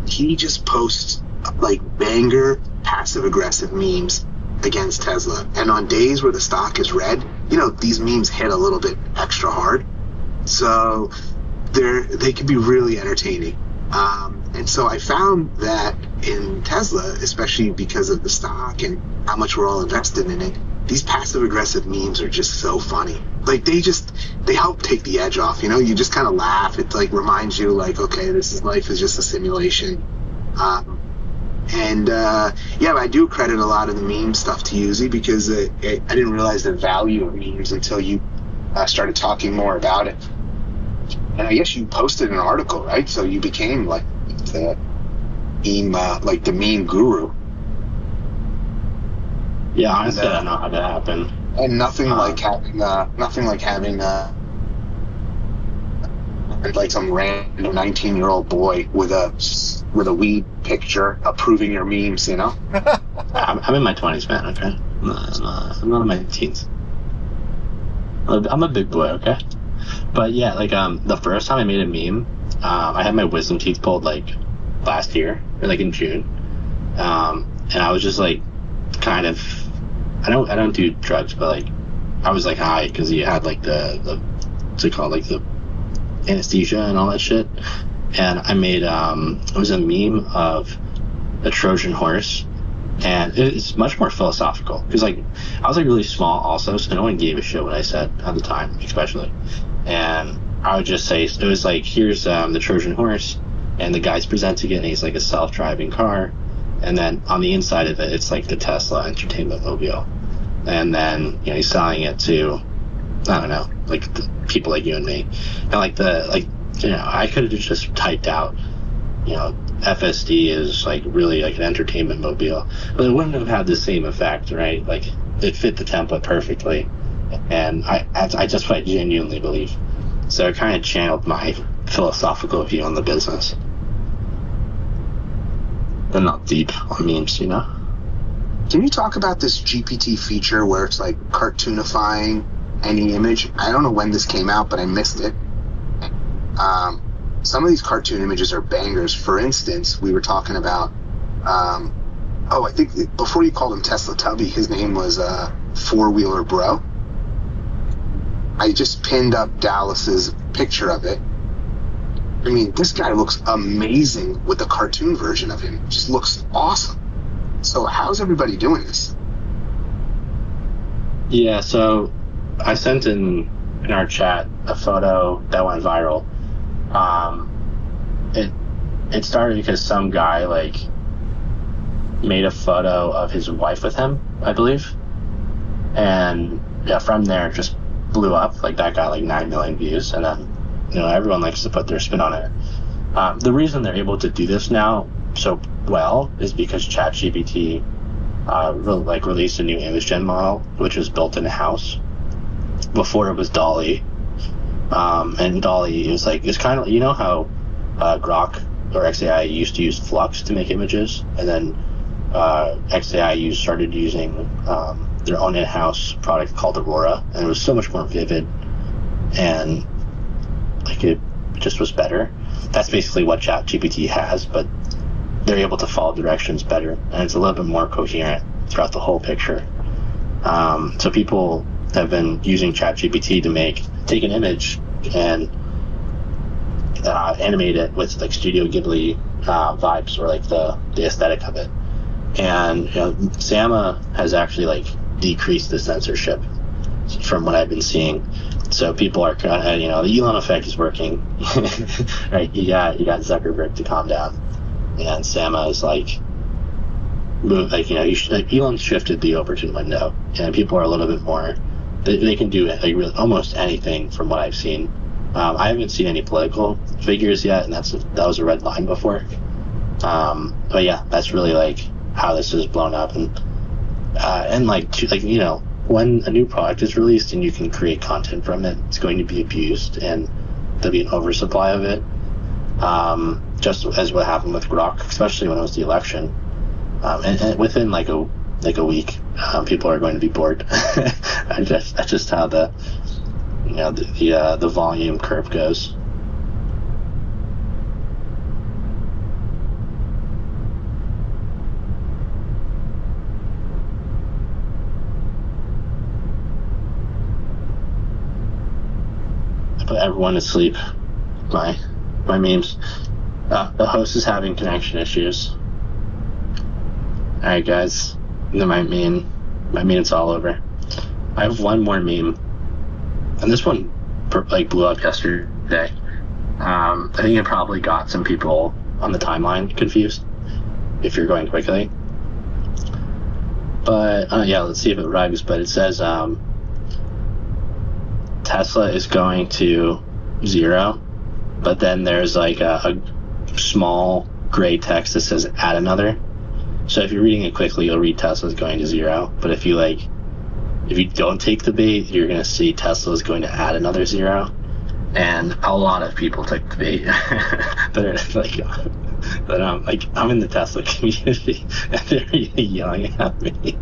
He just posts like banger passive aggressive memes against Tesla, and on days where the stock is red, these memes hit a little bit extra hard, so they can be really entertaining. And so I found that in Tesla, especially because of the stock and how much we're all invested in it, these passive aggressive memes are just so funny. Like, they help take the edge off. You just kind of laugh. It like reminds you, like, okay, life is just a simulation. I do credit a lot of the meme stuff to Yuzi, because I didn't realize the value of memes until you started talking more about it. And I guess you posted an article, right? So you became like the meme guru. Yeah, honestly, I don't know how that happened. And nothing like having like some random 19-year-old boy with a weed picture approving your memes, I'm in my 20s, man. Okay, I'm not in my teens. I'm a big boy, okay. But yeah, like the first time I made a meme, I had my wisdom teeth pulled like last year, or like in June, and I was just like kind of, I don't do drugs, but like I was like high because you had like the what's it called, like the anesthesia and all that shit. And I made it was a meme of a Trojan horse, and it's much more philosophical because like I was like really small also, so no one gave a shit what I said at the time, especially. And I would just say, it was like, here's the Trojan horse, and the guy's presenting it, and he's like a self-driving car, and then on the inside of it, it's like the Tesla Entertainment Mobile, and then he's selling it to, I don't know, like the people like you and me, and I could have just typed out, FSD is like really like an entertainment mobile, but it wouldn't have had the same effect, right? Like it fit the template perfectly, and that's what I genuinely believe. So it kind of channeled my philosophical view on the business. They're not deep on memes, Can you talk about this GPT feature where it's like cartoonifying any image? I don't know when this came out, but I missed it. Some of these cartoon images are bangers. For instance, we were talking about, I think before you called him Tesla Tubby, his name was Four Wheeler Bro. I just pinned up Dallas's picture of it. I mean, this guy looks amazing with the cartoon version of him. Just looks awesome. So how's everybody doing this? Yeah, so I sent in our chat a photo that went viral. It started because some guy like made a photo of his wife with him, I believe, and yeah, from there it just blew up. Like that got like 9 million views, and then everyone likes to put their spin on it. The reason they're able to do this now so well is because ChatGPT released a new image gen model, which was built in house. Before it was DALL-E, and DALL-E is like, it's kind of, how Grok or XAI used to use Flux to make images, and then XAI started using their own in-house product called Aurora, and it was so much more vivid, and like it just was better. That's basically what ChatGPT has, but they're able to follow directions better, and it's a little bit more coherent throughout the whole picture. So people have been using ChatGPT to take an image and animate it with like Studio Ghibli vibes, or like the aesthetic of it. And Sama has actually like decreased the censorship from what I've been seeing. So people are kind of, the Elon effect is working. Right? You got Zuckerberg to calm down, and Sama is like, Elon shifted the Overton window, and people are a little bit more. They can do like really almost anything from what I've seen. I haven't seen any political figures yet, and that was a red line before. But yeah, that's really like how this is blown up, and when a new product is released and you can create content from it, it's going to be abused, and there'll be an oversupply of it. Just as what happened with Grok, especially when it was the election, and within like a week, people are going to be bored. That's just how the volume curve goes. I put everyone to sleep. My memes. The host is having connection issues. Alright guys, that might mean it's all over. I have one more meme, and this one blew up yesterday. I think it probably got some people on the timeline confused, if you're going quickly. But let's see if it rhymes. But it says Tesla is going to 0, but then there's like a small gray text that says add another. So if you're reading it quickly, you'll read Tesla's going to 0. But if you don't take the bait, you're going to see Tesla's going to add another 0. And a lot of people took the bait. I'm in the Tesla community, and they're yelling at me.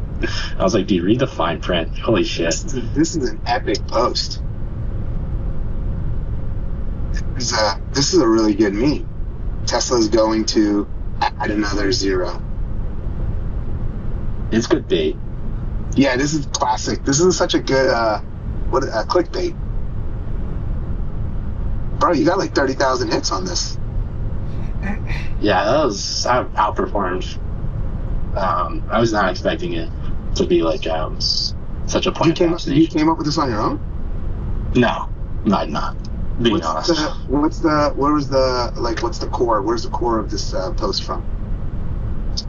I was like, dude, read the fine print. Holy shit. This is an epic post. This is a really good meme. Tesla's going to add another 0. It's good bait. Yeah, this is classic. This is such a good clickbait. Bro, you got like 30,000 hits on this. Yeah, I outperformed. I was not expecting it to be like such a point. You came up with this on your own? No, not. Being honest. What's the core? Where's the core of this post from?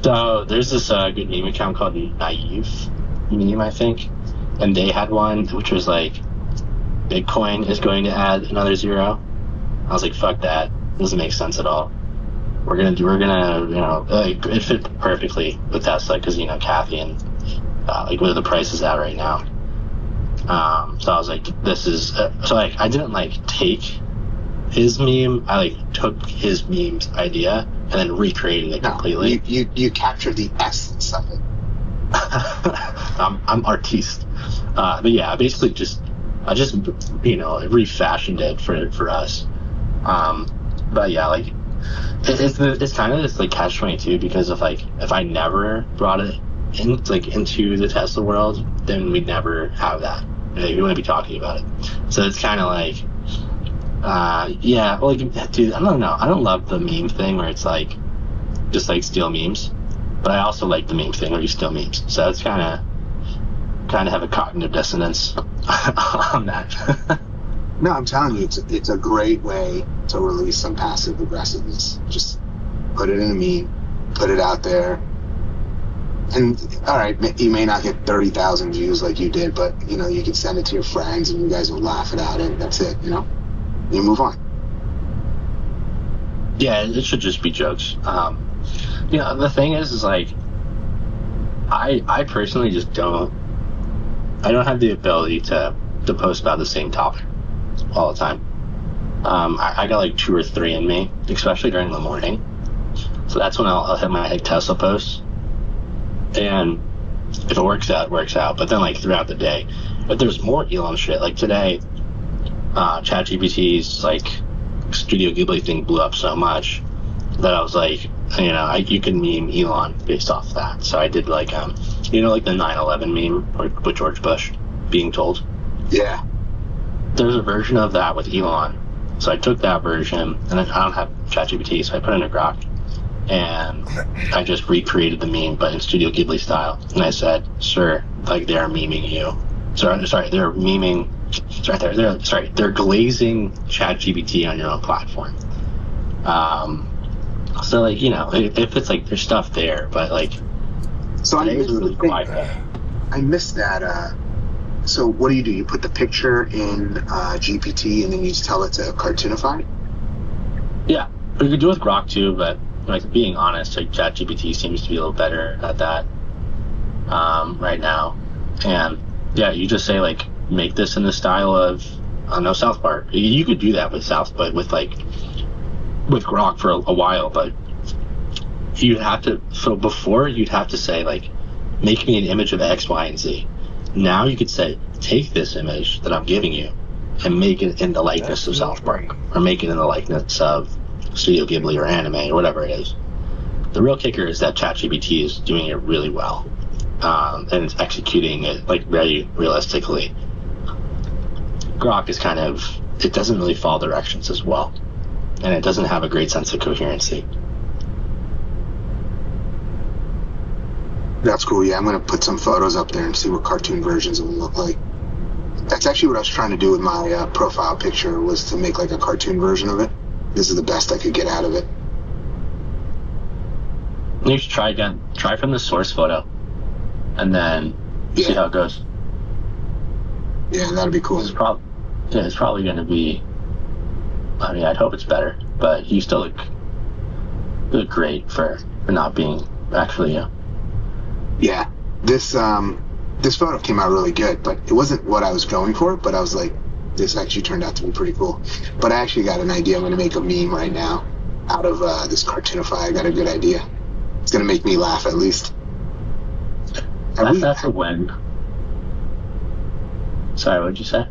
So there's this good meme account called Naive Meme, I think, and they had one which was like, Bitcoin is going to add another 0. I was like, fuck that. Doesn't make sense at all. We're gonna it fit perfectly with Tesla because Kathy and where the price is at right now. So I was like, this is I didn't take his meme. I took his meme's idea and then recreated it completely. You captured the essence of it. I'm artiste. But yeah, basically I just refashioned it for us. But yeah, it's kind of this catch-22 because if I never brought it into the Tesla world, then we'd never have that. We wouldn't be talking about it. So it's kind of dude, I don't know. I don't love the meme thing where it's just steal memes, but I also like the meme thing where you steal memes. So it's kind of have a cognitive dissonance on that. No, I'm telling you, it's a great way to release some passive aggressiveness. Just put it in a meme, put it out there. And all right, you may not get 30,000 views like you did, but you can send it to your friends and you guys will laugh about it. That's it. You move on. Yeah, it should just be jokes. The thing is I personally just don't have the ability to post about the same topic all the time. I got 2 or 3 in me, especially during the morning. So that's when I'll hit my Tesla posts. And if it works out, it works out. But then throughout the day, if there's more Elon shit, today, ChatGPT's Studio Ghibli thing blew up so much that I was you can meme Elon based off that. So I did the 9/11 meme with George Bush being told. Yeah. There's a version of that with Elon So I took that version, and then I don't have ChatGPT, so I put it in a Grok, and I just recreated the meme, but in Studio Ghibli style. And I said, "Sir, like they are memeing you. Sorry, they're memeing. They're glazing ChatGPT on your own platform." So like, you know, if it's like there's stuff there, but like, so today is really quiet. I missed that. So what do? You put the picture in GPT and then you just tell it to cartoonify? Yeah, but you could do it with Grok too, but like being honest, like ChatGPT seems to be a little better at that right now. And yeah, you just say like, make this in the style of, I don't know, South Park. You could do that with with Grok for a while, but you'd have to, so before you'd have to say like, make me an image of X, Y, and Z. Now you could say, take this image that I'm giving you and make it in the likeness of South Park, or make it in the likeness of Studio Ghibli or anime or whatever it is. The real kicker is that ChatGPT is doing it really well, and it's executing it like very realistically. Grok is kind of, it doesn't really follow directions as well, and it doesn't have a great sense of coherency. That's cool. Yeah, I'm going to put some photos up there and see what cartoon versions will look like. That's actually what I was trying to do with my profile picture, was to make like a cartoon version of it. This is the best I could get out of it. You should try again. Try from the source photo, and then see how it goes. Yeah, that'd be cool. It's probably going to be, I mean, I'd hope it's better, but you still look great for not being actually you. Yeah, this photo came out really good, but it wasn't what I was going for. But I was like, this actually turned out to be pretty cool. But I actually got an idea. I'm going to make a meme right now out of this Cartoonify. I got a good idea. It's going to make me laugh at least. That's a win. Sorry, what'd you say?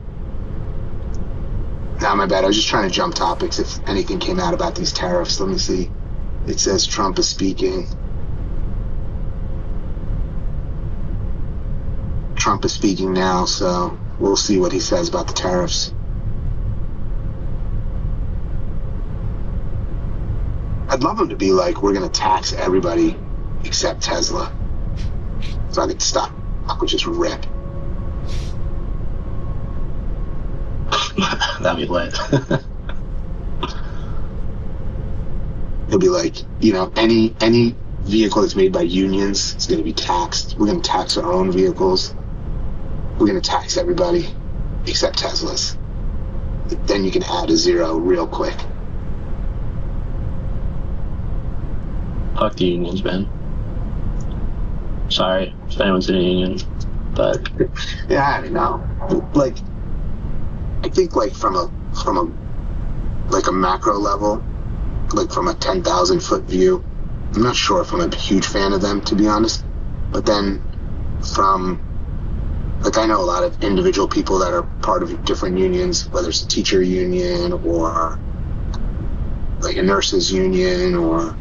Nah, my bad. I was just trying to jump topics. If anything came out about these tariffs, let me see. It says Trump is speaking. Trump is speaking now, so we'll see what he says about the tariffs. I'd love him to be like, we're going to tax everybody except Tesla. So I could stop. I could just rip. That'd be lit. It'll be like, you know, any vehicle that's made by unions is going to be taxed. We're going to tax our own vehicles. We're going to tax everybody except Teslas. Then you can add a zero real quick. Fuck the unions, man. Sorry if anyone's in a union, but yeah, I don't know. Like, I think like from a macro level, like from a 10,000 foot view, I'm not sure if I'm a huge fan of them, to be honest. But then from, like, I know a lot of individual people that are part of different unions, whether it's a teacher union or like a nurses union or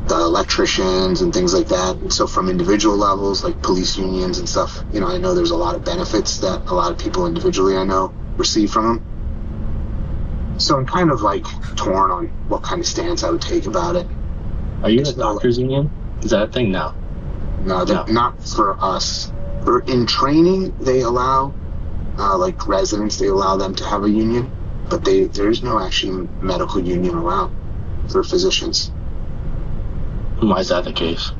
the electricians and things like that. And so from individual levels, like police unions and stuff, you know, I know there's a lot of benefits that a lot of people individually I know receive from them. So I'm kind of like torn on what kind of stance I would take about it. Are you in a doctor's union? Is that a thing now? No, not for us. In training, they allow, like residents, they allow them to have a union, but there is no actually medical union around for physicians. Why is that the case?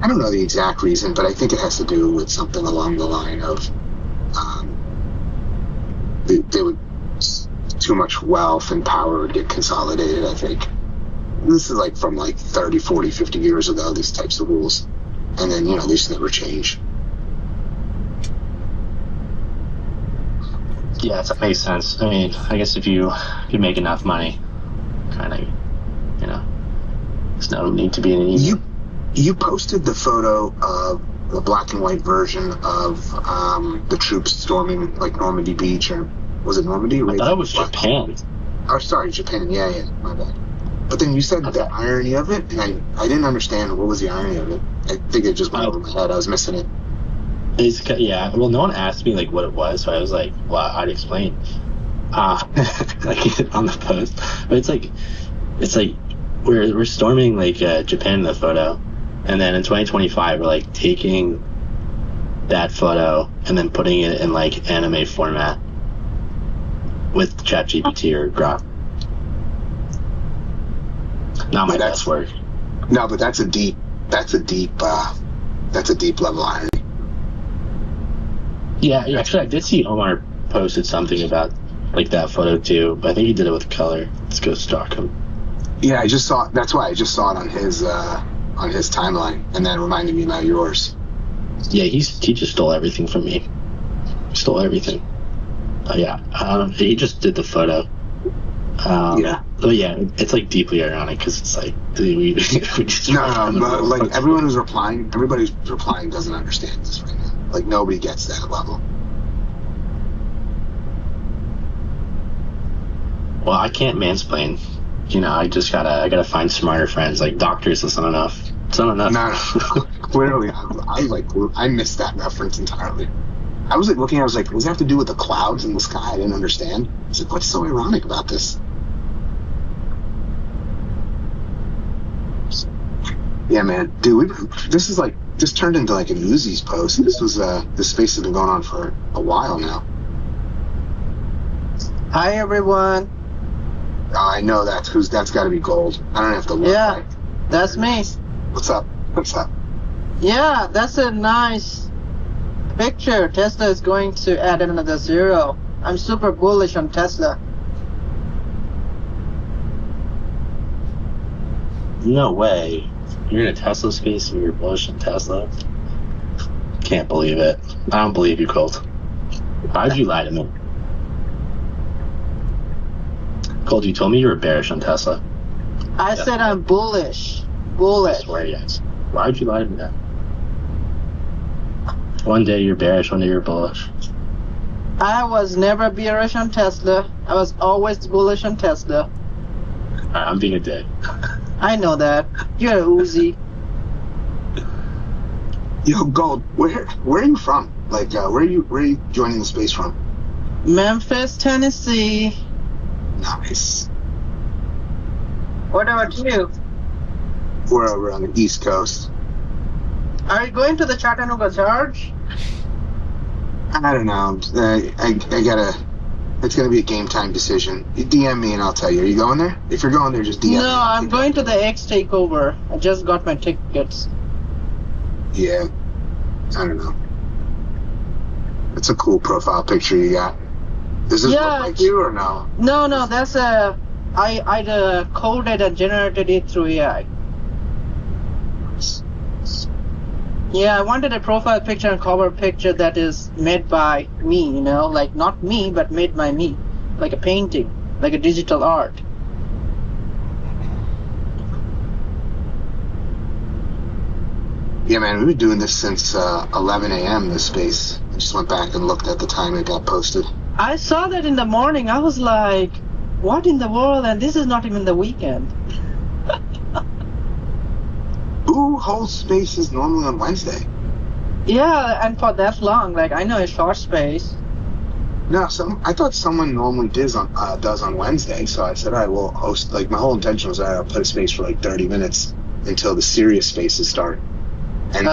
I don't know the exact reason, but I think it has to do with something along the line of they would, too much wealth and power would get consolidated, I think. This is like from like 30, 40, 50 years ago, these types of rules. And then, you know, they just never change. Yeah, that makes sense. I mean, I guess if you make enough money, kind of, you know, there's no need to be in an union. You posted the photo of the black and white version of the troops storming like Normandy Beach, or was it Normandy? I thought it was Japan. Oh, sorry, Japan. Yeah, my bad. But then you said the irony of it, and I didn't understand what was the irony of it. I think it just went over my head. I was missing it. Yeah, well, no one asked me like what it was, so I was like, well, I'd explain. like on the post, but it's like we're storming like Japan in the photo, and then in 2025 we're like taking that photo and then putting it in like anime format with ChatGPT or Grok. Not my best work. No, but that's a deep level irony. Yeah, actually I did see Omar posted something about like that photo too, but I think he did it with color. Let's go stalk him. Yeah, that's why I just saw it on his timeline, and that reminded me about yours. Yeah, he just stole everything from me. Stole everything. Yeah, he just did the photo. Yeah. But yeah, it's like deeply ironic because it's like we just but like everybody's replying doesn't understand this right now. Like nobody gets that level. Well, I can't mansplain. You know, I gotta find smarter friends. Like doctors, it's not enough. It's not enough. No. Clearly, I missed that reference entirely. I was like looking. I was like, what does that have to do with the clouds in the sky? I didn't understand. I was like, what's so ironic about this? Yeah, man, dude, this is like just turned into like an Uzi's post. This space has been going on for a while now. Hi, everyone. I know that's got to be gold. I don't have to look. Yeah, that's me. What's up? Yeah, that's a nice picture. Tesla is going to add another zero. I'm super bullish on Tesla. No way. You're in a Tesla space and you're bullish on Tesla? Can't believe it. I don't believe you, Colt. Why'd you lie to me? Colt, you told me you were bearish on Tesla. I said I'm bullish. Bullish. I swear, yes. Why'd you lie to me then? One day you're bearish, one day you're bullish. I was never bearish on Tesla. I was always bullish on Tesla. Alright, I'm being a dick. I know that. You're a Uzi. Yo, Gold, where are you from? Like, where are you joining the space from? Memphis, Tennessee. Nice. What about you? We're over on the East Coast. Are you going to the Chattanooga Church? I don't know. I gotta. It's gonna be a game time decision. You DM me and I'll tell you. Are you going there? If you're going there, just DM me. No, I'm going to the X takeover. I just got my tickets. Yeah. I don't know. It's a cool profile picture you got. Does this look like you or no? No, that's I coded and generated it through AI. Yeah, I wanted a profile picture and cover picture that is made by me, you know, like not me, but made by me, like a painting, like a digital art. Yeah, man, we've been doing this since 11 a.m. this space. I just went back and looked at the time it got posted. I saw that in the morning. I was like, what in the world? And this is not even the weekend. Who holds spaces normally on Wednesday? Yeah, and for that long, like I know a short space. No, I thought someone normally does on Wednesday, so I said I will host. Like my whole intention was I'll put a space for like 30 minutes until the serious spaces start. And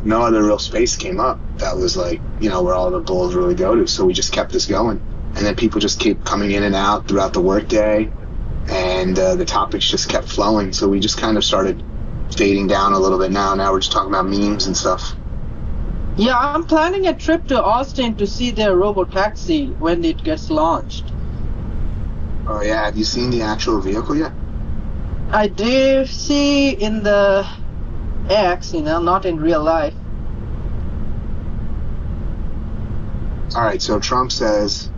no other real space came up that was like, you know, where all the bulls really go to. So we just kept this going, and then people just keep coming in and out throughout the workday. And the topics just kept flowing, so we just kind of started fading down a little bit now. Now we're just talking about memes and stuff. Yeah, I'm planning a trip to Austin to see their Robotaxi when it gets launched. Oh yeah, have you seen the actual vehicle yet? I did see in the X, you know, not in real life. Alright, so Trump says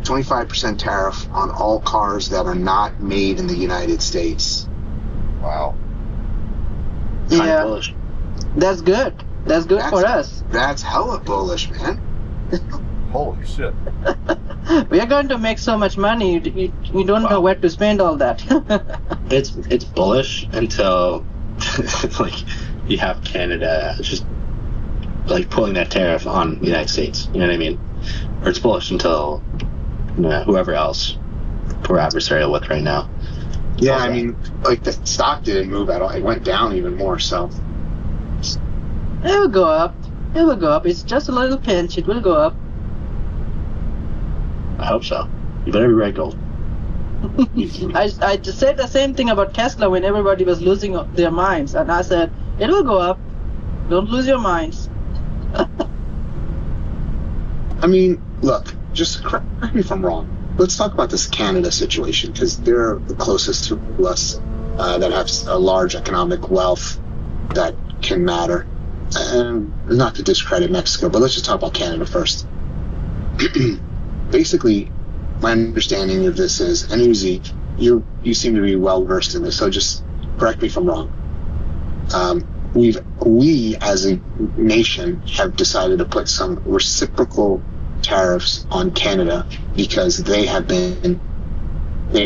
25% tariff on all cars that are not made in the United States. Wow. Yeah. Bullish. That's good. That's good for us. That's hella bullish, man. Holy shit. We are going to make so much money, you don't know where to spend all that. It's bullish until like you have Canada just like pulling that tariff on the United States. You know what I mean? or it's bullish until whoever else we're adversarial with right now. Yeah, I mean, like the stock didn't move at all. It went down even more. So It will go up. It will go up. It's just a little pinch. It will go up. I hope so. You better be right, Gold. I just said the same thing about Tesla when everybody was losing their minds, and I said it will go up. Don't lose your minds. I mean, look, just correct me if I'm wrong. Let's talk about this Canada situation, because they're the closest to us that have a large economic wealth that can matter. And not to discredit Mexico, but let's just talk about Canada first. Basically, my understanding of this is, and Uzi, you seem to be well versed in this, so just correct me if I'm wrong. We as a nation have decided to put some reciprocal tariffs on Canada because there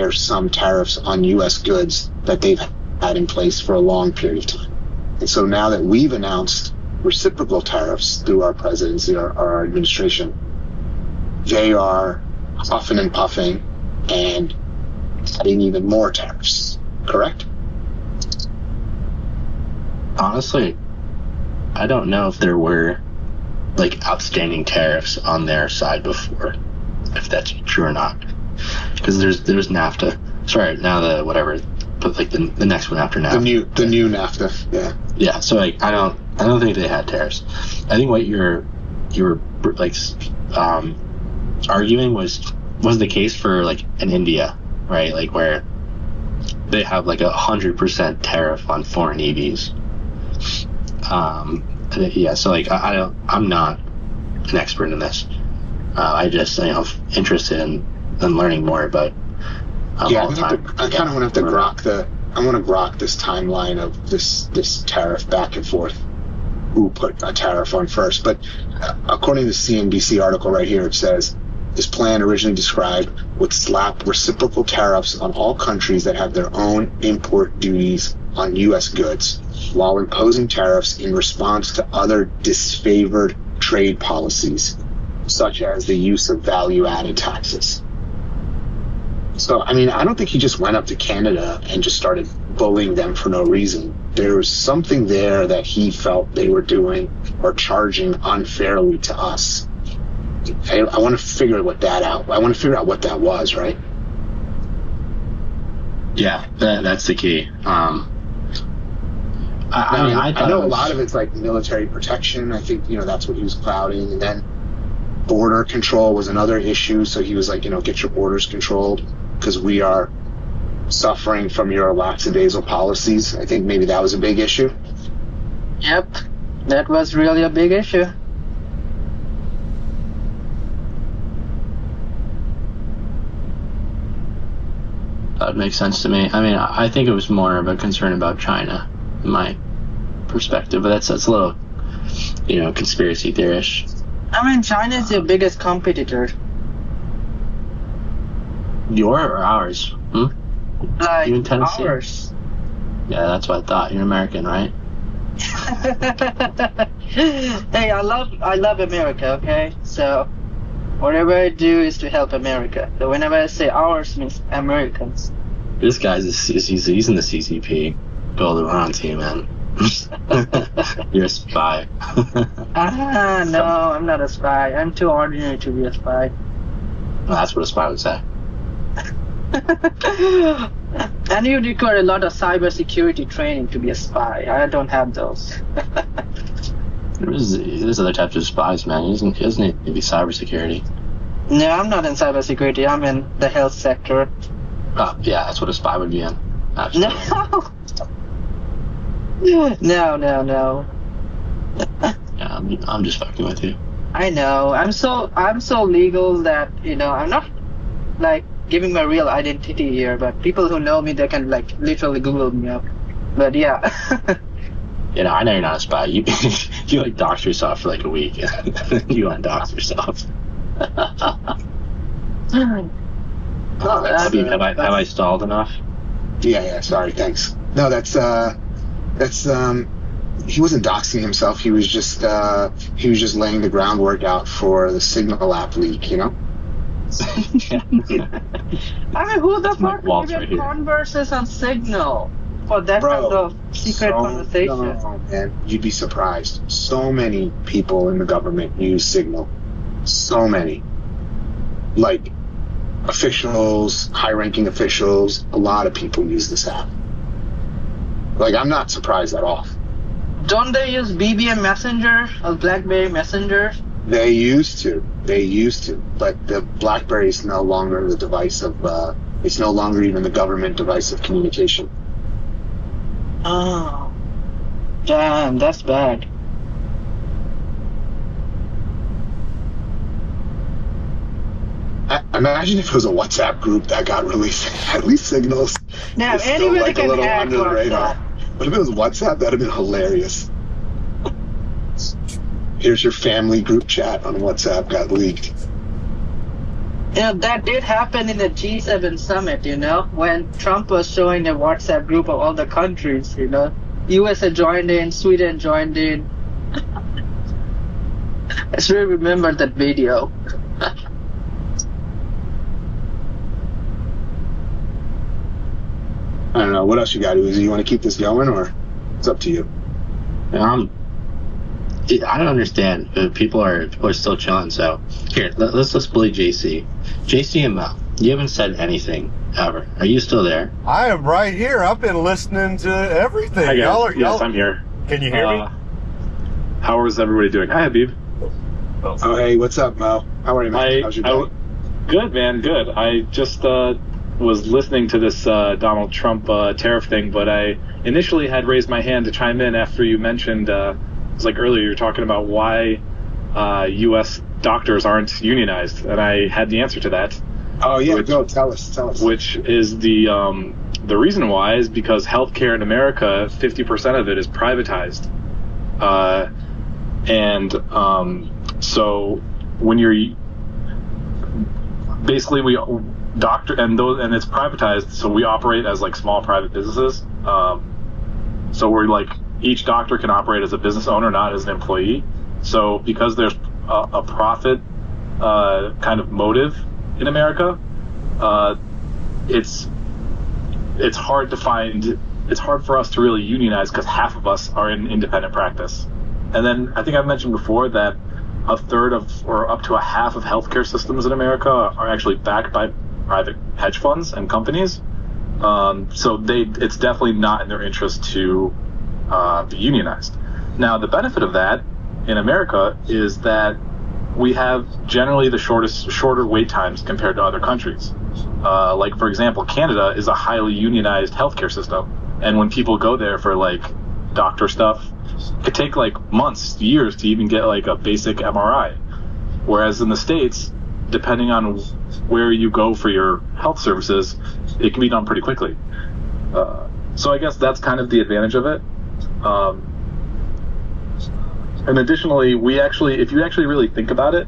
are some tariffs on U.S. goods that they've had in place for a long period of time. And so now that we've announced reciprocal tariffs through our presidency, our administration, they are huffing and puffing and adding even more tariffs, correct? Honestly, I don't know if there were like outstanding tariffs on their side before, if that's true or not. Because there's NAFTA. Sorry, now the whatever, but like the next one after NAFTA. The new NAFTA, yeah. Yeah, so like I don't think they had tariffs. I think what you were like arguing was the case for like in India, right? Like where they have like 100% tariff on foreign EVs. Yeah, so like I'm not an expert in this. I just interested in learning more, but I kind of want to have to grok this timeline of this tariff back and forth. Who put a tariff on first? But according to the CNBC article right here, it says this plan originally described would slap reciprocal tariffs on all countries that have their own import duties on U.S. goods, while imposing tariffs in response to other disfavored trade policies, such as the use of value-added taxes. So, I mean, I don't think he just went up to Canada and just started bullying them for no reason. There was something there that he felt they were doing or charging unfairly to us. I want to figure what that out. I want to figure out what that was, right? Yeah, that's the key. I know a lot of it's like military protection. I think, that's what he was clouding. And then border control was another issue. So he was like, get your borders controlled because we are suffering from your lackadaisical policies. I think maybe that was a big issue. Yep, that was really a big issue. That makes sense to me. I mean, I think it was more of a concern about China, in my perspective, but that's a little, conspiracy theory-ish. I mean, China is your biggest competitor. Your or ours? Like, you in Tennessee? Ours. Yeah, that's what I thought. You're American, right? Hey, I love America, okay? So, whatever I do is to help America. So whenever I say ours means Americans. This guy's he's in the CCP. Build we're on team, man. You're a spy. No, I'm not a spy. I'm too ordinary to be a spy. Well, that's what a spy would say. And you require a lot of cybersecurity training to be a spy. I don't have those. There's other types of spies, man. He doesn't need to be cybersecurity. No, I'm not in cybersecurity. I'm in the health sector. Oh, yeah, that's what a spy would be in. Absolutely. No. Yeah, I'm just fucking with you. I know. I'm so legal that I'm not like giving my real identity here. But people who know me, they can like literally Google me up. But yeah. I know you're not a spy. You like dox yourself for like a week. You undox yourself. Have I stalled enough? Yeah. Sorry. Thanks. No, that's he wasn't doxing himself. He was just laying the groundwork out for the Signal app leak, you know? I mean, who the fuck even converses on Signal for that kind of secret conversation? No, man, you'd be surprised. So many people in the government use Signal. So many. Like, officials, high-ranking officials, a lot of people use this app. Like, I'm not surprised at all. Don't they use BBM Messenger or BlackBerry Messenger? They used to, but the BlackBerry is no longer the device of, it's no longer even the government device of communication. Oh, damn, that's bad. Imagine if it was a WhatsApp group that got released. At least Signals now, is still anybody like a can little hack under the radar. WhatsApp. But if it was WhatsApp, that'd have been hilarious. Here's your family group chat on WhatsApp got leaked. That did happen in the G7 summit, when Trump was showing a WhatsApp group of all the countries, US had joined in, Sweden joined in. I still remember that video. I don't know. What else you got, Uzi? You want to keep this going, or it's up to you? I don't understand. People are still chilling. So here, let's just bully JC. JC and Mel, you haven't said anything ever. Are you still there? I am right here. I've been listening to everything. Hi, guys. Y'all, I'm here. Can you hear me? How is everybody doing? Hi, Habib. Oh, hey, what's up, Mel? How are you, man? How's your day? Good, man. Good. I just was listening to this Donald Trump tariff thing, but I initially had raised my hand to chime in after you mentioned, it was like earlier, you were talking about why U.S. doctors aren't unionized, and I had the answer to that. Oh, yeah, go, tell us. Which is the reason why is because healthcare in America, 50% of it is privatized. So when you're basically and it's privatized, so we operate as like small private businesses. So we're like, each doctor can operate as a business owner, not as an employee. So because there's a profit kind of motive in America, it's hard for us to really unionize because half of us are in independent practice. And then I think I've mentioned before that a third of, or up to a half of healthcare systems in America are actually backed by private hedge funds and companies. So it's definitely not in their interest to be unionized. Now, the benefit of that in America is that we have generally the shorter wait times compared to other countries. Like, for example, Canada is a highly unionized healthcare system. And when people go there for like doctor stuff, it could take like months, years to even get like a basic MRI. Whereas in the States, depending on where you go for your health services, it can be done pretty quickly. So I guess that's kind of the advantage of it. And additionally, if you actually really think about it,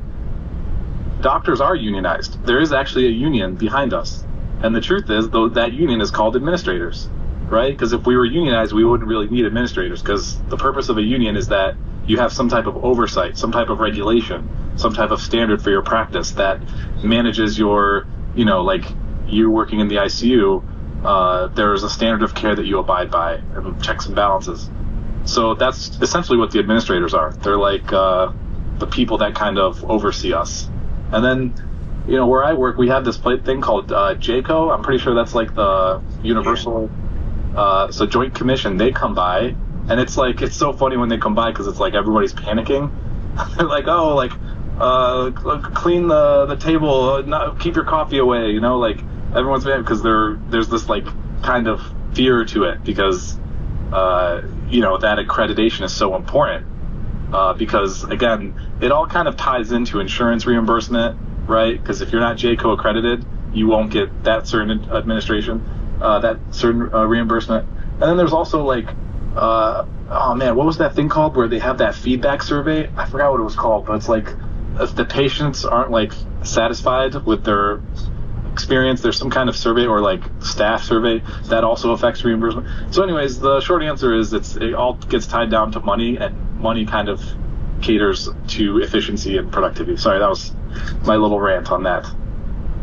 doctors are unionized. There is actually a union behind us. And the truth is, though, that union is called administrators, right? Because if we were unionized, we wouldn't really need administrators, because the purpose of a union is that you have some type of oversight, some type of regulation, some type of standard for your practice that manages your, like you working in the ICU, there's a standard of care that you abide by and checks and balances. So that's essentially what the administrators are. They're like the people that kind of oversee us. And then, where I work, we have this thing called JACO. I'm pretty sure that's like the universal, so Joint Commission. They come by, and it's so funny when they come by because it's like everybody's panicking. They're like, clean the table, keep your coffee away. Like everyone's mad because there's this like kind of fear to it because that accreditation is so important. Because again, it all kind of ties into insurance reimbursement, right? Because if you're not JACO accredited, you won't get that certain reimbursement. And then there's also like, what was that thing called where they have that feedback survey? I forgot what it was called, but it's like if the patients aren't like satisfied with their experience, there's some kind of survey or like staff survey that also affects reimbursement. So anyways, the short answer is it all gets tied down to money, and money kind of caters to efficiency and productivity. Sorry, that was my little rant on that.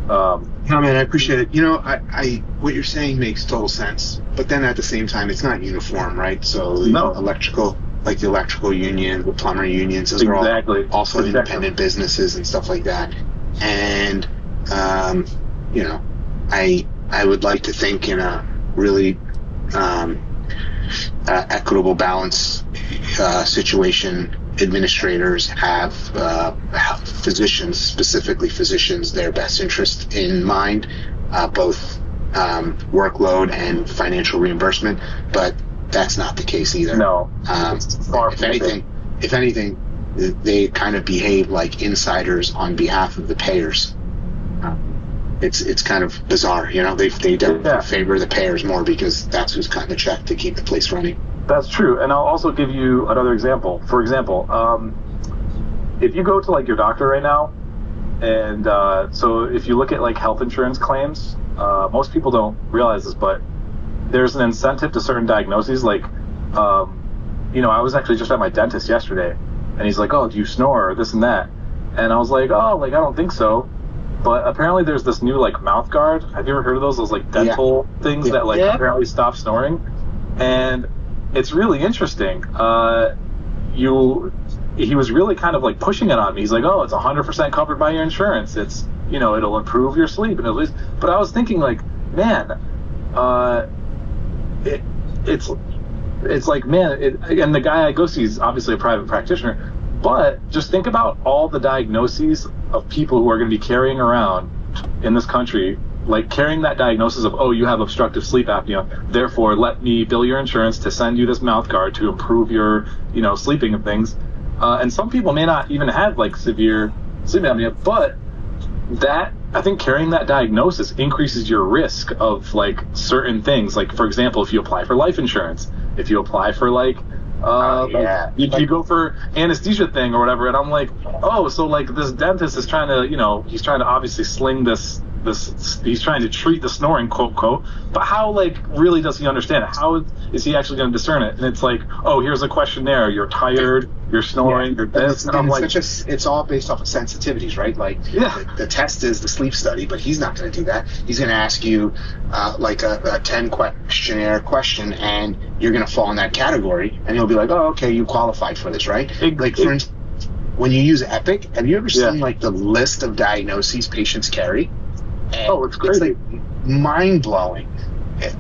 No, man, I appreciate it. You know, I what you're saying makes total sense, but then at the same time, it's not uniform, right? So the electrical union, the plumber unions, those are all also independent businesses and stuff like that. And you know, I would like to think in a really equitable balance situation, administrators have physicians, specifically physicians, their best interest in mind, both workload and financial reimbursement, but that's not the case either. No. If anything, they kind of behave like insiders on behalf of the payers. It's kind of bizarre, you know. They definitely favor the payers more because that's who's cutting the check to keep the place running. That's true, and I'll also give you another example. For example, if you go to like your doctor right now, and so if you look at like health insurance claims, most people don't realize this, but there's an incentive to certain diagnoses. Like, you know, I was actually just at my dentist yesterday, and he's like, "Oh, do you snore?" or this and that, and I was like, "Oh, like I don't think so." But apparently there's this new like mouth guard. Have you ever heard of those? Those like dental things that like apparently stop snoring. And it's really interesting. He was really kind of like pushing it on me. He's like, "Oh, it's 100% covered by your insurance. It's, you know, it'll improve your sleep." And at least, but I was thinking like, man, it's like, man, and the guy I go see is obviously a private practitioner. But just think about all the diagnoses of people who are going to be carrying around in this country, like carrying that diagnosis of, "Oh, you have obstructive sleep apnea, therefore let me bill your insurance to send you this mouth guard to improve your, you know, sleeping and things." And some people may not even have like severe sleep apnea, but that, I think carrying that diagnosis increases your risk of like certain things. Like, for example, if you apply for life insurance, if you apply for like, you go for anesthesia thing or whatever, and I'm like, oh, so like this dentist is trying to, you know, he's trying to obviously sling this, he's trying to treat the snoring, quote, quote, but how like really does he understand it? How is he actually going to discern it? And it's like, oh, here's a questionnaire, you're tired, you're snoring, you're this, and I'm like, it's all based off of sensitivities, right? Like, the test is the sleep study, but he's not going to do that. He's going to ask you like a 10 questionnaire question, and you're going to fall in that category, and he'll be like, "Oh, okay, you qualified for this, right?" Like, for instance, when you use Epic, have you ever seen like the list of diagnoses patients carry? And it's crazy. It's like mind-blowing.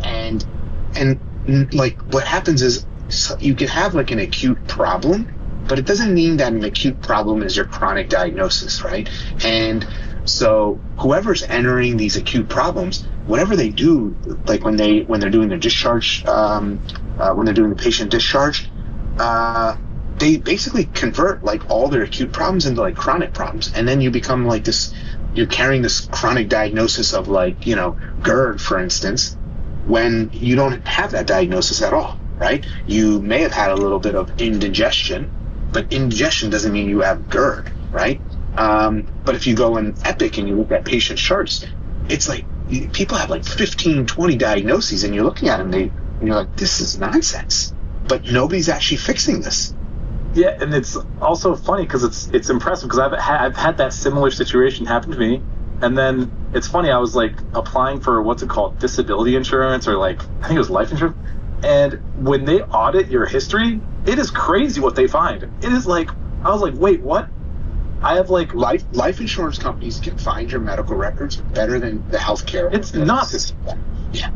And like what happens is you can have like an acute problem, but it doesn't mean that an acute problem is your chronic diagnosis, right? And so whoever's entering these acute problems, whatever they do, like when they're doing their discharge, when they're doing the patient discharge, they basically convert like all their acute problems into like chronic problems, and then you become like this. You're carrying this chronic diagnosis of like, you know, GERD, for instance, when you don't have that diagnosis at all, right? You may have had a little bit of indigestion, but indigestion doesn't mean you have GERD, right? But if you go in Epic and you look at patient charts, it's like people have like 15, 20 diagnoses, and you're looking at them, and you're like, this is nonsense. But nobody's actually fixing this. Yeah, and it's also funny because it's impressive because I've had that similar situation happen to me, and then it's funny, I was like applying for what's it called, disability insurance, or like I think it was life insurance, and when they audit your history, it is crazy what they find. It is like, I was like, wait, what? I have like life insurance companies can find your medical records better than the healthcare. It's nuts. Yeah,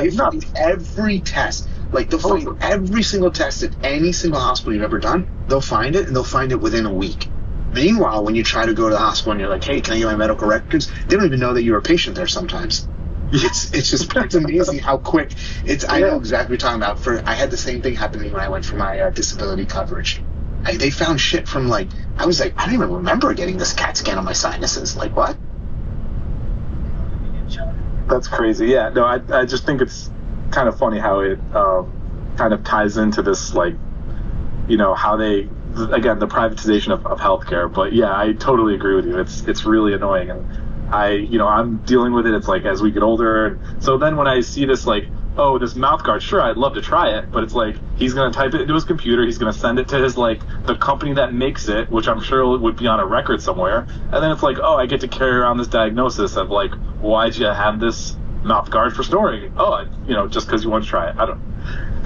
they find every test. Like, they'll find every single test at any single hospital you've ever done. They'll find it, and they'll find it within a week. Meanwhile, when you try to go to the hospital and you're like, "Hey, can I get my medical records?" They don't even know that you're a patient there sometimes. It's amazing how quick. I know exactly what you're talking about. I had the same thing happen to me when I went for my disability coverage. They found shit from like, I was like, I don't even remember getting this CAT scan on my sinuses. Like, what? That's crazy. Yeah, no, I just think it's kind of funny how it kind of ties into this, like, you know, how they, again, the privatization of healthcare. But yeah, I totally agree with you. It's really annoying, and I'm dealing with it. It's like as we get older. So then when I see this like, oh, this mouth guard, sure, I'd love to try it, but it's like he's going to type it into his computer, he's going to send it to his like the company that makes it, which I'm sure would be on a record somewhere, and then it's like, oh, I get to carry around this diagnosis of like, why'd you have this mouth guard for storing? Oh, just because you want to try it. I don't.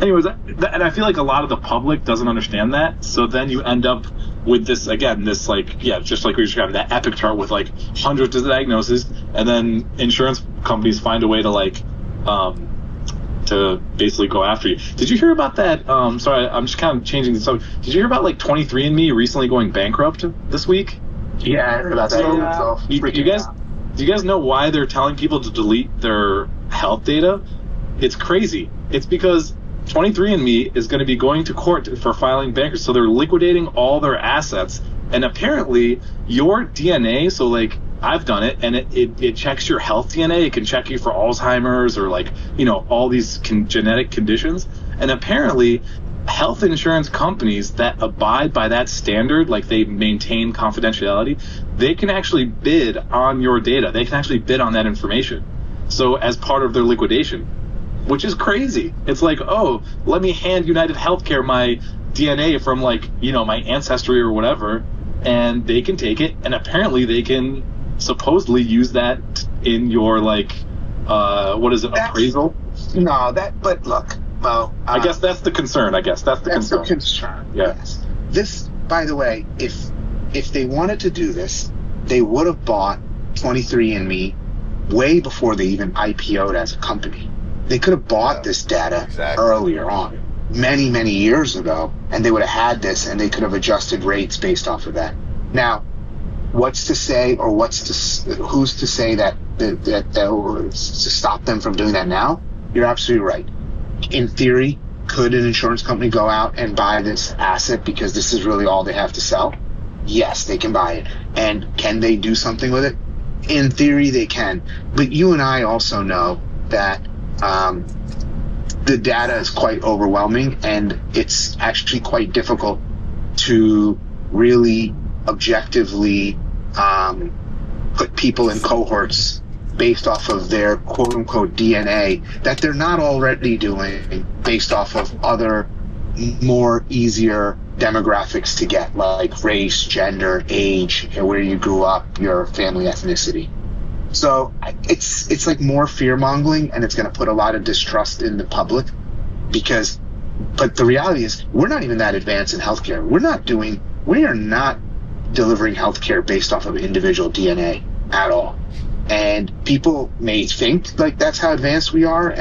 Anyways, and I feel like a lot of the public doesn't understand that, so then you end up with this again, this like, yeah, just like we were describing, that epic chart with like hundreds of diagnoses, and then insurance companies find a way to like to basically go after you. Did you hear about that? Sorry, I'm just kind of changing the subject. Did you hear about like 23andMe recently going bankrupt this week? Yeah, I heard about that. Do you guys know why they're telling people to delete their health data? It's crazy. It's because 23andMe is going to be going to court for filing bankruptcy, so they're liquidating all their assets. And apparently, your DNA, so like I've done it, and it checks your health DNA. It can check you for Alzheimer's or like, all these genetic conditions. And apparently, health insurance companies that abide by that standard, like they maintain confidentiality, they can actually bid on your data. They can actually bid on that information. So as part of their liquidation, which is crazy. It's like, oh, let me hand United Healthcare my DNA from like, my ancestry or whatever, and they can take it, and apparently they can supposedly use that in your like appraisal. But look, Mo, I guess that's the concern. That's the concern. Yeah. Yes. This, by the way, if they wanted to do this, they would have bought 23andMe way before they even IPO'd as a company. They could have bought this data earlier on, many, many years ago, and they would have had this, and they could have adjusted rates based off of that. Now, who's to say that to stop them from doing that now? You're absolutely right. In theory, could an insurance company go out and buy this asset because this is really all they have to sell? Yes, they can buy it. And can they do something with it? In theory, they can. But you and I also know that the data is quite overwhelming, and it's actually quite difficult to really objectively put people in cohorts based off of their quote-unquote DNA that they're not already doing based off of other more easier demographics to get, like race, gender, age, where you grew up, your family ethnicity. So it's like more fear-mongering, and it's going to put a lot of distrust in the public but the reality is we're not even that advanced in healthcare. We are not delivering healthcare based off of individual DNA at all. And people may think like that's how advanced we are,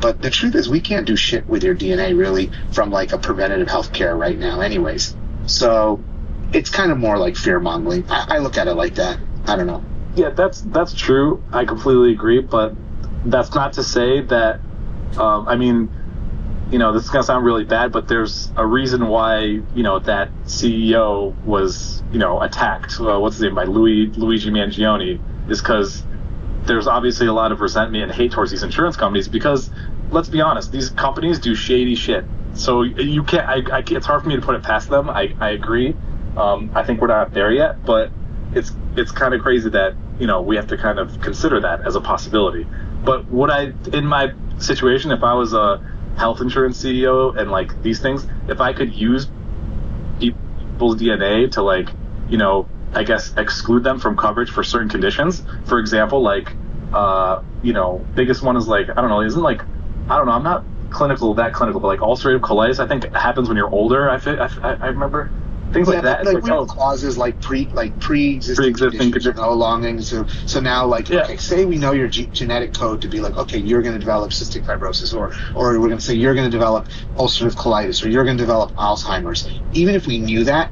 but the truth is we can't do shit with your DNA really from like a preventative healthcare right now anyways. So it's kind of more like fear-mongering. I look at it like that. I don't know. Yeah, that's true. I completely agree, but that's not to say that this is going to sound really bad, but there's a reason why, that CEO was, attacked, what's his name, by Luigi Mangione, is because there's obviously a lot of resentment and hate towards these insurance companies because, let's be honest, these companies do shady shit. So you can't, it's hard for me to put it past them. I agree. I think we're not there yet, but it's kind of crazy that, we have to kind of consider that as a possibility. But in my situation, if I was a health insurance CEO and like these things, if I could use people's DNA to like, I guess exclude them from coverage for certain conditions. For example, like, biggest one is like, I don't know, I'm not clinical, but like ulcerative colitis, I think it happens when you're older. I remember things like that. Like real causes like pre-existing conditions no longer. So now okay, say we know your genetic code to be like, okay, you're going to develop cystic fibrosis, or we're going to say you're going to develop ulcerative colitis, or you're going to develop Alzheimer's. Even if we knew that,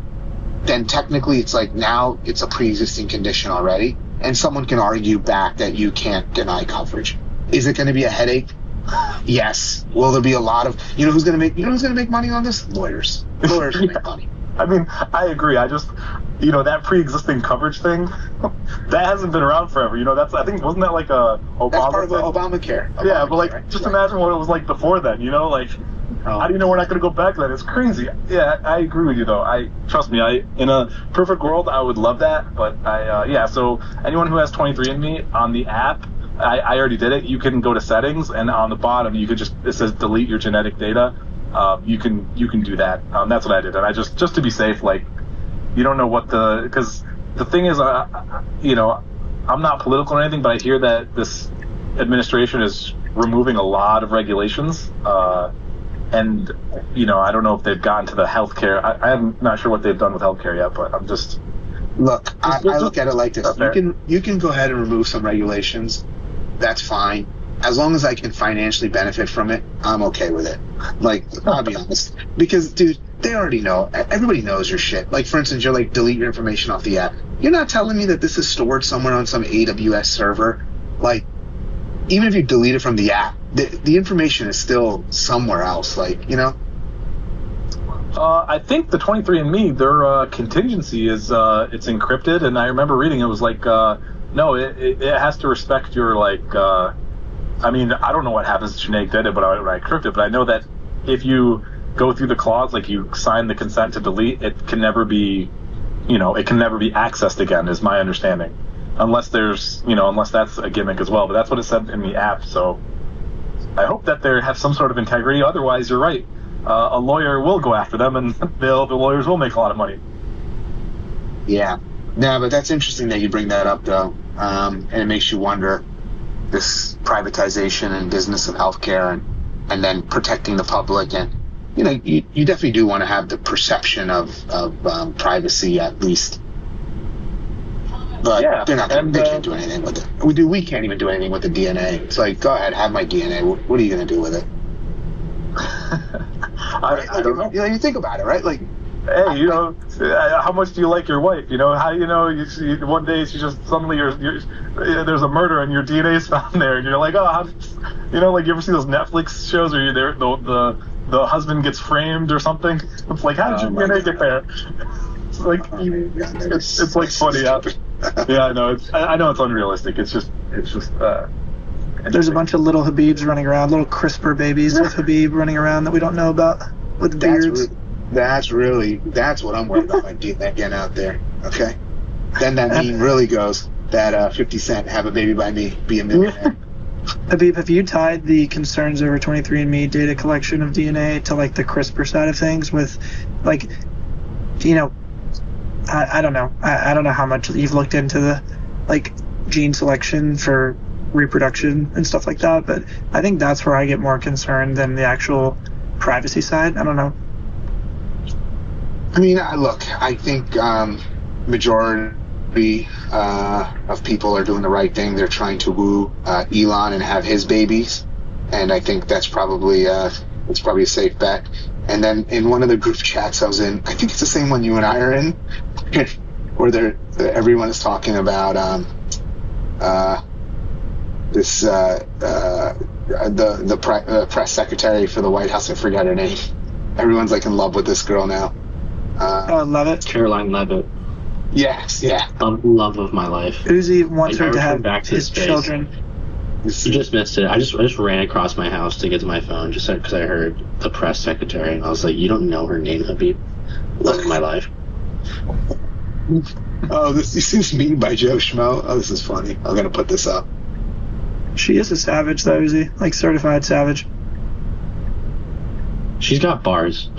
then technically it's like now it's a pre-existing condition already, and someone can argue back that you can't deny coverage. Is it going to be a headache? Yes. Will there be a lot of who's going to make money on this? Lawyers will make money. I mean, I agree. I just, that pre-existing coverage thing, that hasn't been around forever. I think, wasn't that like a Obama That's part thing? of Obamacare. Yeah, but like, right? Just imagine what it was like before then, like, How do you know we're not going to go back to that? It's crazy. Yeah, I agree with you though. Trust me. In a perfect world, I would love that. But So anyone who has 23andMe on the app, I already did it. You can go to settings, and on the bottom, you could it says delete your genetic data. You can do that. That's what I did, and I just to be safe, like, you don't know because the thing is, I'm not political or anything, but I hear that this administration is removing a lot of regulations, and I don't know if they've gotten to the healthcare. I'm not sure what they've done with healthcare yet, but I'm just. Look, I look at it like this. You can go ahead and remove some regulations. That's fine. As long as I can financially benefit from it, I'm okay with it. Like, I'll be honest. Because, dude, they already know. Everybody knows your shit. Like, for instance, you're like, delete your information off the app. You're not telling me that this is stored somewhere on some AWS server. Like, even if you delete it from the app, the information is still somewhere else. Like, I think the 23andMe, their contingency is it's encrypted, and I remember reading it was like, no, it has to respect your, like, I mean, I don't know what happens to genetic data, but when I encrypt it, but I know that if you go through the clause, like you sign the consent to delete, it can never be, it can never be accessed again, is my understanding. Unless unless that's a gimmick as well, but that's what it said in the app, so I hope that they have some sort of integrity, otherwise you're right. A lawyer will go after them, and the lawyers will make a lot of money. Yeah. No, but that's interesting that you bring that up, though. And it makes you wonder, this privatization and business of healthcare and then protecting the public. And, you definitely do want to have the perception of privacy, at least. But yeah, they can't do anything with it. We can't even do anything with the DNA. It's like, go ahead, have my DNA. What are you going to do with it? I don't know. You think about it, right? Like, hey, how much do you like your wife? How you one day she just suddenly there's a murder and your DNA is found there, and you're like, like, you ever see those Netflix shows where the husband gets framed or something? It's like, how did your DNA get there? It's like it's like funny. Yeah, I know. I know it's unrealistic. It's just. There's a bunch of little Habibs running around, little CRISPR babies with Habib running around that we don't know about with beards. That's what I'm worried about, my DNA getting out there. Okay, then that meme really goes that 50 Cent, have a baby by me, be a millionaire. Habib, have you tied the concerns over 23andMe data collection of DNA to like the CRISPR side of things with, like, I don't know. I don't know how much you've looked into the like gene selection for reproduction and stuff like that, but I think that's where I get more concerned than the actual privacy side. I don't know. I mean, I think majority of people are doing the right thing. They're trying to woo Elon and have his babies, and I think that's probably a safe bet. And then in one of the group chats I was in, I think it's the same one you and I are in, where everyone is talking about this the press secretary for the White House. I forgot her name. Everyone's like in love with this girl now. Levitt. Caroline Levitt. Yes, yeah. Love of my life. Uzi wants her to have his children. You just missed it. I just ran across my house to get to my phone just because I heard the press secretary, and I was like, you don't know her name, Habib. Love of my life. Oh, this is meme by Joe Schmo. Oh, this is funny. I'm going to put this up. She is a savage, though, Uzi. Like, certified savage. She's got bars.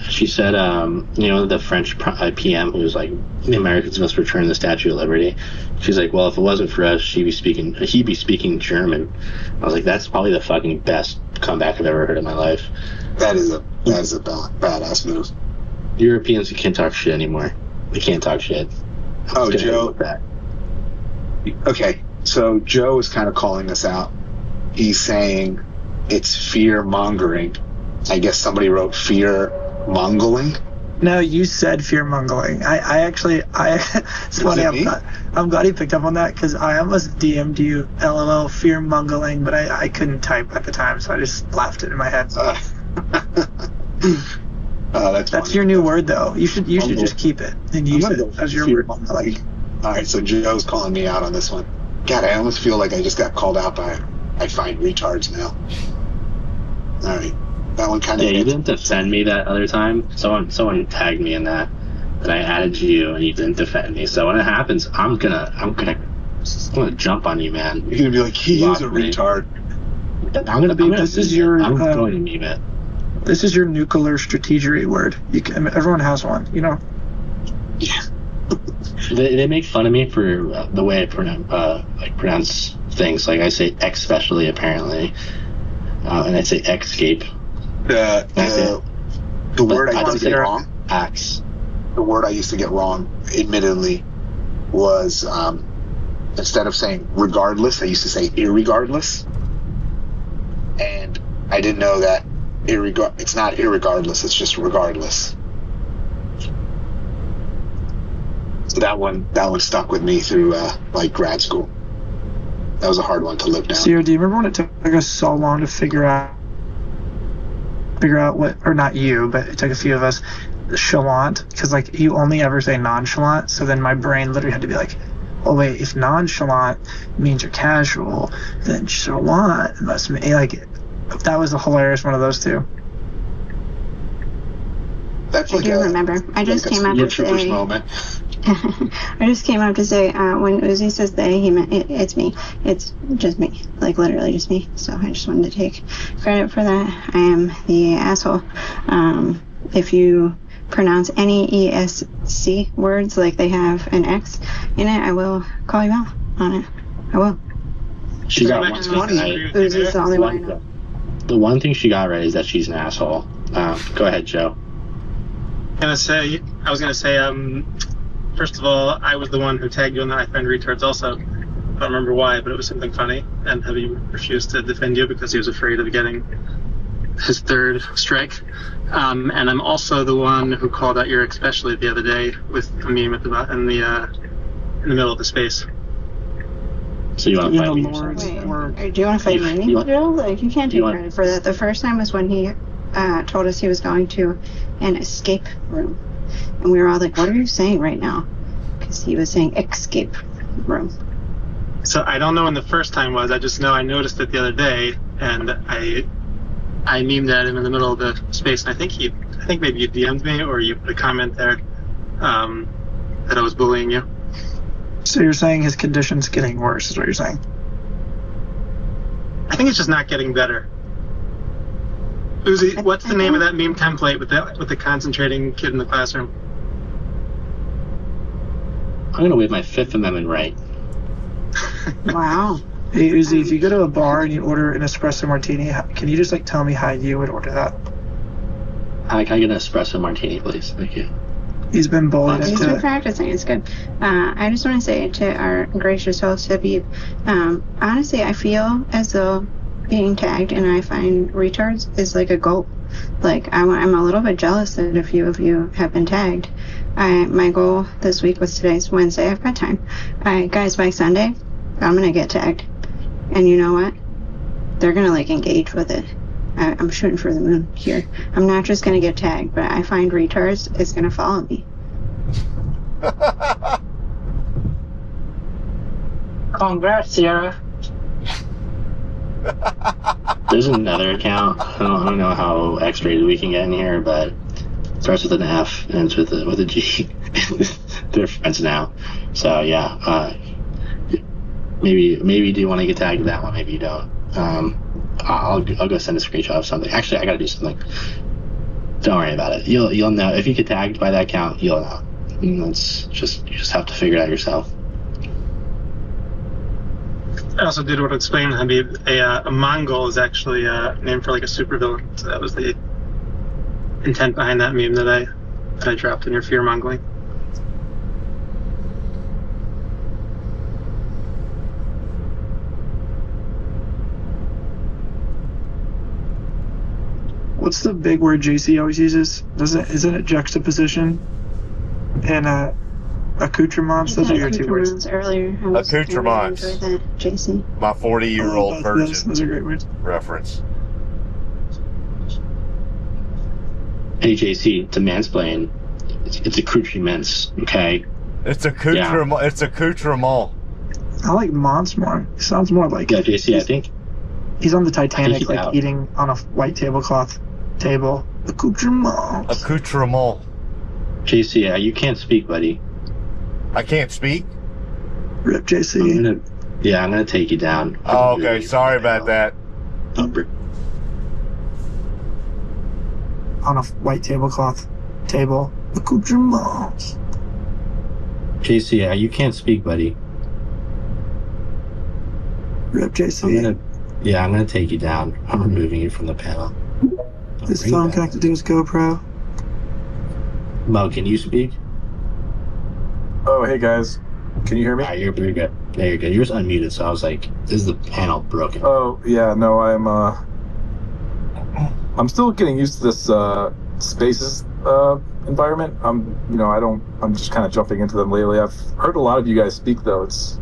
She said, the French PM who was like, the Americans must return the Statue of Liberty. She's like, well, if it wasn't for us, he'd be speaking German. I was like, that's probably the fucking best comeback I've ever heard in my life. That is a badass move. Europeans can't talk shit anymore. They can't talk shit. Oh, Joe. Okay, so Joe is kind of calling us out. He's saying it's fear mongering. I guess somebody wrote fear mongling. No, you said fear mongling. It's funny. I'm glad he picked up on that because I almost DM'd you, LOL, fear mongling, but I couldn't type at the time, so I just laughed it in my head. That's your new word, though. You should just keep it and use it as your word. All right, so Joe's calling me out on this one. God, I almost feel like I just got called out by I find retards now. All right. That one kind of. Yeah, you didn't defend me that other time. Someone tagged me in that, and I added you, and you didn't defend me. So when it happens, I'm gonna jump on you, man. You're gonna be like, he is a retard. This is your. I'm going to meme it. This is your nuclear strategery word. Everyone has one, you know. Yeah. They make fun of me for the way I pronounce things. Like I say X specially, apparently, and I say escape. The word I used to get wrong. Axe. The word I used to get wrong, admittedly, was instead of saying regardless, I used to say irregardless, and I didn't know that it's not irregardless. It's just regardless. So that one stuck with me through like grad school. That was a hard one to live down. Sierra, do you remember when it took us so long to figure out what, or not you, but it took a few of us, chalant, because like you only ever say nonchalant. So then my brain literally had to be like, oh wait, if nonchalant means you're casual, then chalant must mean like. That was a hilarious one of those two. That's I do remember. I just came up to say. I just came up to say when Uzi says they, he meant it's me. It's just me, like literally just me. So I just wanted to take credit for that. I am the asshole. If you pronounce any ESC words like they have an X in it, I will call you out on it. I will. She got 120. Uzi's the only one I know. The one thing she got right is that she's an asshole. Go ahead, Joe. I was gonna say, first of all, I was the one who tagged you on the I find retards also. I don't remember why, but it was something funny, and Heavy refused to defend you because he was afraid of getting his third strike. And I'm also the one who called out your especially the other day with a meme in the middle of the space. So you want to fight me? Wait, do you want to fight me, Joe? Like, you can't take credit for that. The first time was when he told us he was going to an escape room. And we were all like, what are you saying right now? Because he was saying escape room. So I don't know when the first time was. I just know I noticed it the other day, and I memed at him in the middle of the space. And I think maybe you DM'd me or you put a comment there that I was bullying you. So you're saying his condition's getting worse, is what you're saying? I think it's just not getting better. Uzi, what's the name of that meme template with the concentrating kid in the classroom? I'm gonna wave my Fifth Amendment right. Wow. Hey Uzi, if you go to a bar and you order an espresso martini, can you just like tell me how you would order that? Hi, can I get an espresso martini, please? Thank you. He's been bullied He's into been it. practicing. It's good. I just want to say to our gracious host, Habib, honestly, I feel as though being tagged and I find retards is like a goal. Like, I'm a little bit jealous that a few of you have been tagged. My goal this week was today's Wednesday. I've got time. Guys, by Sunday, I'm going to get tagged. And you know what? They're going to, like, engage with it. I'm shooting for the moon here. I'm not just going to get tagged, but I find retards is going to follow me. Congrats, Sierra. There's another account. I don't know how X-rated we can get in here, but it starts with an F and ends with a G. They're friends now. So yeah, maybe do you want to get tagged in that one? Maybe you don't. I'll go send a screenshot of something. Actually, I gotta do something. Don't worry about it. You'll know if you get tagged by that account. You'll know. It's just you just have to figure it out yourself. I also did want to explain, Habib, a Mongol is actually named for like a supervillain. So that was the intent behind that meme that I dropped in your fear mongering. What's the big word JC always uses? Isn't it juxtaposition and accoutrements? Those are your two words. Earlier. Accoutrements. JC. My 40-year-old version. Those are great words. Reference. Hey JC, to mansplain, it's accoutrements, okay? It's accoutrement. Yeah. It's accoutrement. I like Mons more. It sounds more like. Yeah, JC, I think he's on the Titanic, like eating on a white tablecloth. Table. Accoutrement. Accoutrement. JC, you can't speak, buddy. I can't speak? Rip JC. I'm gonna take you down. Oh, okay. Sorry about that. On a white tablecloth table. Accoutrement. JC, you can't speak, buddy. Rip JC. I'm gonna take you down. I'm removing you from the panel. This phone connected to his GoPro. Mo, can you speak? Oh, hey guys. Can you hear me? You're pretty good. There you go. You're just unmuted, so I was like, is the panel broken? Oh, yeah, no, I'm still getting used to this spaces environment. I'm just kind of jumping into them lately. I've heard a lot of you guys speak though. It's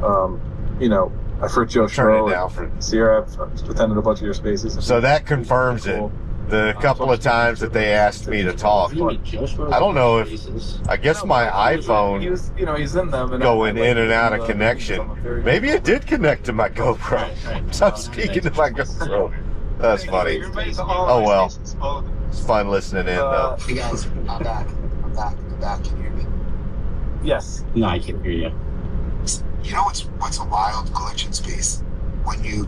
I've heard Joe Schro and Sierra. I've attended a bunch of your spaces. So that confirms it. The couple of times that they asked me to talk, I don't know if, I guess my iPhone he's in them going in and out of connection. Maybe it did connect to my GoPro. So I'm speaking to my GoPro. That's funny. Oh well. It's fun listening in though. Hey guys, I'm back. Can you hear me? Yes. No, I can hear you. You know what's a wild glitch in space? When you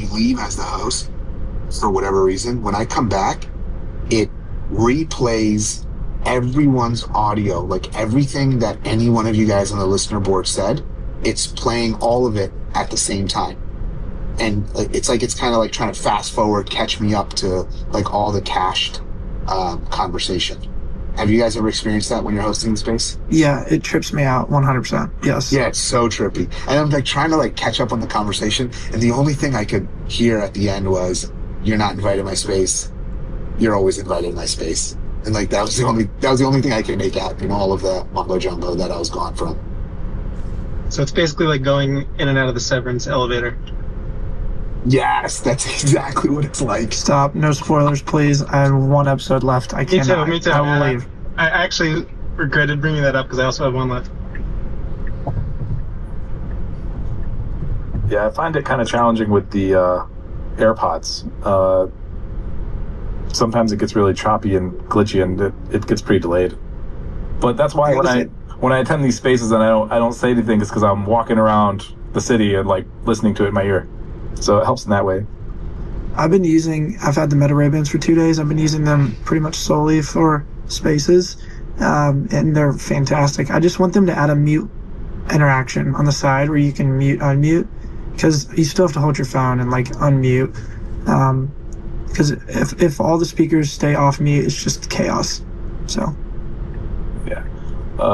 leave as the host, for whatever reason, when I come back, it replays everyone's audio, like everything that any one of you guys on the listener board said. It's playing all of it at the same time. And it's kind of like trying to fast forward, catch me up to like all the cached conversation. Have you guys ever experienced that when you're hosting the space? Yeah, it trips me out 100%. Yes. Yeah, it's so trippy. And I'm like trying to like catch up on the conversation, and the only thing I could hear at the end was, "You're not invited in my space. You're always invited in my space." And like that was the only thing I could make out in all of the mumbo jumbo that I was gone from. So it's basically like going in and out of the Severance elevator. Yes, that's exactly what it's like. Stop. No spoilers, please. I have one episode left. I cannot. Me too. I will leave. I actually regretted bringing that up because I also have one left. Yeah, I find it kind of challenging with the AirPods. Sometimes it gets really choppy and glitchy, and it gets pretty delayed. But that's why when I attend these spaces and I don't say anything, it's because I'm walking around the city and like listening to it in my ear. So it helps in that way. I've had the Meta Ray-Bans for 2 days. I've been using them pretty much solely for spaces, and they're fantastic. I just want them to add a mute interaction on the side where you can mute, unmute, because you still have to hold your phone and like unmute. Because if all the speakers stay off mute, it's just chaos. So. Yeah.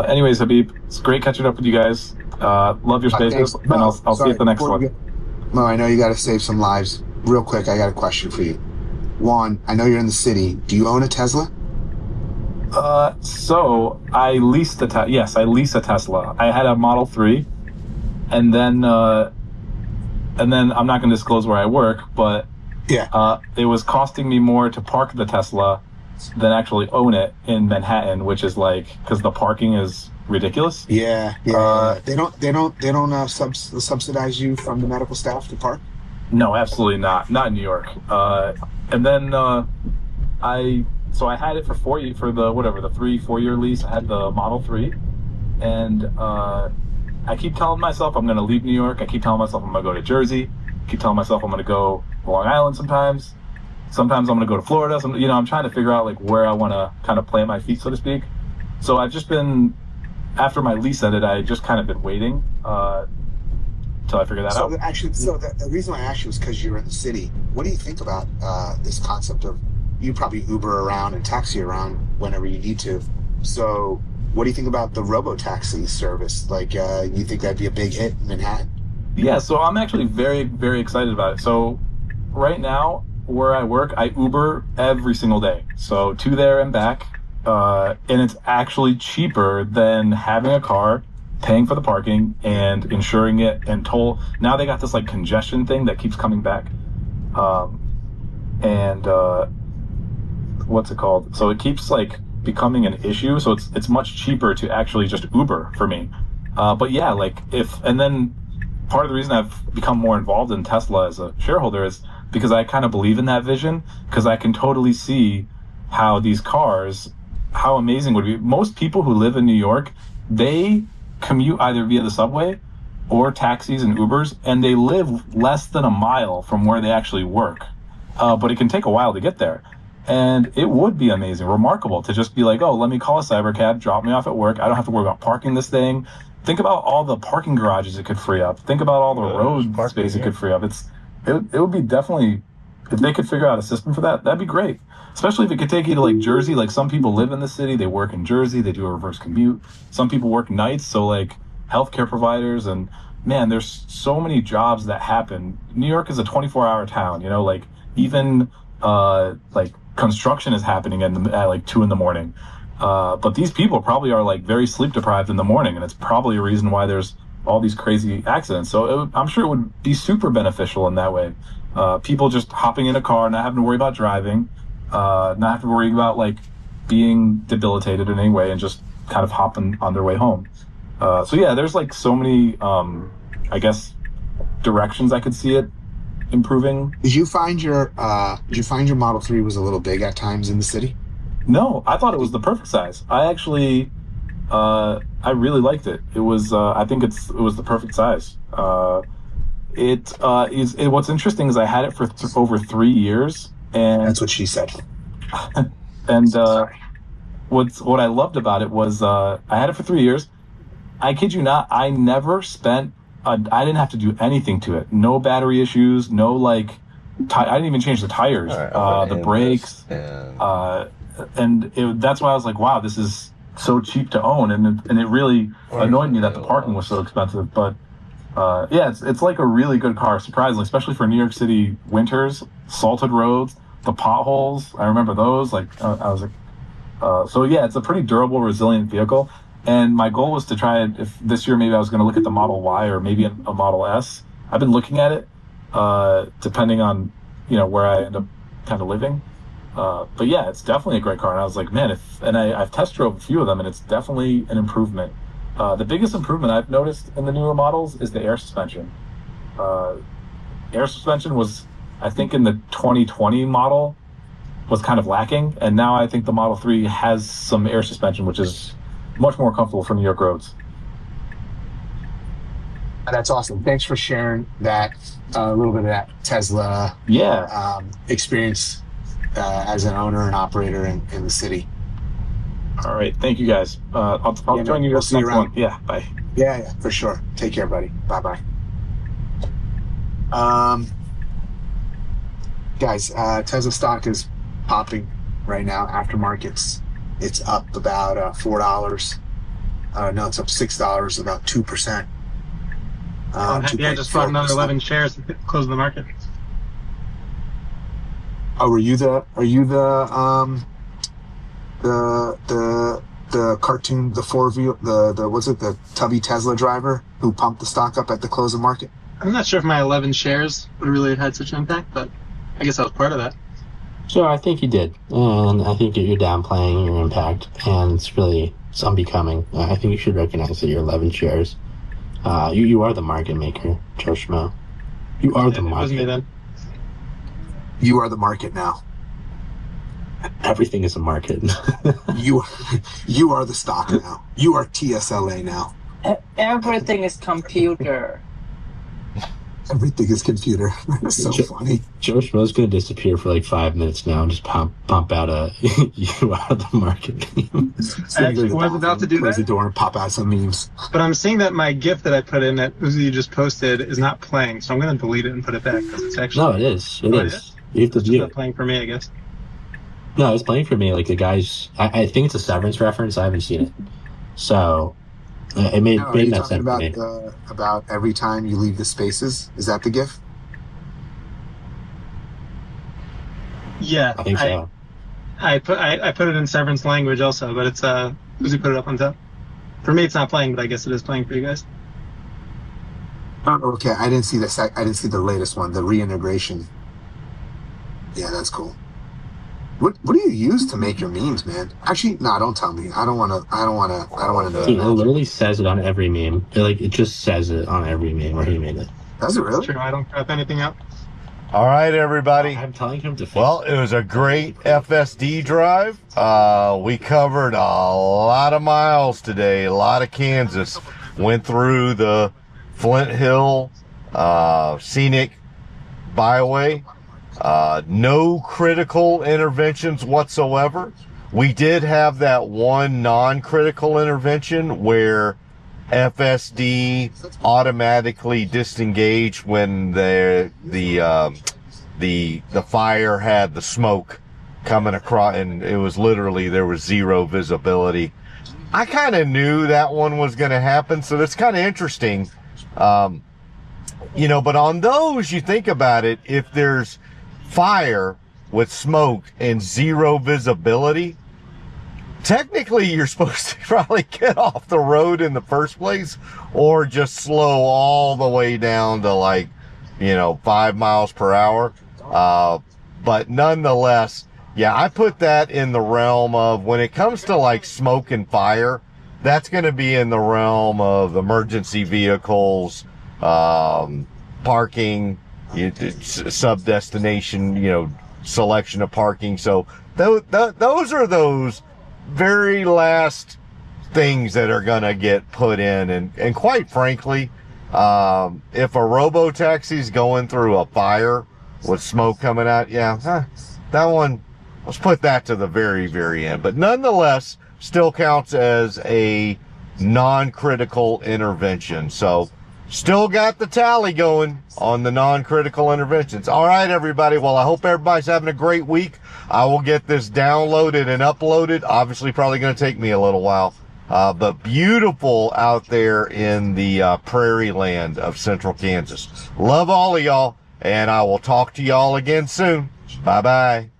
Anyways, Habib, it's great catching up with you guys. Love your spaces, and I'll see you at the next one. Mo, I know you got to save some lives. Real quick, I got a question for you. Juan, I know you're in the city. Do you own a Tesla? So I leased Yes, I leased a Tesla. I had a Model 3, and then I'm not going to disclose where I work, but yeah, it was costing me more to park the Tesla than actually own it in Manhattan, which is like, because the parking is ridiculous. Yeah. They don't subsidize you from the medical staff to park? No, absolutely not. Not in New York. And then I had it for 4 years, for the 3-4 year lease. I had the Model 3, and I keep telling myself I'm going to leave New York. I keep telling myself I'm going to go to Jersey. I keep telling myself I'm going to go to Long Island sometimes. Sometimes I'm going to go to Florida. I'm trying to figure out like where I want to kind of plant my feet, so to speak. So I've just been, after my lease ended, I just kind of been waiting till I figure that out. The reason I asked you was because you're in the city. What do you think about this concept of, you probably Uber around and taxi around whenever you need to. So what do you think about the Robotaxi service? Like, you think that'd be a big hit in Manhattan? Yeah, so I'm actually very, very excited about it. So right now, where I work, I Uber every single day. So to there and back. And it's actually cheaper than having a car, paying for the parking, and insuring it, and toll. Now they got this like congestion thing that keeps coming back. What's it called? So it keeps like becoming an issue. So it's much cheaper to actually just Uber for me. But yeah, like and then part of the reason I've become more involved in Tesla as a shareholder is because I kind of believe in that vision, because I can totally see how these cars, how amazing would it be. Most people who live in New York, they commute either via the subway or taxis and Ubers, and they live less than a mile from where they actually work. But it can take a while to get there. And it would be amazing, remarkable to just be like, oh, let me call a cybercab, drop me off at work. I don't have to worry about parking this thing. Think about all the parking garages it could free up. Think about all the road space it could free up. It would be definitely, if they could figure out a system for that, that'd be great. Especially if it could take you to like Jersey. Like some people live in the city, they work in Jersey, they do a reverse commute. Some people work nights, so like healthcare providers, and man, there's so many jobs that happen. New York is a 24-hour town, you know, like even like construction is happening at like 2 a.m. But these people probably are like very sleep deprived in the morning, and it's probably a reason why there's all these crazy accidents. So I'm sure it would be super beneficial in that way. People just hopping in a car, not having to worry about driving, not having to worry about like being debilitated in any way, and just kind of hopping on their way home. So yeah, there's like so many, I guess, directions I could see it improving. Did you find your Model 3 was a little big at times in the city? No, I thought it was the perfect size. I actually, I really liked it. It was, I think it was the perfect size. What's interesting is I had it for over 3 years, and that's what she said. And what I loved about it was I had it for 3 years. I kid you not, I never spent. I didn't have to do anything to it. No battery issues. No like. I didn't even change the tires, the brakes, and that's why I was like, wow, this is so cheap to own, and it really annoyed me that the parking was so expensive. But yeah, it's like a really good car, surprisingly, especially for New York City winters, salted roads, the potholes. I remember those. Like I was like, so yeah, it's a pretty durable, resilient vehicle. And my goal was to try it. If this year maybe I was going to look at the Model Y or maybe a Model S. I've been looking at it, depending on where I end up kind of living. But yeah, it's definitely a great car. And I was like, man, I've test drove a few of them, and it's definitely an improvement. The biggest improvement I've noticed in the newer models is the air suspension. Air suspension was, I think, in the 2020 model was kind of lacking, and now I think the Model 3 has some air suspension, which is much more comfortable for New York roads. That's awesome. Thanks for sharing that, a little bit of that Tesla experience as an owner and operator in the city. All right. Thank you, guys. I'll join you next one. Yeah, bye. Yeah, for sure. Take care, buddy. Bye-bye. Guys, Tesla stock is popping right now. Aftermarkets, it's up about $4. No, it's up $6, about 2%. I'm happy I just bought another 11 shares to close the market. Oh, are you the cartoon, the four-wheel, the tubby Tesla driver who pumped the stock up at the close of market? I'm not sure if my 11 shares would really have had such an impact, but I guess I was part of that. Sure, I think you did, and I think you're downplaying your impact, and it's unbecoming. I think you should recognize that you're 11 shares. You are the market maker, Joe Schmo. You are the market. It was me then. You are the market now. Everything is a market. You are the stock now. You are TSLA now. Everything is computer. Everything is computer. That's so funny. Joe Schmo's going to disappear for like 5 minutes now and just pump out a you out of the market. I actually was about to do close that. the door and pop out some memes. But I'm seeing that my GIF that I put in that Uzi just posted is not playing, so I'm going to delete it and put it back because it's actually. No, it is. It is. You have to it's view not it. playing for me, I guess. No, it's playing for me. Like the guys, I think it's a Severance reference. I haven't seen it, so it made that sense to me. About every time you leave the spaces. Is that the GIF? Yeah, I think so. I put it in Severance language also, but it's Uzi put it up on top. For me, it's not playing, but I guess it is playing for you guys. Oh, okay. I didn't see I didn't see the latest one, the reintegration. Yeah, that's cool. What do you use to make your memes, man? Actually, no, don't tell me. I don't want to know. Dude, it literally says it on every meme. It just says it on every meme where he made it. Does it really? True. I don't crop anything out. All right, everybody. I'm telling him to. Well, it was a great FSD drive. We covered a lot of miles today, a lot of Kansas. Went through the Flint Hill scenic byway. No critical interventions whatsoever. We did have that one non-critical intervention where FSD automatically disengaged when the fire had the smoke coming across, and it was literally, there was zero visibility. I kind of knew that one was going to happen, so that's kind of interesting. You know, but on those, you think about it, if there's fire with smoke and zero visibility, technically you're supposed to probably get off the road in the first place, or just slow all the way down to, like, you know, 5 miles per hour. But nonetheless, yeah, I put that in the realm of, when it comes to like smoke and fire, that's going to be in the realm of emergency vehicles, parking, sub-destination, you know, selection of parking. So those are those very last things that are going to get put in. And quite frankly, if a robotaxi is going through a fire with smoke coming out, yeah, that one, let's put that to the very, very end. But nonetheless, still counts as a non-critical intervention. So still got the tally going on the non-critical interventions. All right, everybody. Well, I hope everybody's having a great week. I will get this downloaded and uploaded. Obviously, probably going to take me a little while. But beautiful out there in the prairie land of central Kansas. Love all of y'all, and I will talk to y'all again soon. Bye-bye.